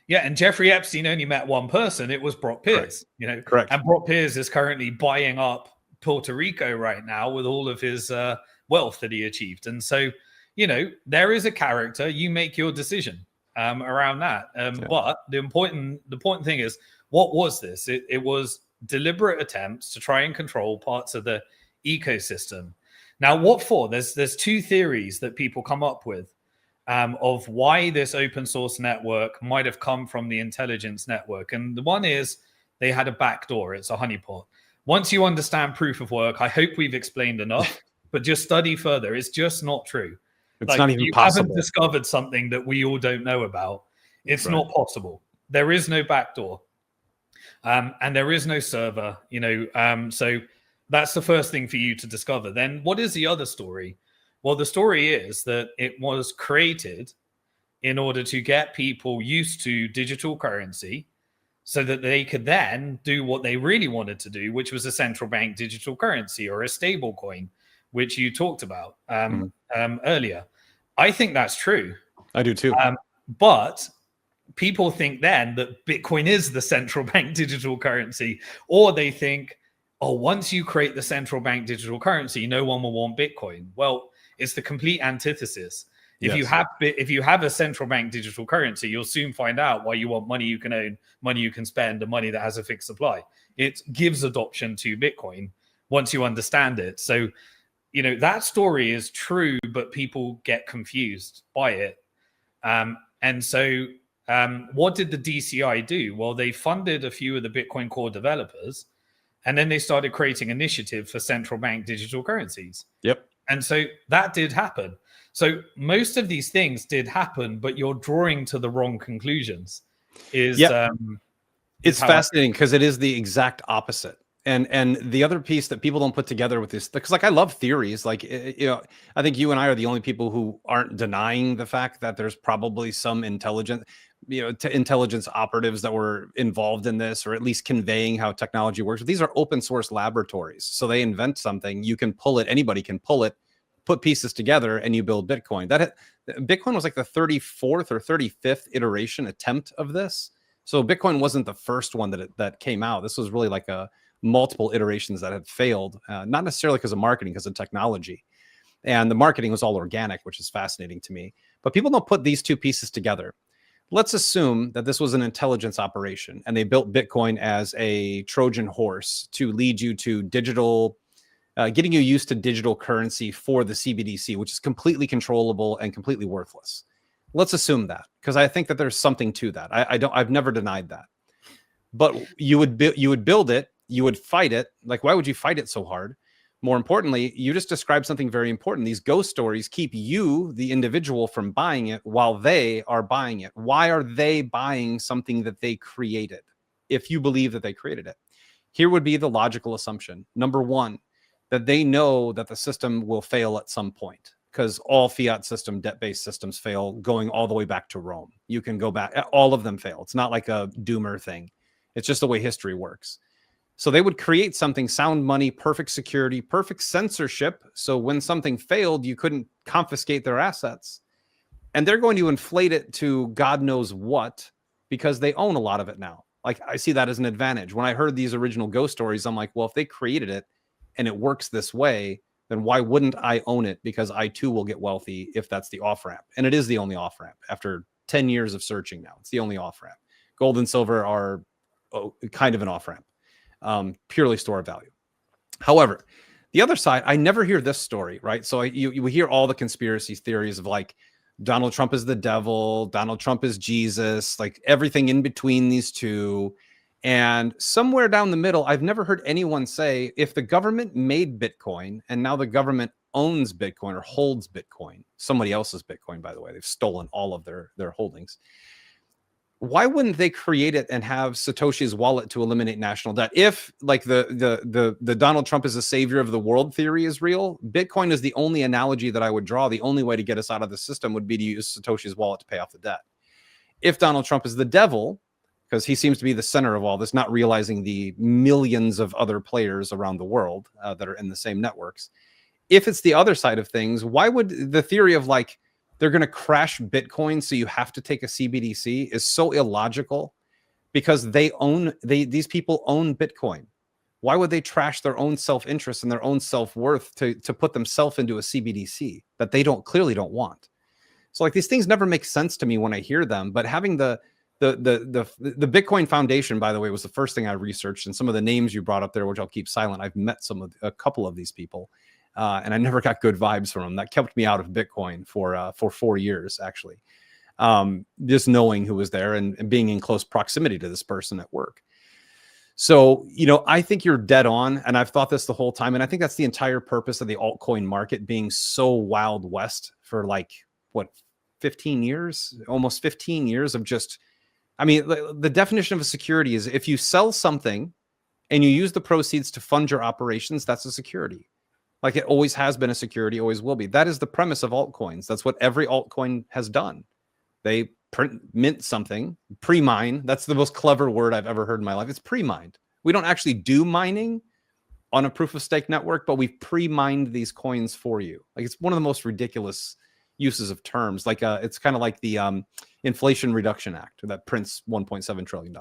Yeah, and Jeffrey Epstein only met one person. It was Brock Pierce. Correct. And Brock Pierce is currently buying up Puerto Rico right now with all of his wealth that he achieved. And so, there is a character. You make your decision around that. But the important thing is, what was this? It was deliberate attempts to try and control parts of the ecosystem. Now, what for? There's two theories that people come up with. Of why this open source network might have come from the intelligence network. And the one is they had a backdoor. It's a honeypot. Once you understand proof of work, I hope we've explained enough, but just study further. It's just not true. It's not even possible. You haven't discovered something that we all don't know about. It's not possible. There is no backdoor. And there is no server, so that's the first thing for you to discover. Then what is the other story? Well, the story is that it was created in order to get people used to digital currency so that they could then do what they really wanted to do, which was a central bank digital currency or a stable coin, which you talked about earlier. I think that's true. I do too. But people think then that Bitcoin is the central bank digital currency, or they think, oh, once you create the central bank digital currency, no one will want Bitcoin. Well, it's the complete antithesis. If you have a central bank digital currency, you'll soon find out why you want money you can own, money you can spend, and money that has a fixed supply. It gives adoption to Bitcoin once you understand it. So, that story is true, but people get confused by it. And so what did the DCI do? Well, they funded a few of the Bitcoin core developers, and then they started creating initiative for central bank digital currencies. Yep. And so that did happen. So most of these things did happen, but you're drawing to the wrong conclusions. It's fascinating because it is the exact opposite. And the other piece that people don't put together with this, because I love theories, I think you and I are the only people who aren't denying the fact that there's probably some intelligence. intelligence operatives that were involved in this, or at least conveying how technology works. These are open source laboratories. So they invent something, you can pull it, anybody can pull it, put pieces together, and you build Bitcoin. Bitcoin was like the 34th or 35th iteration attempt of this. So Bitcoin wasn't the first one that came out. This was really like a multiple iterations that had failed, not necessarily because of marketing, because of technology. And the marketing was all organic, which is fascinating to me. But people don't put these two pieces together. Let's assume that this was an intelligence operation and they built Bitcoin as a Trojan horse to lead you to digital, getting you used to digital currency for the CBDC, which is completely controllable and completely worthless. Let's assume that, because I think that there's something to that. I've never denied that. But you would build it, you would fight it. Like, why would you fight it so hard? More importantly, you just described something very important. These ghost stories keep you, the individual, from buying it while they are buying it. Why are they buying something that they created, if you believe that they created it? Here would be the logical assumption. Number one, that they know that the system will fail at some point, because all fiat system, debt-based systems fail, going all the way back to Rome. You can go back, all of them fail. It's not like a doomer thing. It's just the way history works. So they would create something, sound money, perfect security, perfect censorship. So when something failed, you couldn't confiscate their assets. And they're going to inflate it to God knows what, because they own a lot of it now. Like, I see that as an advantage. When I heard these original ghost stories, I'm like, well, if they created it and it works this way, then why wouldn't I own it? Because I too will get wealthy if that's the off-ramp. And it is the only off-ramp. After 10 years of searching now, it's the only off-ramp. Gold and silver are kind of an off-ramp. Purely store of value. However, the other side, I never hear this story, right? So you hear all the conspiracy theories of like Donald Trump is the devil, Donald Trump is Jesus, like everything in between these two. And somewhere down the middle, I've never heard anyone say, if the government made Bitcoin and now the government owns Bitcoin or holds Bitcoin, somebody else's Bitcoin, by the way, they've stolen all of their holdings. Why wouldn't they create it and have Satoshi's wallet to eliminate national debt? If like the Donald Trump is a savior of the world theory is real, Bitcoin is the only analogy that I would draw. The only way to get us out of the system would be to use Satoshi's wallet to pay off the debt. If Donald Trump is the devil, because he seems to be the center of all this, not realizing the millions of other players around the world that are in the same networks. If it's the other side of things, why would the theory of like, they're going to crash Bitcoin, so you have to take a CBDC is so illogical, because these people own Bitcoin. Why would they trash their own self-interest and their own self-worth to put themselves into a CBDC that they clearly don't want? So like, these things never make sense to me when I hear them. But having the Bitcoin Foundation, by the way, was the first thing I researched, and some of the names you brought up there, which I'll keep silent. I've met a couple of these people. And I never got good vibes from them. That kept me out of Bitcoin for 4 years, actually. Just knowing who was there and being in close proximity to this person at work. So, I think you're dead on. And I've thought this the whole time. And I think that's the entire purpose of the altcoin market being so wild west for like, 15 years, almost 15 years of just, the definition of a security is if you sell something and you use the proceeds to fund your operations, that's a security. Like, it always has been a security, always will be. That is the premise of altcoins. That's what every altcoin has done. They mint something, pre-mine. That's the most clever word I've ever heard in my life. It's pre-mined. We don't actually do mining on a proof of stake network, but we've pre-mined these coins for you. Like, it's one of the most ridiculous uses of terms. Like, it's kind of like the Inflation Reduction Act that prints $1.7 trillion.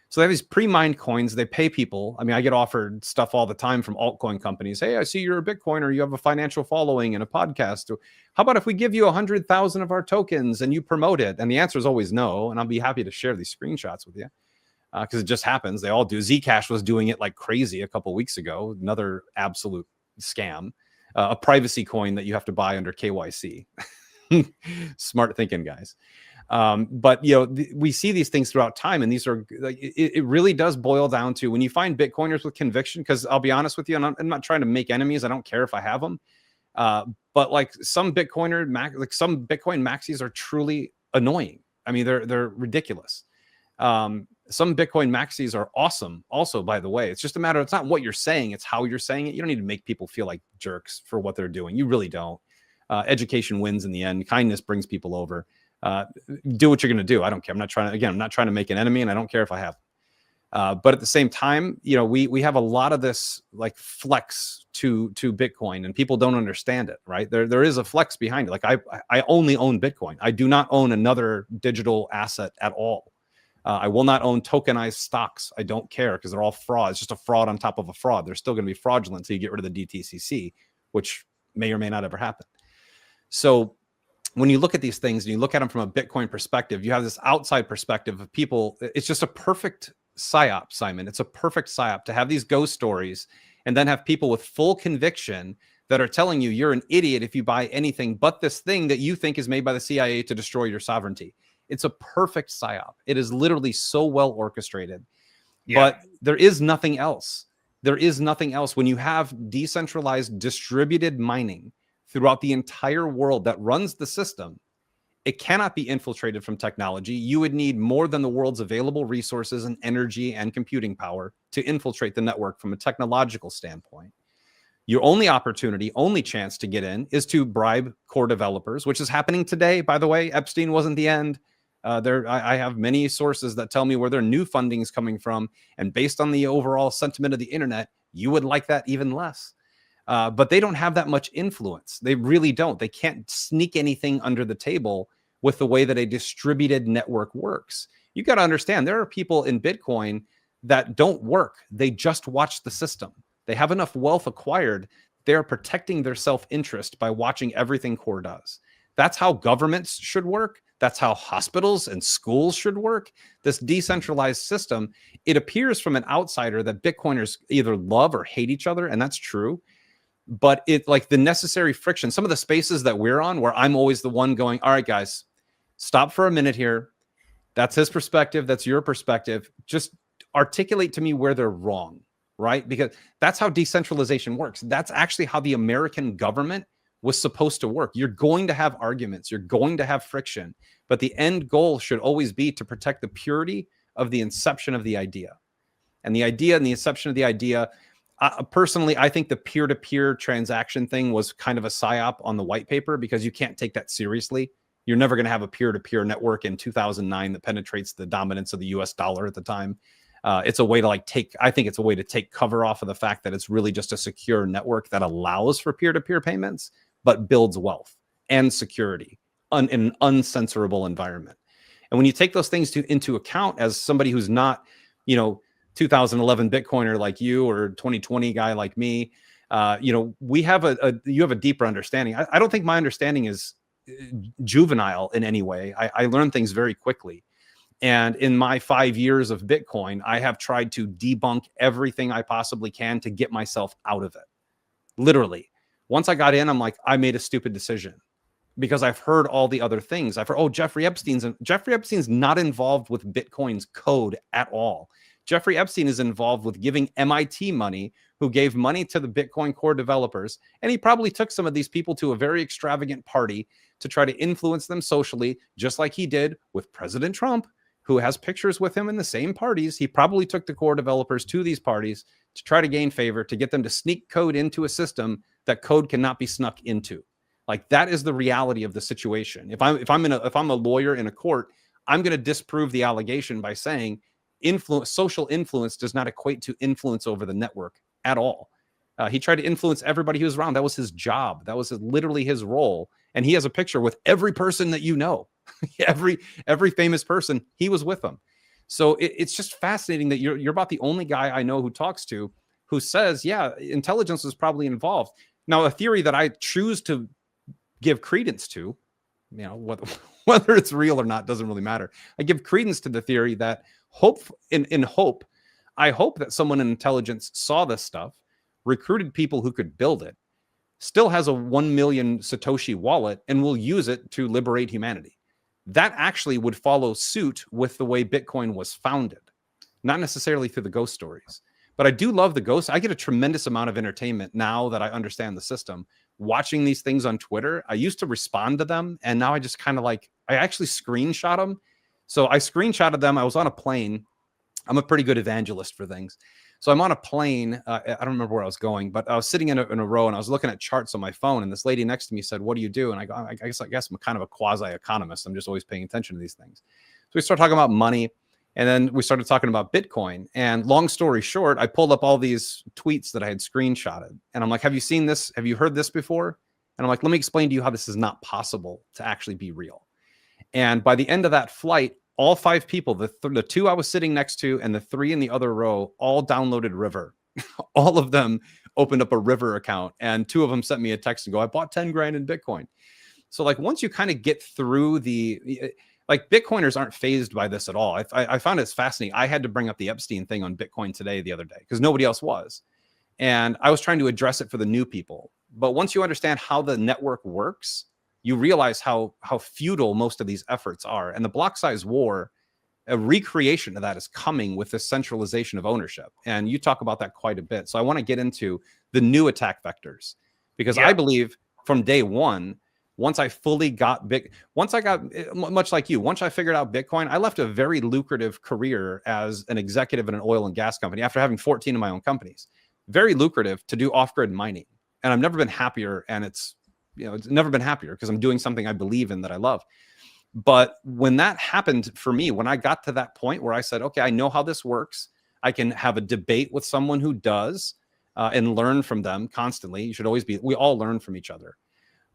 So they have these pre-mined coins. They pay people. I get offered stuff all the time from altcoin companies. Hey, I see you're a Bitcoiner. You have a financial following and a podcast. How about if we give you 100,000 of our tokens and you promote it? And the answer is always no. And I'll be happy to share these screenshots with you because it just happens. They all do. Zcash was doing it like crazy a couple of weeks ago. Another absolute scam. A privacy coin that you have to buy under KYC. Smart thinking, guys. But we see these things throughout time, and these are like, it really does boil down to when you find Bitcoiners with conviction. Because I'll be honest with you, and I'm not trying to make enemies. I don't care if I have them. But like some Bitcoin maxis are truly annoying. They're ridiculous. Some Bitcoin maxis are awesome. Also, by the way, it's just a matter. It's not what you're saying; it's how you're saying it. You don't need to make people feel like jerks for what they're doing. You really don't. Education wins in the end. Kindness brings people over. Do what you're going to do. I don't care. I'm not trying to make an enemy, and I don't care if I have. But at the same time, we have a lot of this like flex to Bitcoin, and people don't understand it, right? There is a flex behind it. Like I only own Bitcoin. I do not own another digital asset at all. I will not own tokenized stocks. I don't care, because they're all fraud. It's just a fraud on top of a fraud. They're still going to be fraudulent until you get rid of the DTCC, which may or may not ever happen. So when you look at these things and you look at them from a Bitcoin perspective, you have this outside perspective of people. It's just a perfect psyop, Simon. It's a perfect psyop to have these ghost stories and then have people with full conviction that are telling you you're an idiot if you buy anything but this thing that you think is made by the CIA to destroy your sovereignty. It's a perfect psyop. It is literally so well orchestrated. Yeah. But there is nothing else. There is nothing else. When you have decentralized distributed mining throughout the entire world that runs the system, it cannot be infiltrated from technology. You would need more than the world's available resources and energy and computing power to infiltrate the network from a technological standpoint. Your only opportunity, only chance to get in is to bribe core developers, which is happening today. By the way, Epstein wasn't the end. I have many sources that tell me where their new funding is coming from. And based on the overall sentiment of the internet, you would like that even less. But they don't have that much influence. They really don't. They can't sneak anything under the table with the way that a distributed network works. You got to understand, there are people in Bitcoin that don't work. They just watch the system. They have enough wealth acquired. They're protecting their self-interest by watching everything Core does. That's how governments should work. That's how hospitals and schools should work. This decentralized system, it appears from an outsider that Bitcoiners either love or hate each other, and that's true. But it, like, the necessary friction, some of the spaces that we're on where I'm always the one going, all right, guys, stop for a minute here. That's his perspective. That's your perspective. Just articulate to me where they're wrong, right? Because that's how decentralization works. That's actually how the American government was supposed to work. You're going to have arguments. You're going to have friction. But the end goal should always be to protect the purity of the inception of the idea. And the idea and the inception of the idea, personally, I think the peer-to-peer transaction thing was kind of a psyop on the white paper, because you can't take that seriously. You're never going to have a peer-to-peer network in 2009 that penetrates the dominance of the US dollar at the time. It's a way to I think it's a way to take cover off of the fact that it's really just a secure network that allows for peer-to-peer payments, but builds wealth and security in an uncensorable environment. And when you take those things into account as somebody who's not, 2011 Bitcoiner like you, or 2020 guy like me, we have you have a deeper understanding. I don't think my understanding is juvenile in any way. I learn things very quickly. And in my 5 years of Bitcoin, I have tried to debunk everything I possibly can to get myself out of it. Literally. Once I got in, I'm like, I made a stupid decision, because I've heard all the other things. I've heard, oh, Jeffrey Epstein's not involved with Bitcoin's code at all. Jeffrey Epstein is involved with giving MIT money, who gave money to the Bitcoin core developers. And he probably took some of these people to a very extravagant party to try to influence them socially, just like he did with President Trump, who has pictures with him in the same parties. He probably took the core developers to these parties to try to gain favor, to get them to sneak code into a system that code cannot be snuck into. Like, that is the reality of the situation. If I'm a lawyer in a court, I'm going to disprove the allegation by saying social influence does not equate to influence over the network at all. He tried to influence everybody he was around. That was his job. That was literally his role. And he has a picture with every person that you know, every famous person. He was with them. So it's just fascinating that you're about the only guy I know who talks to who says, yeah, intelligence was probably involved. Now, a theory that I choose to give credence to, whether it's real or not doesn't really matter. I give credence to the theory that I hope that someone in intelligence saw this stuff, recruited people who could build it, still has a 1 million Satoshi wallet, and will use it to liberate humanity. That actually would follow suit with the way Bitcoin was founded, not necessarily through the ghost stories. But I do love the ghosts. I get a tremendous amount of entertainment now that I understand the system, watching these things on Twitter. I used to respond to them, and now I just kind of I actually screenshot them. So I screenshotted them. I was on a plane. I'm a pretty good evangelist for things. So I'm on a plane. I don't remember where I was going, but I was sitting in a row and I was looking at charts on my phone. And this lady next to me said, "What do you do?" And I go, I guess I'm kind of a quasi economist. I'm just always paying attention to these things. So we started talking about money. And then we started talking about Bitcoin. And long story short, I pulled up all these tweets that I had screenshotted. And I'm like, "Have you seen this? Have you heard this before?" And I'm like, "Let me explain to you how this is not possible to actually be real." And by the end of that flight, all 5 people, the 2 I was sitting next to and the 3 in the other row, all downloaded River. All of them opened up a River account, and 2 of them sent me a text and go, "I bought 10 grand in Bitcoin." So like once you kind of get through like Bitcoiners aren't phased by this at all. I found it's fascinating. I had to bring up the Epstein thing on Bitcoin today, the other day, because nobody else was. And I was trying to address it for the new people. But once you understand how the network works, you realize how futile most of these efforts are. And the block size war, a recreation of that is coming with this centralization of ownership. And you talk about that quite a bit. So I want to get into the new attack vectors, because I believe from day one, once I fully got once I got, much like you, once I figured out Bitcoin, I left a very lucrative career as an executive in an oil and gas company after having 14 of my own companies. Very lucrative to do off-grid mining. And I've never been happier. And it's never been happier because I'm doing something I believe in that I love. But when that happened for me, when I got to that point where I said, okay, I know how this works, I can have a debate with someone who does and learn from them constantly. You should always we all learn from each other.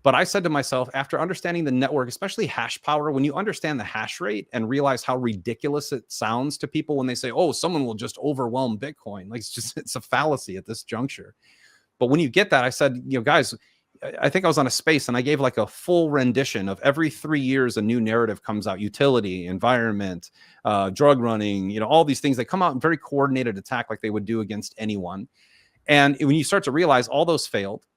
But I said to myself, after understanding the network, especially hash power, when you understand the hash rate and realize how ridiculous it sounds to people when they say, oh, someone will just overwhelm Bitcoin. Like it's a fallacy at this juncture. But when you get that, I said, guys, I think I was on a space and I gave like a full rendition of every 3 years, a new narrative comes out: utility, environment, drug running, all these things that come out in very coordinated attack like they would do against anyone. And when you start to realize all those failed,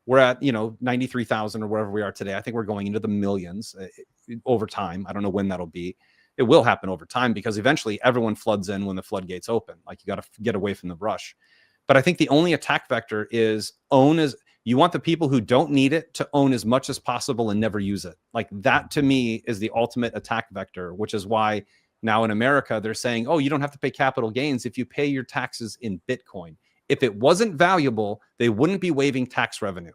we're at, 93,000 or wherever we are today. I think we're going into the millions over time. I don't know when that'll be. It will happen over time because eventually everyone floods in when the floodgates open. Like you got to get away from the rush. But I think the only attack vector is you want the people who don't need it to own as much as possible and never use it. Like that to me is the ultimate attack vector, which is why now in America, they're saying, oh, you don't have to pay capital gains if you pay your taxes in Bitcoin. If it wasn't valuable, they wouldn't be waiving tax revenue.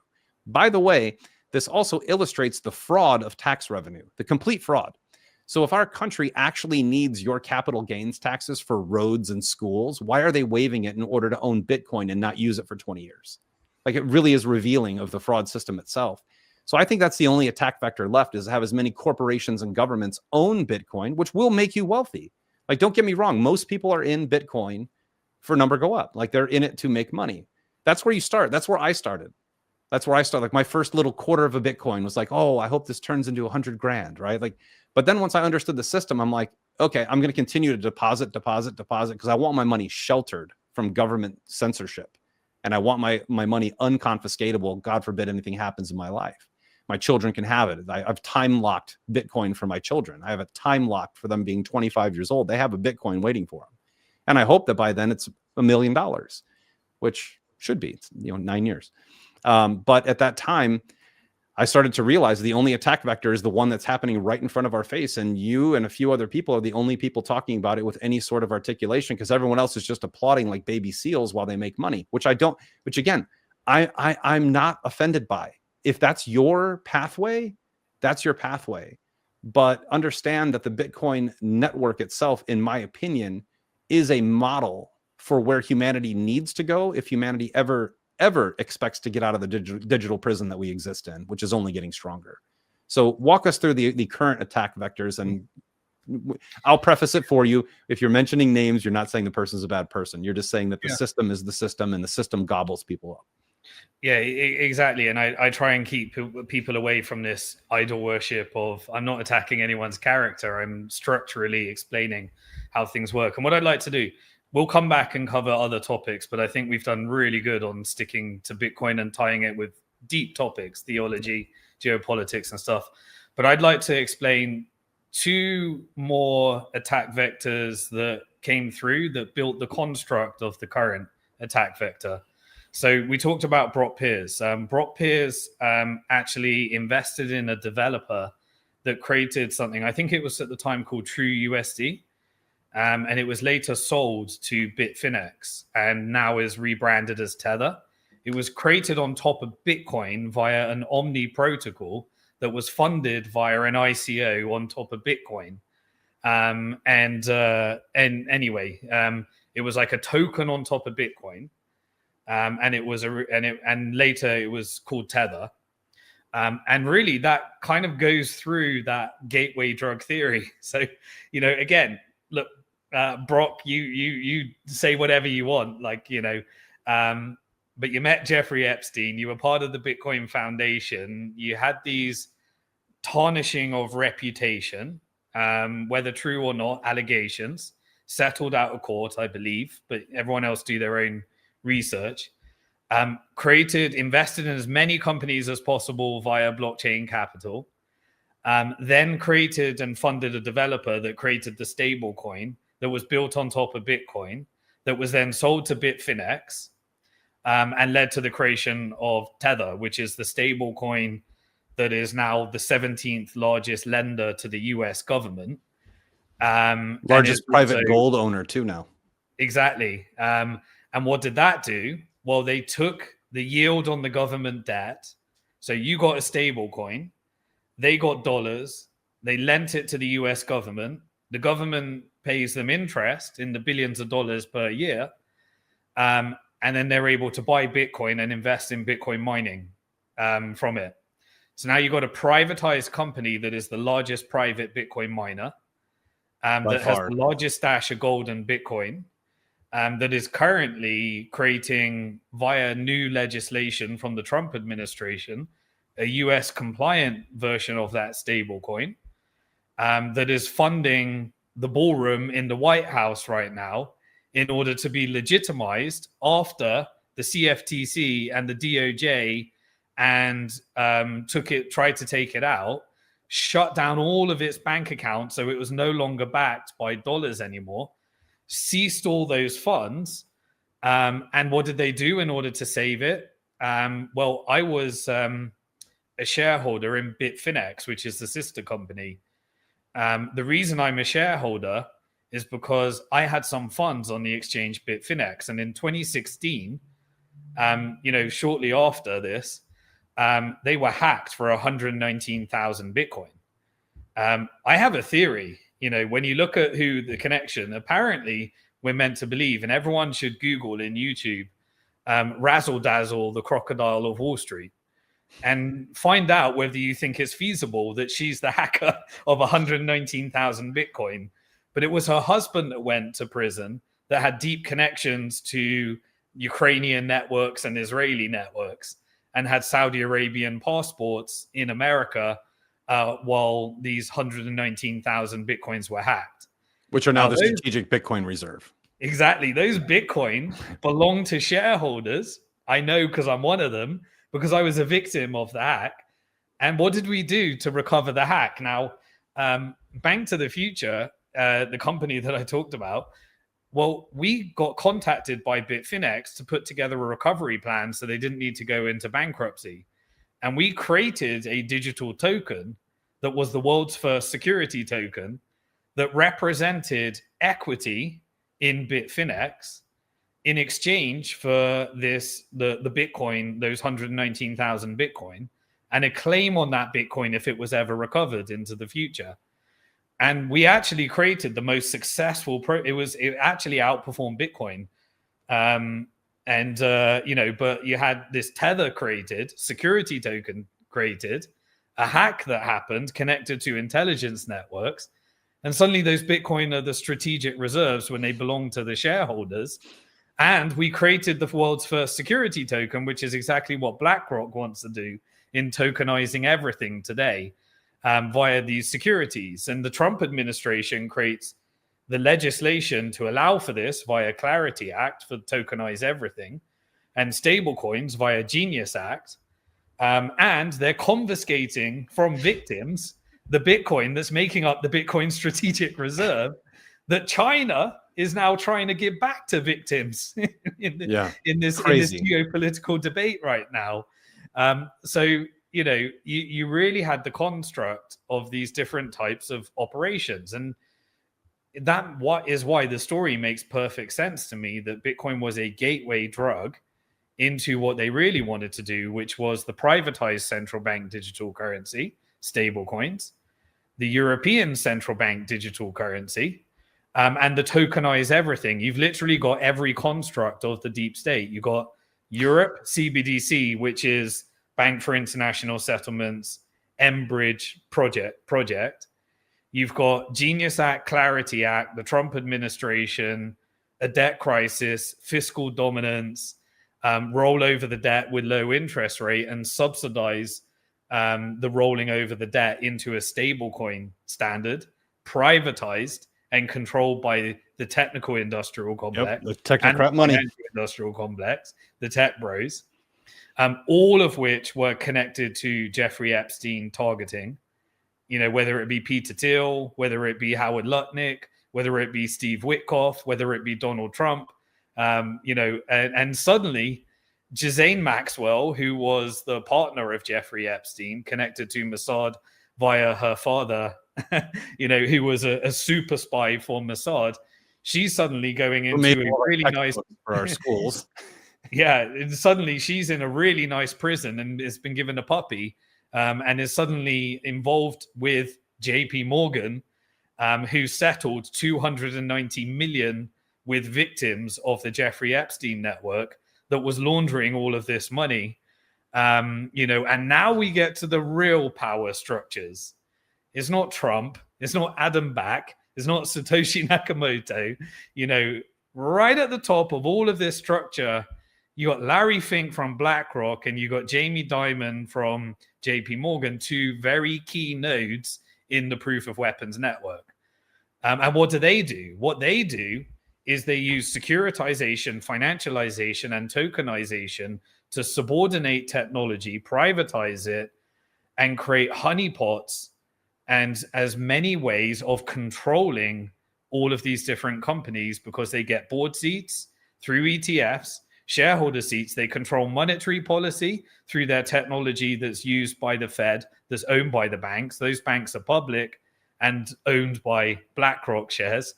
By the way, this also illustrates the fraud of tax revenue, the complete fraud. So if our country actually needs your capital gains taxes for roads and schools, why are they waiving it in order to own Bitcoin and not use it for 20 years? Like it really is revealing of the fraud system itself. So I think that's the only attack vector left, is to have as many corporations and governments own Bitcoin, which will make you wealthy. Like, don't get me wrong. Most people are in Bitcoin for number go up. Like they're in it to make money. That's where you start. That's where I started. Like my first little quarter of a Bitcoin was like, oh, I hope this turns into 100 grand, right? Like, but then once I understood the system, I'm like, okay, I'm going to continue to deposit because I want my money sheltered from government censorship. And I want my money unconfiscatable. God forbid anything happens in my life. My children can have it. I've time locked Bitcoin for my children. I have a time locked for them being 25 years old. They have a Bitcoin waiting for them. And I hope that by then it's $1 million, which should be, 9 years. But at that time, I started to realize the only attack vector is the one that's happening right in front of our face. And you and a few other people are the only people talking about it with any sort of articulation, because everyone else is just applauding like baby seals while they make money, which again, I'm not offended by. If that's your pathway, that's your pathway. But understand that the Bitcoin network itself, in my opinion, is a model for where humanity needs to go if humanity ever expects to get out of the digital prison that we exist in, which is only getting stronger. So walk us through the current attack vectors, and I'll preface it for you. If you're mentioning names, you're not saying the person's a bad person. You're just saying that the system is the system and the system gobbles people up. Yeah, exactly. And I try and keep people away from this idol worship of, I'm not attacking anyone's character. I'm structurally explaining how things work. And what I'd like to do, we'll come back and cover other topics, but I think we've done really good on sticking to Bitcoin and tying it with deep topics, theology, geopolitics and stuff. But I'd like to explain 2 more attack vectors that came through that built the construct of the current attack vector. So we talked about Brock Pierce. Brock Pierce actually invested in a developer that created something, I think it was at the time called TrueUSD. and it was later sold to Bitfinex and now is rebranded as Tether. It was created on top of Bitcoin via an Omni protocol that was funded via an ICO on top of Bitcoin. And anyway, it was like a token on top of Bitcoin, and it was and later it was called Tether. And really, that kind of goes through that gateway drug theory. So, again, look, Brock, you say whatever you want, but you met Jeffrey Epstein. You were part of the Bitcoin Foundation. You had these tarnishing of reputation, whether true or not, allegations settled out of court, I believe, but everyone else do their own research. Invested in as many companies as possible via blockchain capital, then created and funded a developer that created the stable coin that was built on top of Bitcoin, that was then sold to Bitfinex, and led to the creation of Tether, which is the stable coin that is now the 17th largest lender to the US government. Largest private gold owner too now. Exactly. And what did that do? Well, they took the yield on the government debt. So you got a stable coin. They got dollars. They lent it to the US government. The government pays them interest in the billions of dollars per year. And then they're able to buy Bitcoin and invest in Bitcoin mining from it. So now you've got a privatized company that is the largest private Bitcoin miner, that has the largest stash of gold and Bitcoin, that is currently creating, via new legislation from the Trump administration, a US compliant version of that stablecoin, that is funding the ballroom in the White House right now in order to be legitimized after the CFTC and the DOJ tried to take it out, shut down all of its bank accounts so it was no longer backed by dollars anymore, ceased all those funds. And what did they do in order to save it? Well, I was a shareholder in Bitfinex, which is the sister company. The reason I'm a shareholder is because I had some funds on the exchange Bitfinex. And in 2016, shortly after this, they were hacked for 119,000 Bitcoin. I have a theory, when you look at who the connection, apparently we're meant to believe, and everyone should Google in YouTube, Razzle Dazzle, the crocodile of Wall Street, and find out whether you think it's feasible that she's the hacker of 119,000 Bitcoin. But it was her husband that went to prison, that had deep connections to Ukrainian networks and Israeli networks, and had Saudi Arabian passports in America, while these 119,000 Bitcoins were hacked. Which are now the strategic Bitcoin reserve. Exactly. Those Bitcoin belong to shareholders. I know because I'm one of them, because I was a victim of the hack. And what did we do to recover the hack? Now, Bank to the Future, the company that I talked about, well, we got contacted by Bitfinex to put together a recovery plan so they didn't need to go into bankruptcy. And we created a digital token that was the world's first security token that represented equity in Bitfinex in exchange for the Bitcoin, those 119,000 Bitcoin, and a claim on that Bitcoin if it was ever recovered into the future. And we actually created the most successful it actually outperformed Bitcoin. But you had this Tether created, security token created, a hack that happened connected to intelligence networks. And suddenly those Bitcoin are the strategic reserves when they belong to the shareholders. And we created the world's first security token, which is exactly what BlackRock wants to do in tokenizing everything today, via these securities. And the Trump administration creates the legislation to allow for this via Clarity Act for tokenize everything, and stablecoins via Genius Act. And they're confiscating from victims the Bitcoin that's making up the Bitcoin strategic reserve that China is now trying to give back to victims in this geopolitical debate right now. So you really had the construct of these different types of operations. And What is why the story makes perfect sense to me, that Bitcoin was a gateway drug into what they really wanted to do, which was the privatized central bank digital currency, stable coins, the European central bank digital currency, and the tokenize everything. You've literally got every construct of the deep state. You got Europe, CBDC, which is Bank for International Settlements, Enbridge project. You've got Genius Act, Clarity Act, the Trump administration, a debt crisis, fiscal dominance, roll over the debt with low interest rate and subsidize the rolling over the debt into a stablecoin standard, privatized and controlled by the technical industrial complex, the technocrat money, industrial complex, the tech bros, all of which were connected to Jeffrey Epstein targeting. Whether it be Peter Thiel, whether it be Howard Lutnick, whether it be Steve Witkoff, whether it be Donald Trump, and suddenly Ghislaine Maxwell, who was the partner of Jeffrey Epstein, connected to Mossad via her father, who was a super spy for Mossad, she's suddenly going into a really nice for our schools. Yeah, and suddenly she's in a really nice prison and has been given a puppy, and is suddenly involved with JP Morgan, who settled 290 million with victims of the Jeffrey Epstein network that was laundering all of this money. And now we get to the real power structures. It's not Trump, it's not Adam Back, it's not Satoshi Nakamoto. Right at the top of all of this structure, you got Larry Fink from BlackRock and you got Jamie Dimon from JP Morgan, two very key nodes in the proof of weapons network. And what do? What they do is they use securitization, financialization, and tokenization to subordinate technology, privatize it, and create honeypots and as many ways of controlling all of these different companies, because they get board seats through ETFs, shareholder seats. They control monetary policy through their technology that's used by the Fed, that's owned by the banks. Those banks are public and owned by BlackRock shares,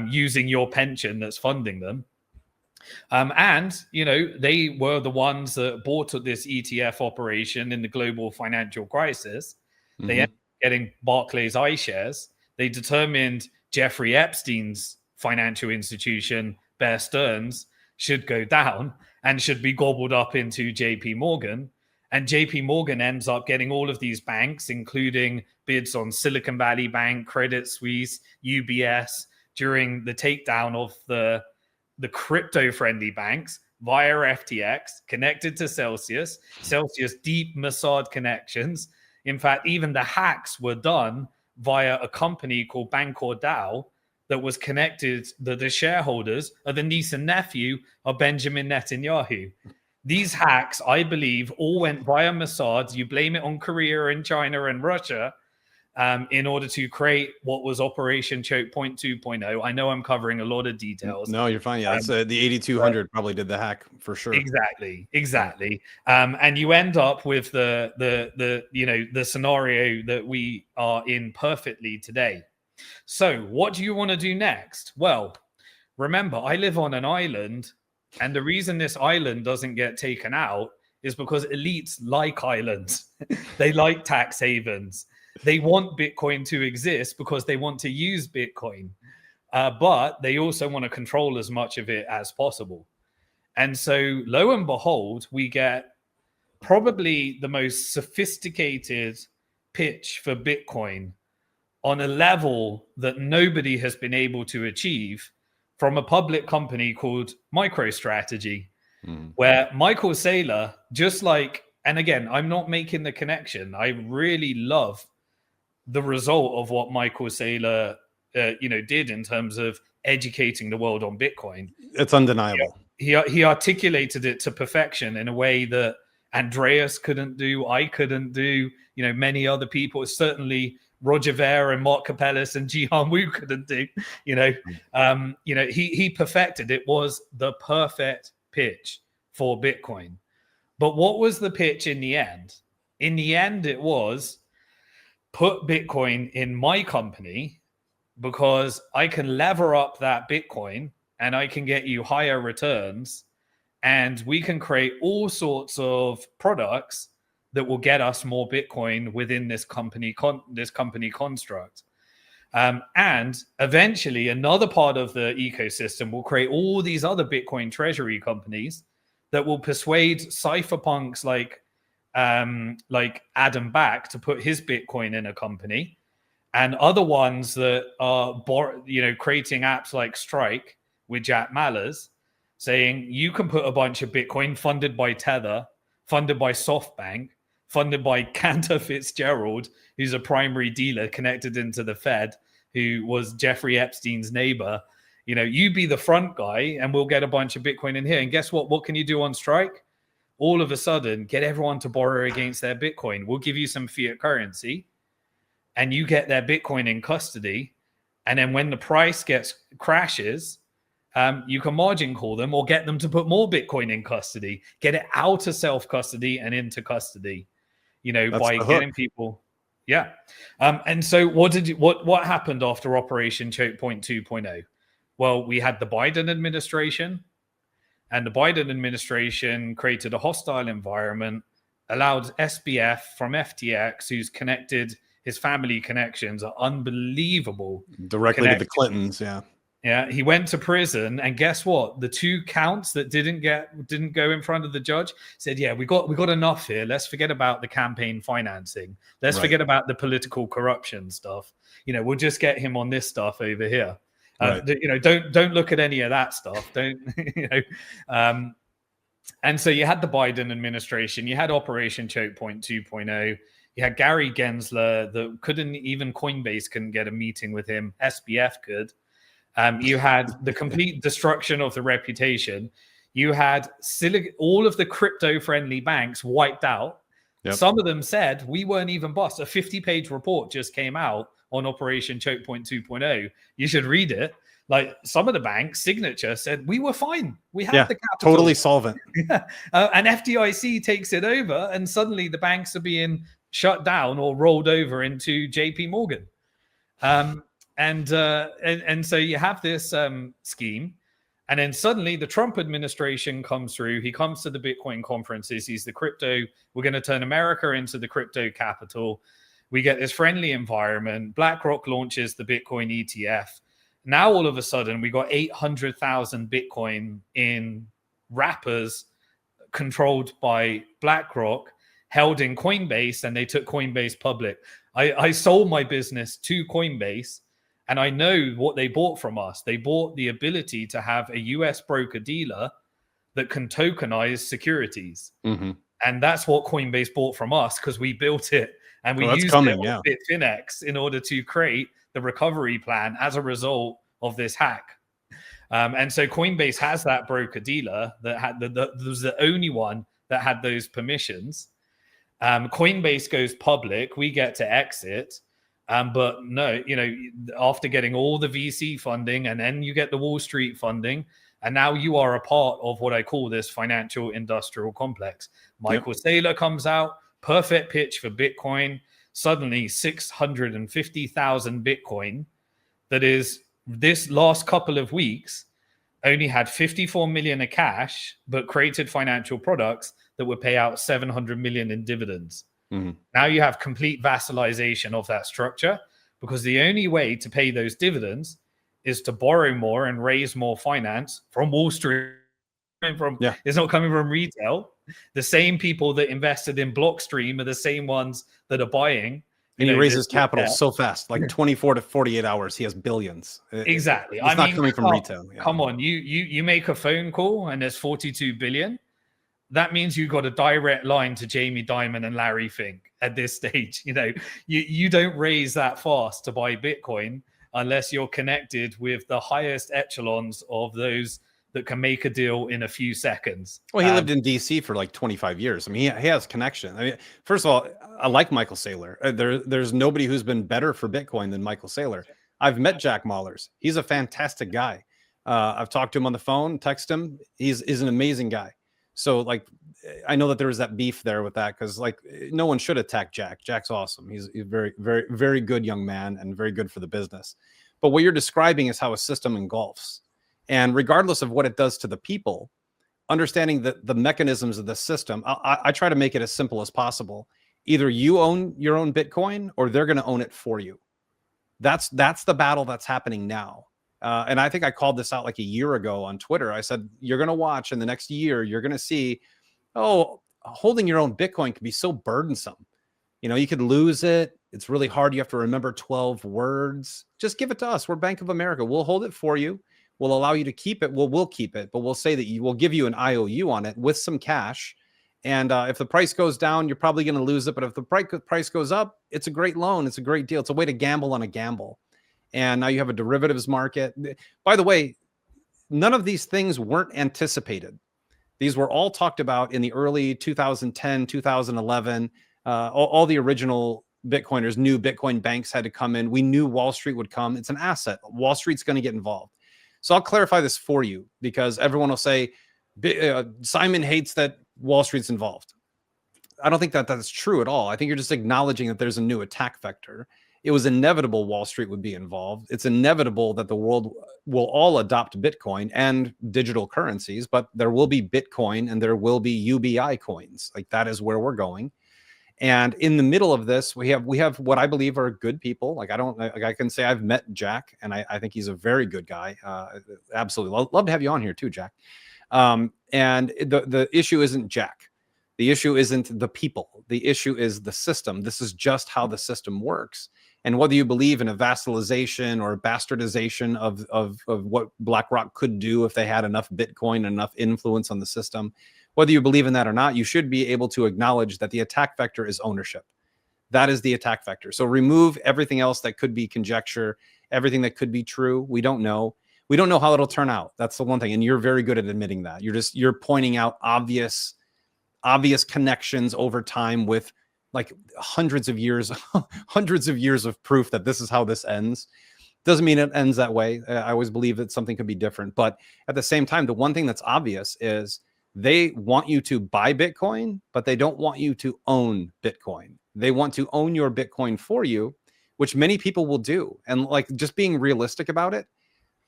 using your pension that's funding them. They were the ones that bought this ETF operation in the global financial crisis. Mm-hmm. They ended up getting Barclays iShares. They determined Jeffrey Epstein's financial institution, Bear Stearns, should go down and should be gobbled up into JP Morgan. And JP Morgan ends up getting all of these banks, including bids on Silicon Valley Bank, Credit Suisse, UBS, during the takedown of the crypto-friendly banks via FTX, connected to Celsius deep Mossad connections. In fact, even the hacks were done via a company called Bancor DAO that was connected, the shareholders are the niece and nephew of Benjamin Netanyahu. These hacks, I believe, all went via Mossad. You blame it on Korea and China and Russia, in order to create what was Operation Choke Point 2.0. I know I'm covering a lot of details. No, you're fine. Yeah, the 8200 probably did the hack for sure. Exactly. And you end up with the scenario that we are in perfectly today. So what do you want to do next? Well, remember, I live on an island, and the reason this island doesn't get taken out is because elites like islands. They like tax havens. They want Bitcoin to exist because they want to use Bitcoin, but they also want to control as much of it as possible. And so, lo and behold, we get probably the most sophisticated pitch for Bitcoin on a level that nobody has been able to achieve from a public company called MicroStrategy, where Michael Saylor, just like, and again, I'm not making the connection. I really love the result of what Michael Saylor, did in terms of educating the world on Bitcoin. It's undeniable. He articulated it to perfection in a way that Andreas couldn't do, I couldn't do, many other people, certainly Roger Ver and Mark Capellis and Jihan Wu couldn't do. He perfected it. Was the perfect pitch for Bitcoin. But what was the pitch in the end? In the end, it was, put Bitcoin in my company, because I can lever up that Bitcoin and I can get you higher returns, and we can create all sorts of products that will get us more Bitcoin within this company construct. And eventually, another part of the ecosystem will create all these other Bitcoin treasury companies that will persuade cypherpunks like Adam Back to put his Bitcoin in a company, and other ones that are creating apps like Strike with Jack Mallers, saying you can put a bunch of Bitcoin funded by Tether, funded by SoftBank, funded by Cantor Fitzgerald, who's a primary dealer connected into the Fed, who was Jeffrey Epstein's neighbor. You be the front guy and we'll get a bunch of Bitcoin in here. And guess what? What can you do on Strike? All of a sudden, get everyone to borrow against their Bitcoin. We'll give you some fiat currency and you get their Bitcoin in custody. And then when the price crashes, you can margin call them or get them to put more Bitcoin in custody, get it out of self-custody and into custody, by getting people. Yeah. And so what happened after Operation Choke Point 2.0? Well, we had the Biden administration, and the Biden administration created a hostile environment, allowed SBF from FTX, who's connected, his family connections are unbelievable. Directly to the Clintons, yeah. Yeah, he went to prison, and guess what? The 2 counts that didn't go in front of the judge said, "Yeah, we got enough here. Let's forget about the campaign financing. Let's forget about the political corruption stuff. We'll just get him on this stuff over here. Don't look at any of that stuff. Don't And so you had the Biden administration, you had Operation Choke Point 2.0. You had Gary Gensler that Coinbase couldn't get a meeting with him. SBF could. You had the complete destruction of the reputation. You had all of the crypto-friendly banks wiped out. Yep. Some of them said we weren't even bust. A 50-page report just came out on Operation Choke Point 2.0. You should read it. Like, some of the banks, Signature, said we were fine. We had the capital. Totally solvent. And FDIC takes it over, and suddenly the banks are being shut down or rolled over into JP Morgan. And so you have this scheme, and then suddenly the Trump administration comes through. He comes to the Bitcoin conferences. He's the crypto. We're going to turn America into the crypto capital. We get this friendly environment. BlackRock launches the Bitcoin ETF. Now all of a sudden we got 800,000 Bitcoin in wrappers controlled by BlackRock, held in Coinbase, and they took Coinbase public. I sold my business to Coinbase. And I know what they bought from us. They bought the ability to have a US broker-dealer that can tokenize securities. Mm-hmm. And that's what Coinbase bought from us, because we built it and we used it on Bitfinex in order to create the recovery plan as a result of this hack. And so Coinbase has that broker-dealer that was the only one that had those permissions. Coinbase goes public. We get to exit. But no, after getting all the VC funding, and then you get the Wall Street funding, and now you are a part of what I call this financial industrial complex. Michael Saylor comes out, perfect pitch for Bitcoin. Suddenly 650,000 Bitcoin, that is, this last couple of weeks, only had 54 million of cash, but created financial products that would pay out 700 million in dividends. Mm-hmm. Now you have complete vassalization of that structure, because the only way to pay those dividends is to borrow more and raise more finance from Wall Street. It's not coming from retail. The same people that invested in Blockstream are the same ones that are buying. And he raises capital so fast, like 24 to 48 hours. He has billions. Exactly. It's not coming from retail. Yeah. Come on, you make a phone call and there's 42 billion. That means you got a direct line to Jamie Dimon and Larry Fink at this stage. You don't raise that fast to buy Bitcoin unless you're connected with the highest echelons of those that can make a deal in a few seconds. Well, he lived in DC for like 25 years. I mean, he has connection. I mean, first of all, I like Michael Saylor. There's nobody who's been better for Bitcoin than Michael Saylor. I've met Jack Mallers. He's a fantastic guy. I've talked to him on the phone, text him. He's an amazing guy. So, like, I know that there was that beef there with that, because, like, no one should attack Jack. Jack's awesome. He's a very, very, very good young man and very good for the business. But what you're describing is how a system engulfs. And regardless of what it does to the people, understanding the mechanisms of the system, I try to make it as simple as possible. Either you own your own Bitcoin or they're going to own it for you. That's the battle that's happening now. And I think I called this out like a year ago on Twitter. I said, you're going to watch in the next year, you're going to see, oh, holding your own Bitcoin can be so burdensome. You could lose it. It's really hard. You have to remember 12 words. Just give it to us. We're Bank of America. We'll hold it for you. We'll allow you to we'll keep it, but we'll say that we'll give you an IOU on it with some cash. And if the price goes down, you're probably going to lose it. But if the price goes up, it's a great loan. It's a great deal. It's a way to gamble on a gamble. And now you have a derivatives market. By the way, none of these things weren't anticipated. These were all talked about in the early 2010, 2011. All the original Bitcoiners knew Bitcoin banks had to come in. We knew Wall Street would come. It's an asset. Wall Street's going to get involved. So I'll clarify this for you, because everyone will say, Simon hates that Wall Street's involved. I don't think that that's true at all. I think you're just acknowledging that there's a new attack vector. It was inevitable Wall Street would be involved. It's inevitable that the world will all adopt Bitcoin and digital currencies, but there will be Bitcoin and there will be UBI coins. Like, that is where we're going. And in the middle of this, we have what I believe are good people. Like, I can say I've met Jack, and I think he's a very good guy. Absolutely. Love to have you on here too, Jack. And the issue isn't Jack. The issue isn't the people. The issue is the system. This is just how the system works. And whether you believe in a vassalization or a bastardization of what BlackRock could do if they had enough Bitcoin, enough influence on the system, whether you believe in that or not, you should be able to acknowledge that the attack vector is ownership. That is the attack vector. So remove everything else that could be conjecture, everything that could be true. We don't know. We don't know how it'll turn out. That's the one thing. And you're very good at admitting that. You're pointing out obvious connections over time with like hundreds of years of proof that this is how this ends. Doesn't mean it ends that way. I always believe that something could be different. But at the same time, the one thing that's obvious is they want you to buy Bitcoin, but they don't want you to own Bitcoin. They want to own your Bitcoin for you, which many people will do. And like, just being realistic about it,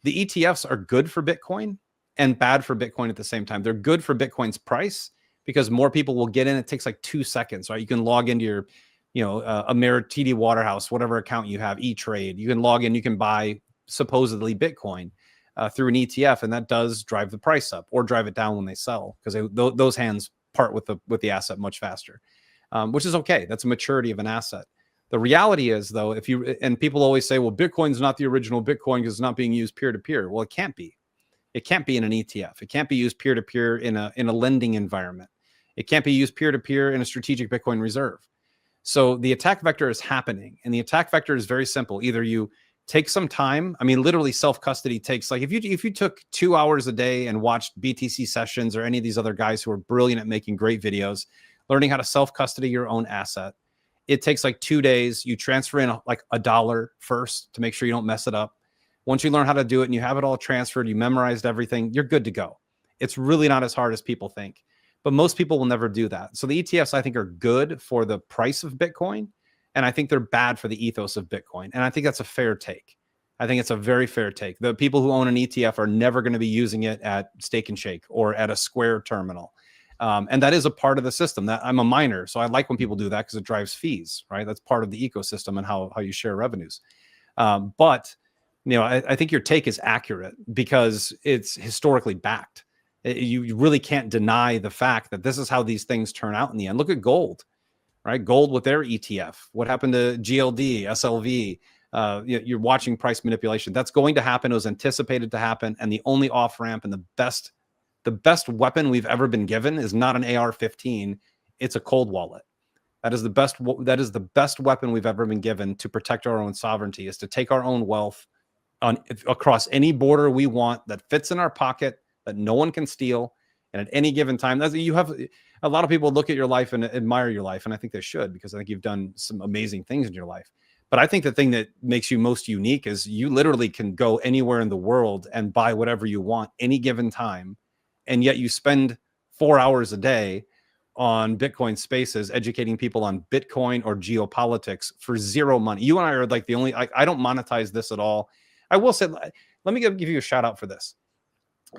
the ETFs are good for Bitcoin and bad for Bitcoin at the same time. They're good for Bitcoin's price because more people will get in. It takes like 2 seconds, right? You can log into your, TD Waterhouse, whatever account you have, E-Trade. You can log in, you can buy supposedly Bitcoin through an ETF, and that does drive the price up or drive it down when they sell, because those hands part with the asset much faster, which is okay. That's a maturity of an asset. The reality is, though, and people always say, well, Bitcoin's not the original Bitcoin because it's not being used peer-to-peer. Well, it can't be. It can't be in an ETF. It can't be used peer-to-peer in a lending environment. It can't be used peer-to-peer in a strategic Bitcoin reserve. So the attack vector is happening, and the attack vector is very simple. Either you take some time. I mean, literally self-custody takes, like, if you took 2 hours a day and watched BTC sessions or any of these other guys who are brilliant at making great videos, learning how to self-custody your own asset, it takes like 2 days. You transfer in like $1 first to make sure you don't mess it up. Once you learn how to do it and you have it all transferred, you memorized everything, you're good to go. It's really not as hard as people think, but most people will never do that. So the ETFs, I think, are good for the price of Bitcoin, and I think they're bad for the ethos of Bitcoin. And I think that's a fair take. I think it's a very fair take. The people who own an ETF are never going to be using it at Steak and Shake or at a Square terminal. And that is a part of the system. That I'm a miner, so I like when people do that because it drives fees, right? That's part of the ecosystem and how you share revenues. But I think your take is accurate because it's historically backed. You really can't deny the fact that this is how these things turn out in the end. Look at gold, right? Gold with their ETF. What happened to GLD, SLV? You're watching price manipulation. That's going to happen. It was anticipated to happen. And the only off-ramp and the best weapon we've ever been given is not an AR-15. It's a cold wallet. That is the best weapon we've ever been given to protect our own sovereignty, is to take our own wealth across any border we want that fits in our pocket, that no one can steal. And at any given time, you have a lot of people look at your life and admire your life. And I think they should, because I think you've done some amazing things in your life. But I think the thing that makes you most unique is you literally can go anywhere in the world and buy whatever you want any given time. And yet you spend 4 hours a day on Bitcoin spaces, educating people on Bitcoin or geopolitics for zero money. You and I are like the only, I don't monetize this at all. I will say, let me give you a shout out for this.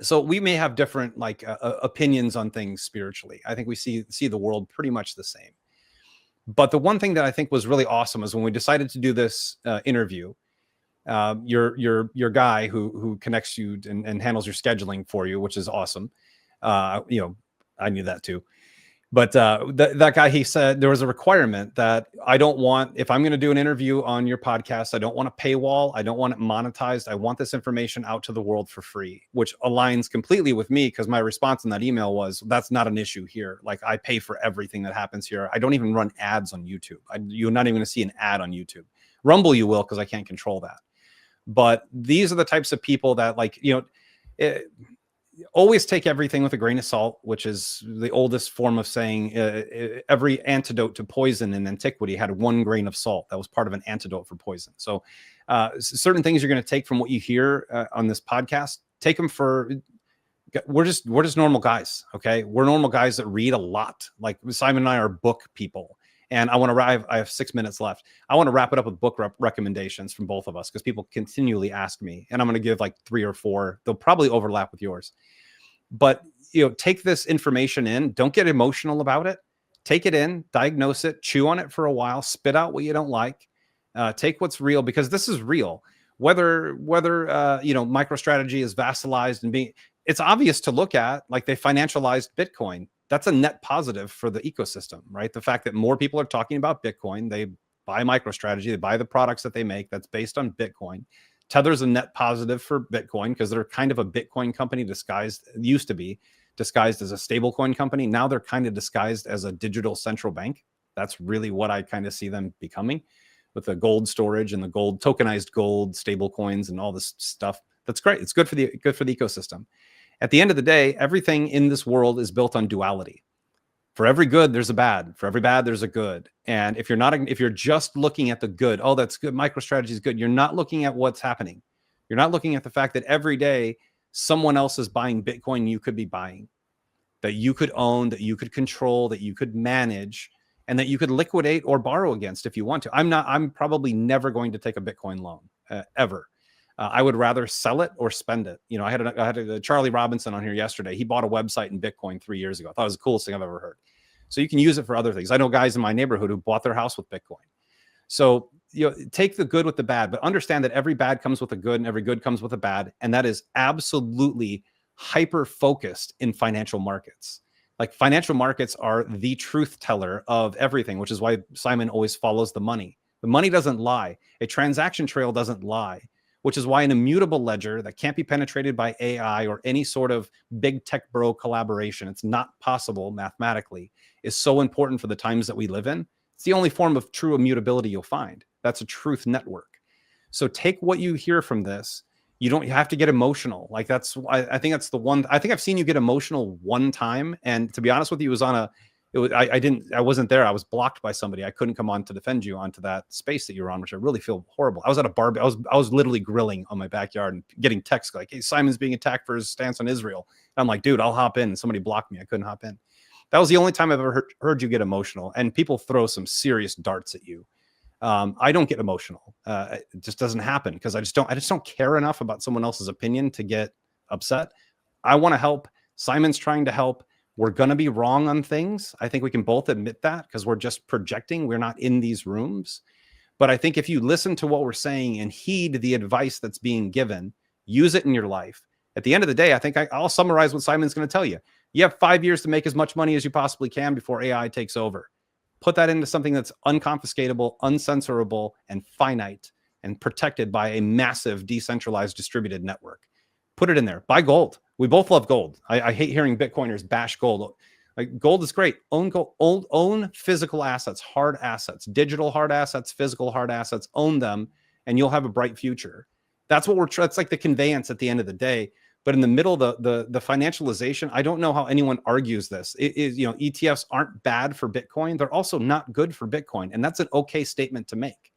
So we may have different like opinions on things spiritually. I think we see the world pretty much the same. But the one thing that I think was really awesome is when we decided to do this interview, your guy who connects you and handles your scheduling for you, which is awesome. You know, I knew that too. But that guy, he said there was a requirement that I don't want, if I'm going to do an interview on your podcast, I don't want a paywall. I don't want it monetized. I want this information out to the world for free, which aligns completely with me because my response in that email was, that's not an issue here. Like I pay for everything that happens here. I don't even run ads on YouTube. You're not even going to see an ad on YouTube. Rumble you will, because I can't control that. But these are the types of people that, like, you know, always take everything with a grain of salt, which is the oldest form of saying every antidote to poison in antiquity had 1 grain of salt. That was part of an antidote for poison. So certain things you're going to take from what you hear on this podcast, take them for, we're just normal guys. Okay. We're normal guys that read a lot. Like Simon and I are book people. And I want to arrive. I have 6 minutes left. I want to wrap it up with book recommendations from both of us because people continually ask me, and I'm going to give like 3 or 4. They'll probably overlap with yours. But you know, take this information in. Don't get emotional about it. Take it in, diagnose it, chew on it for a while, spit out what you don't like. Take what's real, because this is real. Whether you know, MicroStrategy is vassalized and being, it's obvious to look at, like they financialized Bitcoin. That's a net positive for the ecosystem, right? The fact that more people are talking about Bitcoin, they buy MicroStrategy, they buy the products that they make that's based on Bitcoin. Tether's a net positive for Bitcoin because they're kind of a Bitcoin company disguised, used to be disguised as a stablecoin company. Now they're kind of disguised as a digital central bank. That's really what I kind of see them becoming, with the gold storage and the gold, tokenized gold, stable coins, and all this stuff. That's great. It's good for the ecosystem. At the end of the day, everything in this world is built on duality. For every good, there's a bad. For every bad, there's a good. And if you're just looking at the good, oh, that's good, MicroStrategy is good, you're not looking at what's happening. You're not looking at the fact that every day someone else is buying Bitcoin you could be buying, that you could own, that you could control, that you could manage, and that you could liquidate or borrow against if you want to. I'm probably never going to take a Bitcoin loan ever. I would rather sell it or spend it. You know, I had a Charlie Robinson on here yesterday. He bought a website in Bitcoin 3 years ago. I thought it was the coolest thing I've ever heard. So you can use it for other things. I know guys in my neighborhood who bought their house with Bitcoin. So, you know, take the good with the bad, but understand that every bad comes with a good and every good comes with a bad. And that is absolutely hyper focused in financial markets. Like financial markets are the truth teller of everything, which is why Simon always follows the money. The money doesn't lie. A transaction trail doesn't lie, which is why an immutable ledger that can't be penetrated by AI or any sort of big tech bro collaboration, it's not possible mathematically, is so important for the times that we live in. It's the only form of true immutability you'll find. That's a truth network. So take what you hear from this. You don't have to get emotional. Like that's, I think that's the one, I think I've seen you get emotional one time. And to be honest with you, it was on a, I wasn't there. I was blocked by somebody. I couldn't come on to defend you onto that space that you were on, which I really feel horrible. I was at a bar. I was literally grilling on my backyard and getting texts like, hey, Simon's being attacked for his stance on Israel. And I'm like, dude, I'll hop in. And somebody blocked me. I couldn't hop in. That was the only time I've ever heard you get emotional, and people throw some serious darts at you. I don't get emotional. It just doesn't happen because I just don't care enough about someone else's opinion to get upset. I want to help. Simon's trying to help. We're going to be wrong on things. I think we can both admit that because we're just projecting. We're not in these rooms. But I think if you listen to what we're saying and heed the advice that's being given, use it in your life. At the end of the day, I think I'll summarize what Simon's going to tell you. You have 5 years to make as much money as you possibly can before AI takes over. Put that into something that's unconfiscatable, uncensorable, and finite, and protected by a massive decentralized distributed network. Put it in there. Buy gold. We both love gold. I hate hearing Bitcoiners bash gold. Like gold is great. Own gold. Own physical assets, hard assets, digital hard assets, physical hard assets. Own them, and you'll have a bright future. That's what that's like the conveyance at the end of the day. But in the middle, the financialization, I don't know how anyone argues this. It is, you know, ETFs aren't bad for Bitcoin. They're also not good for Bitcoin. And that's an okay statement to make.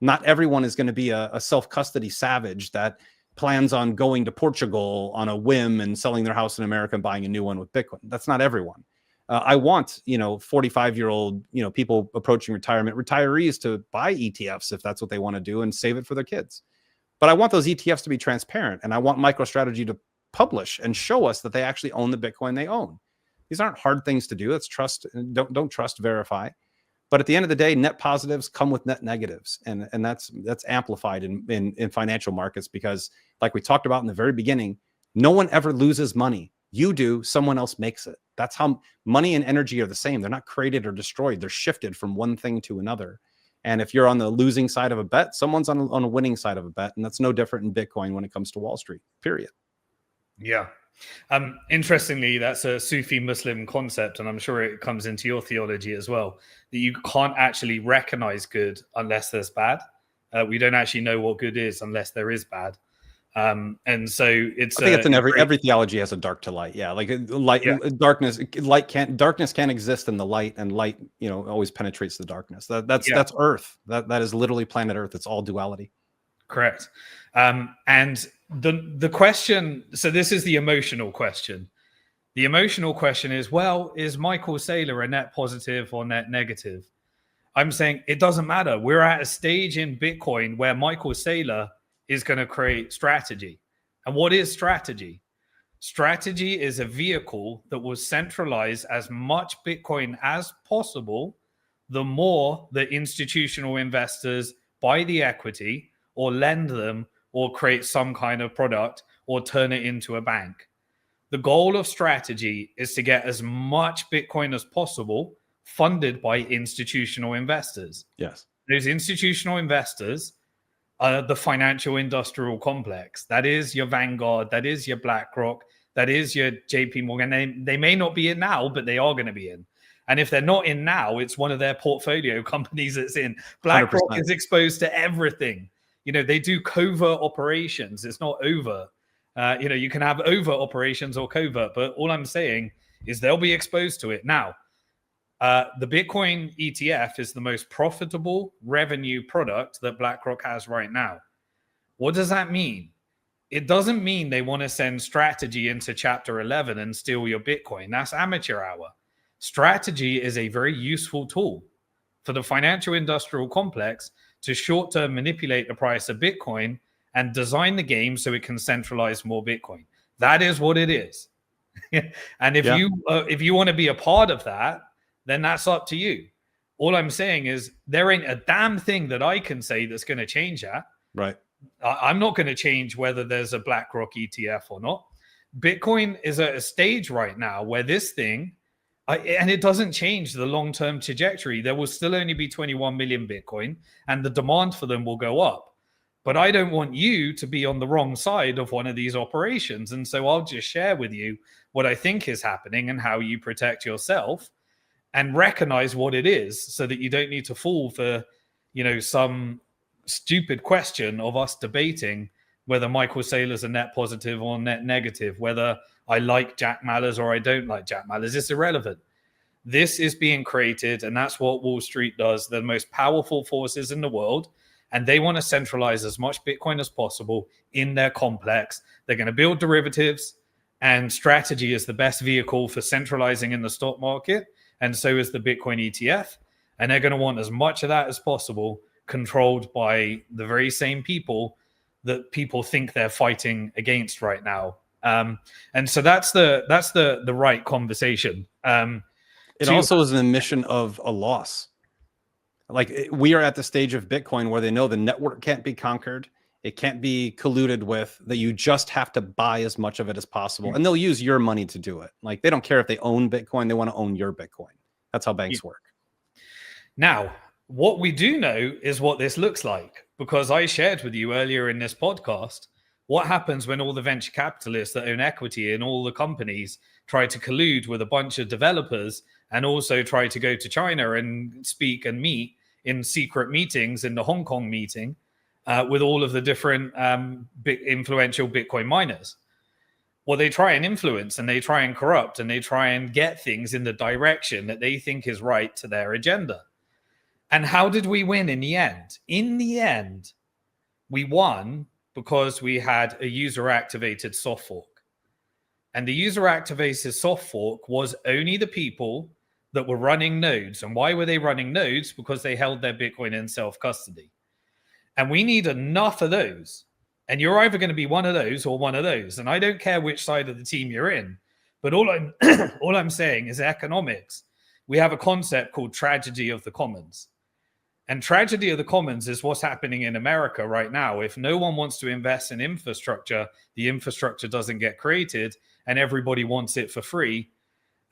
Not everyone is going to be a self-custody savage that plans on going to Portugal on a whim and selling their house in America and buying a new one with Bitcoin. That's not everyone. I want, 45-year-old, people approaching retirement, retirees to buy ETFs if that's what they want to do and save it for their kids. But I want those ETFs to be transparent, and I want MicroStrategy to publish and show us that they actually own the Bitcoin they own. These aren't hard things to do. It's trust. Don't trust, verify. But at the end of the day, net positives come with net negatives, and that's amplified in financial markets, because, like we talked about in the very beginning, no one ever loses money. You do, someone else makes it. That's how money and energy are the same. They're not created or destroyed. They're shifted from one thing to another. And if you're on the losing side of a bet, someone's on a winning side of a bet, and that's no different in Bitcoin when it comes to Wall Street. Period. Yeah. Interestingly, that's a Sufi Muslim concept, and I'm sure it comes into your theology as well, that you can't actually recognize good unless there's bad. We don't actually know what good is unless there is bad. And so it's, I think it's in every theology has a dark to light. Yeah. Like light, yeah. Darkness can't exist in the light, and light, always penetrates the darkness. That's Earth. That is literally planet Earth. It's all duality. Correct. And the question, so this is the emotional question. The emotional question is, well, is Michael Saylor a net positive or net negative? I'm saying it doesn't matter. We're at a stage in Bitcoin where Michael Saylor is going to create strategy. And what is strategy? Strategy is a vehicle that will centralize as much Bitcoin as possible, the more the institutional investors buy the equity or lend them or create some kind of product or turn it into a bank. The goal of strategy is to get as much Bitcoin as possible funded by institutional investors. Yes. Those institutional investors are the financial industrial complex. That is your Vanguard, that is your BlackRock, that is your JP Morgan. They may not be in now, but they are going to be in. And if they're not in now, it's one of their portfolio companies that's in. BlackRock 100%. Is exposed to everything. They do covert operations. It's not overt. You can have overt operations or covert, but all I'm saying is they'll be exposed to it. Now, the Bitcoin ETF is the most profitable revenue product that BlackRock has right now. What does that mean? It doesn't mean they want to send strategy into Chapter 11 and steal your Bitcoin. That's amateur hour. Strategy is a very useful tool for the financial industrial complex to short-term manipulate the price of Bitcoin and design the game so it can centralize more Bitcoin. That is what it is. And if you want to be a part of that, then that's up to you. All I'm saying is there ain't a damn thing that I can say that's going to change that. Right. I'm not going to change whether there's a BlackRock ETF or not. Bitcoin is at a stage right now where this thing, and it doesn't change the long-term trajectory. There will still only be 21 million Bitcoin, and the demand for them will go up. But I don't want you to be on the wrong side of one of these operations. And so I'll just share with you what I think is happening and how you protect yourself and recognize what it is so that you don't need to fall for, some stupid question of us debating whether Michael Saylor's a net positive or net negative, whether I like Jack Mallers or I don't like Jack Mallers. It's irrelevant. This is being created, and that's what Wall Street does. They're the most powerful forces in the world, and they want to centralize as much Bitcoin as possible in their complex. They're going to build derivatives, and strategy is the best vehicle for centralizing in the stock market, and so is the Bitcoin ETF. And they're going to want as much of that as possible controlled by the very same people that people think they're fighting against right now. And so that's the right conversation. It also is an admission of a loss. Like, we are at the stage of Bitcoin where they know the network can't be conquered. It can't be colluded with, that you just have to buy as much of it as possible. And they'll use your money to do it. Like, they don't care if they own Bitcoin. They want to own your Bitcoin. That's how banks work. Now, what we do know is what this looks like, because I shared with you earlier in this podcast what happens when all the venture capitalists that own equity in all the companies try to collude with a bunch of developers and also try to go to China and speak and meet in secret meetings in the Hong Kong meeting with all of the different big influential Bitcoin miners. Well, they try and influence and they try and corrupt and they try and get things in the direction that they think is right to their agenda. And how did we win in the end? In the end, we won because we had a user-activated soft fork. And the user-activated soft fork was only the people that were running nodes. And why were they running nodes? Because they held their Bitcoin in self-custody. And we need enough of those And you're either going to be one of those or one of those. And I don't care which side of the team you're in. But all I'm all I'm saying is economics. We have a concept called tragedy of the commons. And tragedy of the commons is what's happening in America right now. If no one wants to invest in infrastructure, the infrastructure doesn't get created and everybody wants it for free.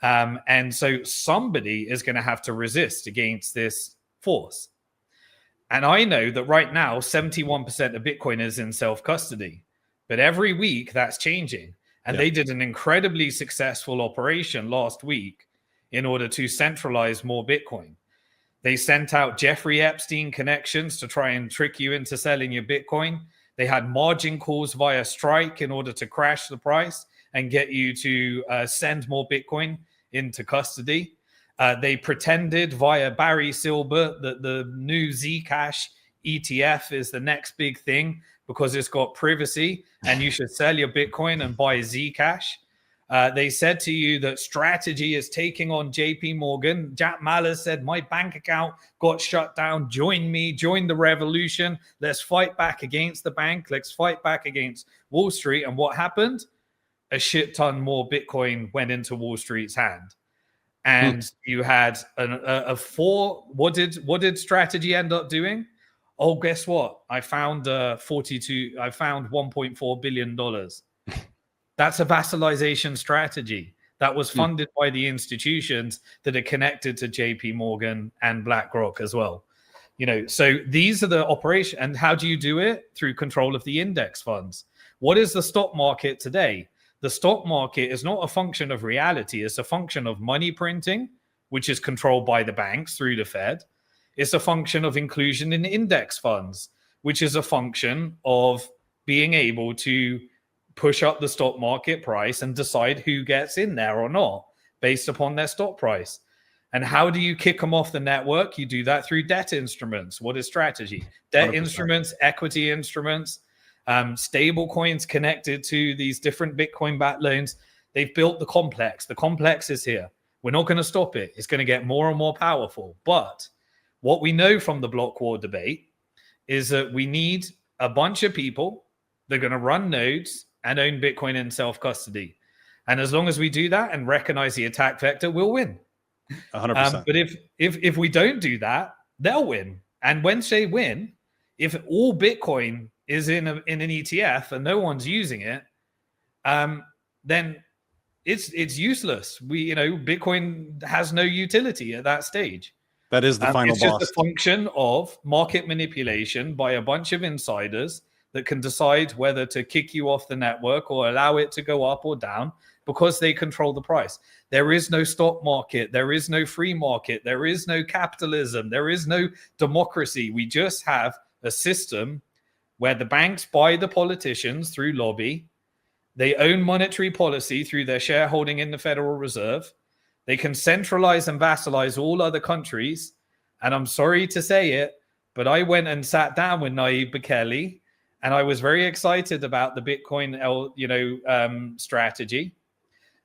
And so somebody is going to have to resist against this force. And I know that right now, 71% of Bitcoin is in self-custody. But every week, that's changing. And they did an incredibly successful operation last week in order to centralize more Bitcoin. They sent out Jeffrey Epstein connections to try and trick you into selling your Bitcoin. They had margin calls via Strike in order to crash the price and get you to send more Bitcoin into custody. They pretended via Barry Silbert that the new Zcash ETF is the next big thing because it's got privacy and you should sell your Bitcoin and buy Zcash. They said to you that Strategy is taking on JP Morgan. Jack Mallers said, my bank account got shut down. Join me, join the revolution. Let's fight back against the bank. Let's fight back against Wall Street. And what happened? A shit ton more Bitcoin went into Wall Street's hand. And you had a four. What did Strategy end up doing? Oh, guess what? I found $1.4 billion. That's a vassalization strategy that was funded by the institutions that are connected to JP Morgan and BlackRock as well. So these are the operation. And how do you do it? Through control of the index funds. What is the stock market today? The stock market is not a function of reality. It's a function of money printing, which is controlled by the banks through the Fed. It's a function of inclusion in index funds, which is a function of being able to push up the stock market price and decide who gets in there or not based upon their stock price. And how do you kick them off the network? You do that through debt instruments. What is Strategy? Debt 100%. Instruments, equity instruments, stable coins connected to these different Bitcoin-backed loans. They've built the complex. The complex is here. We're not going to stop it. It's going to get more and more powerful. But what we know from the block war debate is that we need a bunch of people that are going to run nodes and own Bitcoin in self-custody. And as long as we do that and recognize the attack vector, we'll win. 100%. But if we don't do that, they'll win. And when they win, if all Bitcoin is in an ETF and no one's using it, then it's useless. Bitcoin has no utility at that stage. That is the final boss. It's just a function of market manipulation by a bunch of insiders that can decide whether to kick you off the network or allow it to go up or down because they control the price. There is no stock market. There is no free market. There is no capitalism. There is no democracy. We just have a system where the banks buy the politicians through lobby. They own monetary policy through their shareholding in the Federal Reserve. They can centralize and vassalize all other countries. And I'm sorry to say it, but I went and sat down with Nayib Bukele, and I was very excited about the Bitcoin, strategy.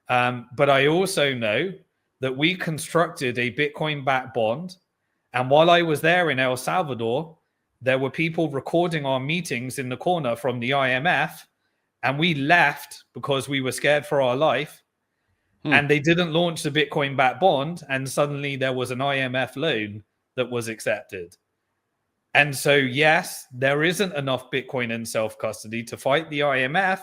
But I also know that we constructed a Bitcoin-backed bond. And while I was there in El Salvador, there were people recording our meetings in the corner from the IMF. And we left because we were scared for our life. And they didn't launch the Bitcoin-backed bond. And suddenly there was an IMF loan that was accepted. And so, yes, there isn't enough Bitcoin in self-custody to fight the IMF.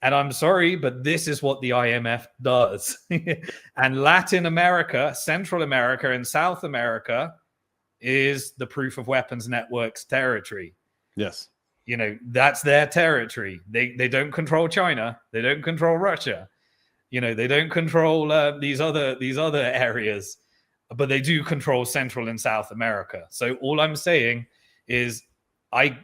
And I'm sorry, but this is what the IMF does. And Latin America, Central America, and South America is the Proof of Weapons Network's territory. Yes. That's their territory. They don't control China. They don't control Russia. They don't control these other areas. But they do control Central and South America. So all I'm saying is the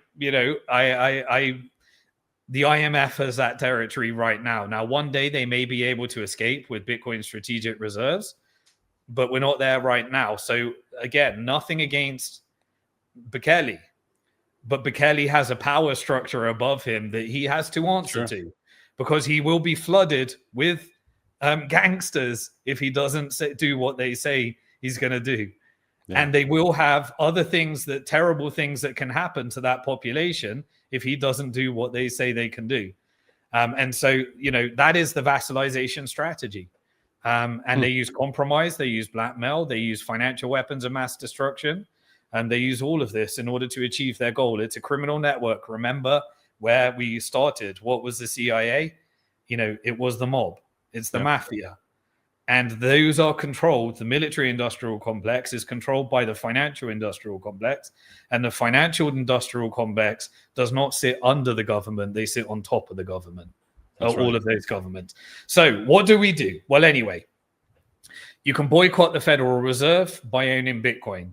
IMF has that territory right now. Now, one day they may be able to escape with Bitcoin strategic reserves, but we're not there right now. So again, nothing against Bukele, but Bukele has a power structure above him that he has to answer to, because he will be flooded with gangsters if he doesn't do what they say he's going to do. And they will have other things, terrible things that can happen to that population if he doesn't do what they say they can do. And so, that is the vassalization strategy. And they use compromise, they use blackmail, they use financial weapons of mass destruction, and they use all of this in order to achieve their goal. It's a criminal network. Remember where we started. What was the CIA? It was the mob. It's the mafia. And those are controlled. The military industrial complex is controlled by the financial industrial complex. And the financial industrial complex does not sit under the government. They sit on top of the government. All of those governments. So what do we do? Well, anyway, you can boycott the Federal Reserve by owning Bitcoin.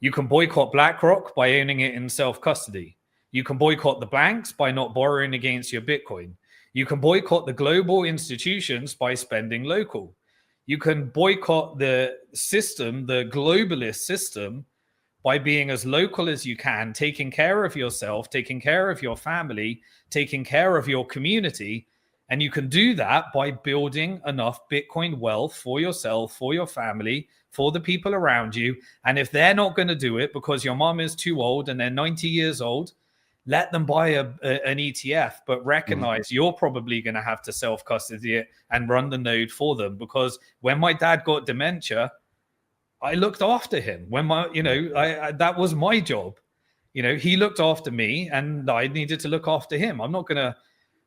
You can boycott BlackRock by owning it in self-custody. You can boycott the banks by not borrowing against your Bitcoin. You can boycott the global institutions by spending local. You can boycott the system, the globalist system, by being as local as you can, taking care of yourself, taking care of your family, taking care of your community. And you can do that by building enough Bitcoin wealth for yourself, for your family, for the people around you. And if they're not going to do it because your mom is too old and they're 90 years old, let them buy an ETF, but recognize you're probably going to have to self-custody it and run the node for them. Because when my dad got dementia, I looked after him. When that was my job. He looked after me and I needed to look after him. I'm not going to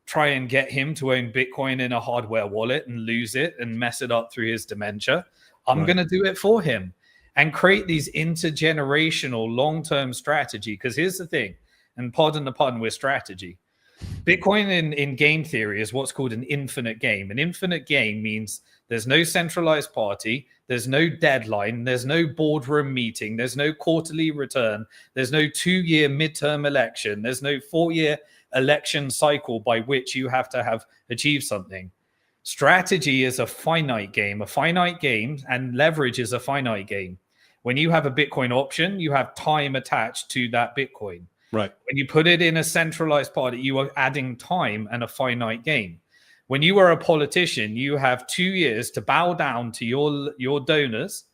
try and get him to own Bitcoin in a hardware wallet and lose it and mess it up through his dementia. I'm going to do it for him and create these intergenerational long-term strategy. Because here's the thing, and pardon the pun with strategy. Bitcoin in game theory is what's called an infinite game. An infinite game means there's no centralized party, there's no deadline, there's no boardroom meeting, there's no quarterly return, there's no 2-year midterm election, there's no 4-year election cycle by which you have to have achieved something. Strategy is a finite game, and leverage is a finite game. When you have a Bitcoin option, you have time attached to that Bitcoin. Right. When you put it in a centralized party, you are adding time and a finite game. When you are a politician, you have 2 years to bow down to your donors.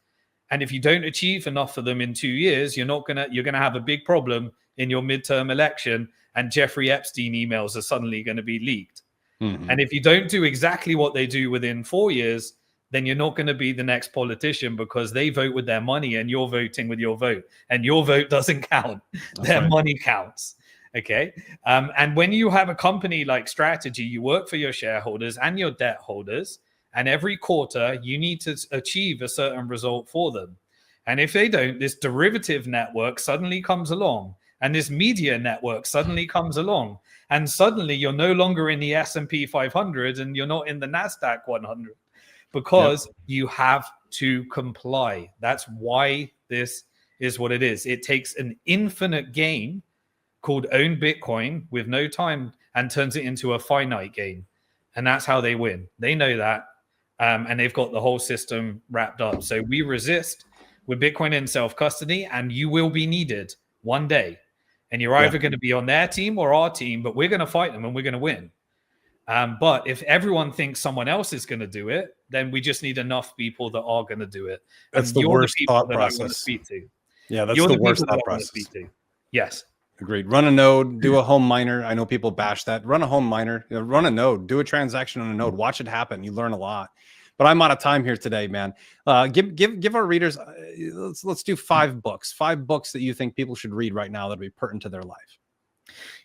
And if you don't achieve enough for them in 2 years, you're going to have a big problem in your midterm election. And Jeffrey Epstein emails are suddenly going to be leaked. And if you don't do exactly what they do within 4 years, then you're not going to be the next politician, because they vote with their money and you're voting with your vote, and your vote doesn't count. Their money counts. Okay. And when you have a company like Strategy, you work for your shareholders and your debt holders, and every quarter you need to achieve a certain result for them. And if they don't, this derivative network suddenly comes along, and this media network suddenly comes along, and suddenly you're no longer in the S&P 500 and you're not in the NASDAQ 100, because you have to comply. That's why this is what it is. It takes an infinite game called own Bitcoin with no time and turns it into a finite game. And that's how they win. They know that. And they've got the whole system wrapped up. So we resist with Bitcoin in self-custody, and you will be needed one day. And you're either going to be on their team or our team, but we're going to fight them and we're going to win. But if everyone thinks someone else is going to do it, then we just need enough people that are going to do it. That's the worst thought process. Yeah, that's the worst thought process. Yes. Agreed. Run a node, do a home miner. I know people bash that. Run a home miner, run a node, do a transaction on a node, watch it happen. You learn a lot. But I'm out of time here today, man. Give our readers, let's do 5 books that you think people should read right now that would be pertinent to their life.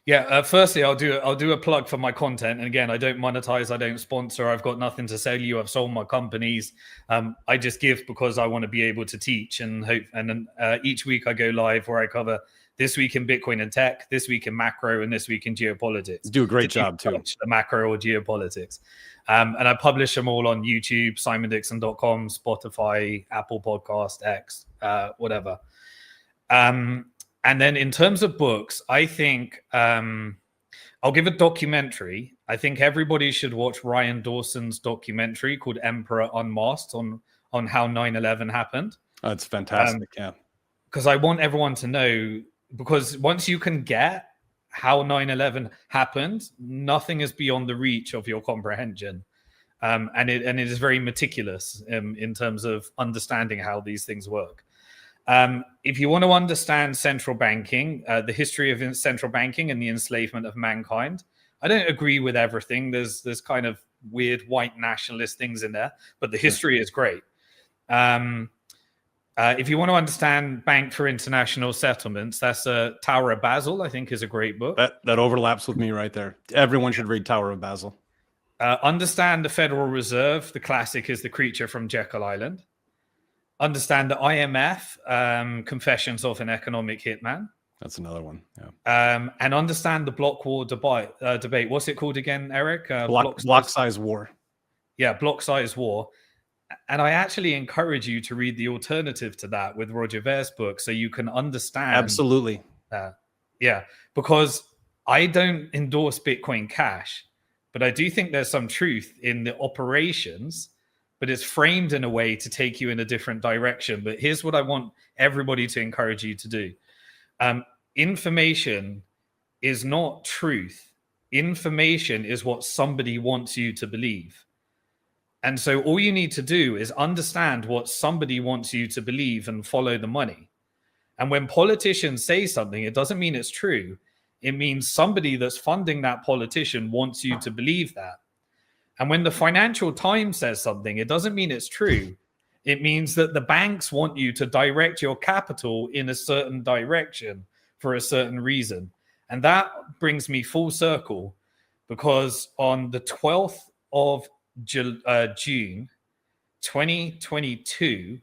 Yeah. Firstly, I'll do a plug for my content. And again, I don't monetize. I don't sponsor. I've got nothing to sell you. I've sold my companies. I just give because I want to be able to teach and hope. And then each week I go live where I cover this week in Bitcoin and tech, this week in macro, and this week in geopolitics. Do a great job too. The macro or geopolitics. And I publish them all on YouTube, simondixon.com, Spotify, Apple Podcast, X, whatever. And then in terms of books, I think I'll give a documentary. I think everybody should watch Ryan Dawson's documentary called Emperor Unmasked on how 9/11 happened. Oh, it's fantastic, yeah. Because I want everyone to know, because once you can get how 9/11 happened, nothing is beyond the reach of your comprehension. And it is very meticulous in terms of understanding how these things work. If you want to understand central banking, the history of central banking and the enslavement of mankind, I don't agree with everything. There's kind of weird white nationalist things in there, but the history is great. If you want to understand Bank for International Settlements, that's Tower of Basel, I think, is a great book. That overlaps with me right there. Everyone should read Tower of Basel. Understand the Federal Reserve. The classic is The Creature from Jekyll Island. Understand the IMF, Confessions of an Economic Hitman. That's another one. Yeah. And understand the block war debate. What's it called again, Eric? Block size war. Yeah, block size war. And I actually encourage you to read the alternative to that with Roger Ver's book, so you can understand. Absolutely. Yeah, because I don't endorse Bitcoin Cash, but I do think there's some truth in the operations, but it's framed in a way to take you in a different direction. But here's what I want everybody to encourage you to do. Information is not truth. Information is what somebody wants you to believe. And so all you need to do is understand what somebody wants you to believe and follow the money. And when politicians say something, it doesn't mean it's true. It means somebody that's funding that politician wants you to believe that. And when the Financial Times says something, it doesn't mean it's true. It means that the banks want you to direct your capital in a certain direction for a certain reason. And that brings me full circle, because on the 12th of June 2022,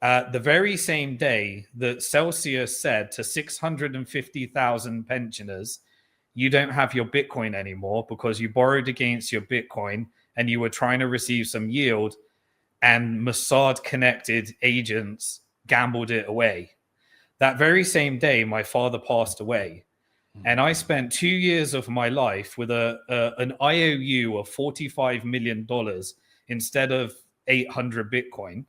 the very same day that Celsius said to 650,000 pensioners, you don't have your Bitcoin anymore because you borrowed against your Bitcoin and you were trying to receive some yield, and Mossad connected agents gambled it away. That very same day, my father passed away. And I spent 2 years of my life with an IOU of $45 million instead of 800 Bitcoin,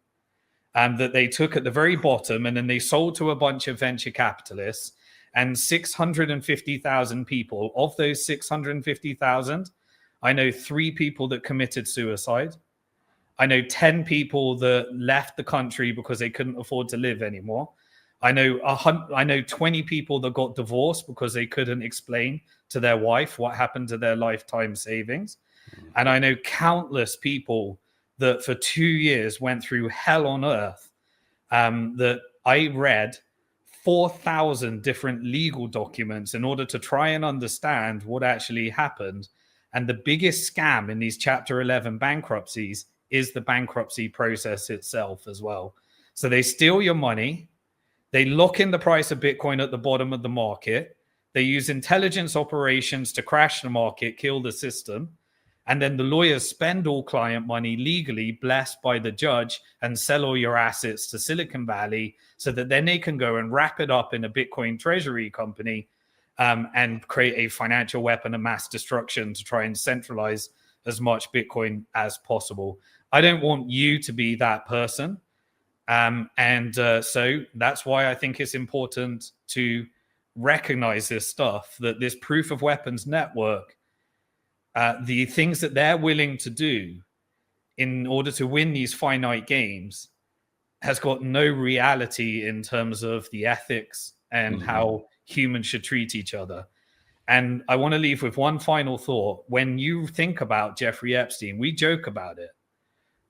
that they took at the very bottom, and then they sold to a bunch of venture capitalists. And 650,000 people, of those 650,000, I know 3 people that committed suicide. I know 10 people that left the country because they couldn't afford to live anymore. I know 20 people that got divorced because they couldn't explain to their wife what happened to their lifetime savings. And I know countless people that for 2 years went through hell on earth, that I read 4,000 different legal documents in order to try and understand what actually happened. And the biggest scam in these Chapter 11 bankruptcies is the bankruptcy process itself as well. So they steal your money. They lock in the price of Bitcoin at the bottom of the market. They use intelligence operations to crash the market, kill the system. And then the lawyers spend all client money legally, blessed by the judge, and sell all your assets to Silicon Valley so that then they can go and wrap it up in a Bitcoin treasury company, and create a financial weapon of mass destruction to try and centralize as much Bitcoin as possible. I don't want you to be that person. So that's why I think it's important to recognize this stuff, that this proof of weapons network, the things that they're willing to do in order to win these finite games, has got no reality in terms of the ethics and how humans should treat each other. And I want to leave with one final thought. When you think about Jeffrey Epstein, we joke about it,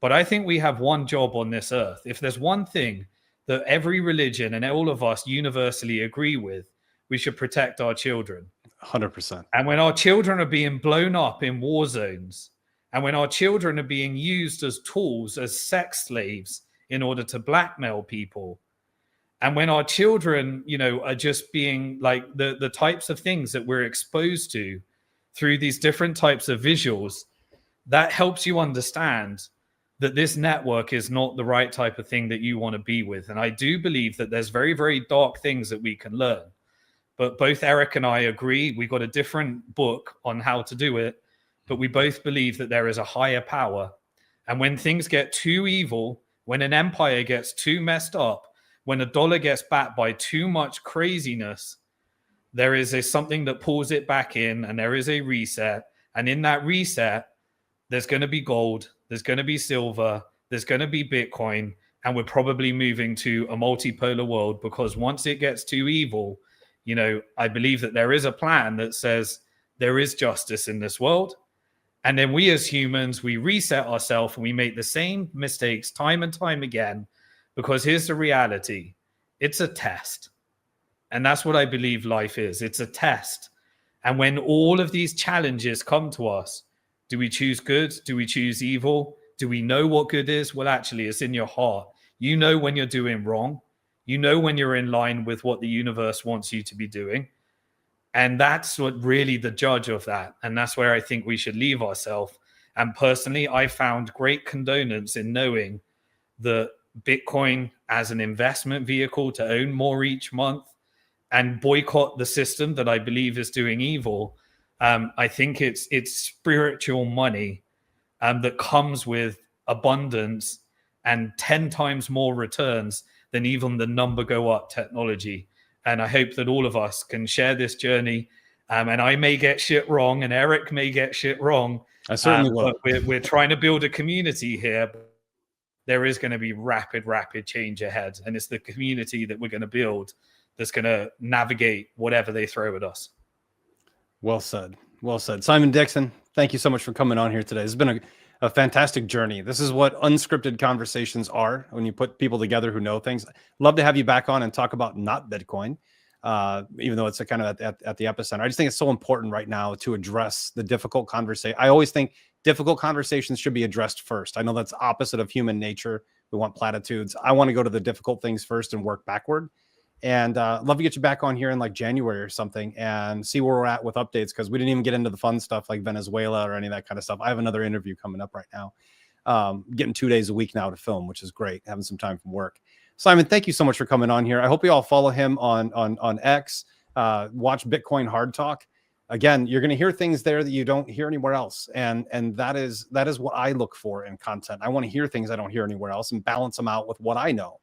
but I think we have one job on this earth. If there's one thing that every religion and all of us universally agree with, we should protect our children. 100%. And when our children are being blown up in war zones, and when our children are being used as tools, as sex slaves in order to blackmail people, and when our children, are just being like the types of things that we're exposed to through these different types of visuals, that helps you understand that this network is not the right type of thing that you want to be with. And I do believe that there's very, very dark things that we can learn. But both Eric and I agree, we got a different book on how to do it, but we both believe that there is a higher power. And when things get too evil, when an empire gets too messed up, when a dollar gets backed by too much craziness, there is something that pulls it back in, and there is a reset. And in that reset, there's going to be gold, there's going to be silver, there's going to be Bitcoin, and we're probably moving to a multipolar world, because once it gets too evil, you know, I believe that there is a plan that says there is justice in this world. And then we as humans, we reset ourselves and we make the same mistakes time and time again, because here's the reality. It's a test. And that's what I believe life is. It's a test. And when all of these challenges come to us, do we choose good? Do we choose evil? Do we know what good is? Well, actually, it's in your heart. You know when you're doing wrong. You know when you're in line with what the universe wants you to be doing. And that's what really the judge of that. And that's where I think we should leave ourselves. And personally, I found great condonance in knowing that Bitcoin as an investment vehicle to own more each month and boycott the system that I believe is doing evil. I think it's spiritual money that comes with abundance and 10 times more returns than even the number go up technology. And I hope that all of us can share this journey. And I may get shit wrong, and Eric may get shit wrong. I certainly will. But we're trying to build a community here. There is going to be rapid change ahead. And it's the community that we're going to build that's going to navigate whatever they throw at us. Well said. Well said. Simon Dixon, thank you so much for coming on here today. It's been a fantastic journey. This is what unscripted conversations are, when you put people together who know things. Love to have you back on and talk about not Bitcoin, even though it's a kind of at the epicenter. I just think it's so important right now to address the difficult conversation. I always think difficult conversations should be addressed first. I know that's opposite of human nature. We want platitudes. I want to go to the difficult things first and work backward. And love to get you back on here in like January or something and see where we're at with updates, because we didn't even get into the fun stuff like Venezuela or any of that kind of stuff. I have another interview coming up right now. Getting 2 days a week now to film, which is great, having some time from work. Simon, thank you so much for coming on here. I hope you all follow him on X. Watch Bitcoin Hard Talk. Again, you're going to hear things there that you don't hear anywhere else. And that is what I look for in content. I want to hear things I don't hear anywhere else and balance them out with what I know,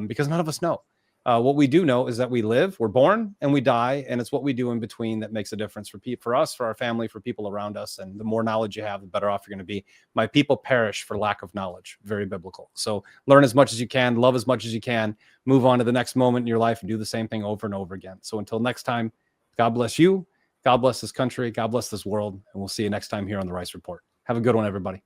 because none of us know. What we do know is that we live, we're born, and we die, and it's what we do in between that makes a difference for us, for our family, for people around us. And the more knowledge you have, the better off you're going to be. My people perish for lack of knowledge. Very biblical. So learn as much as you can, love as much as you can, move on to the next moment in your life, and do the same thing over and over again. So until next time, God bless you, God bless this country, God bless this world, and we'll see you next time here on The Rice Report. Have a good one, everybody.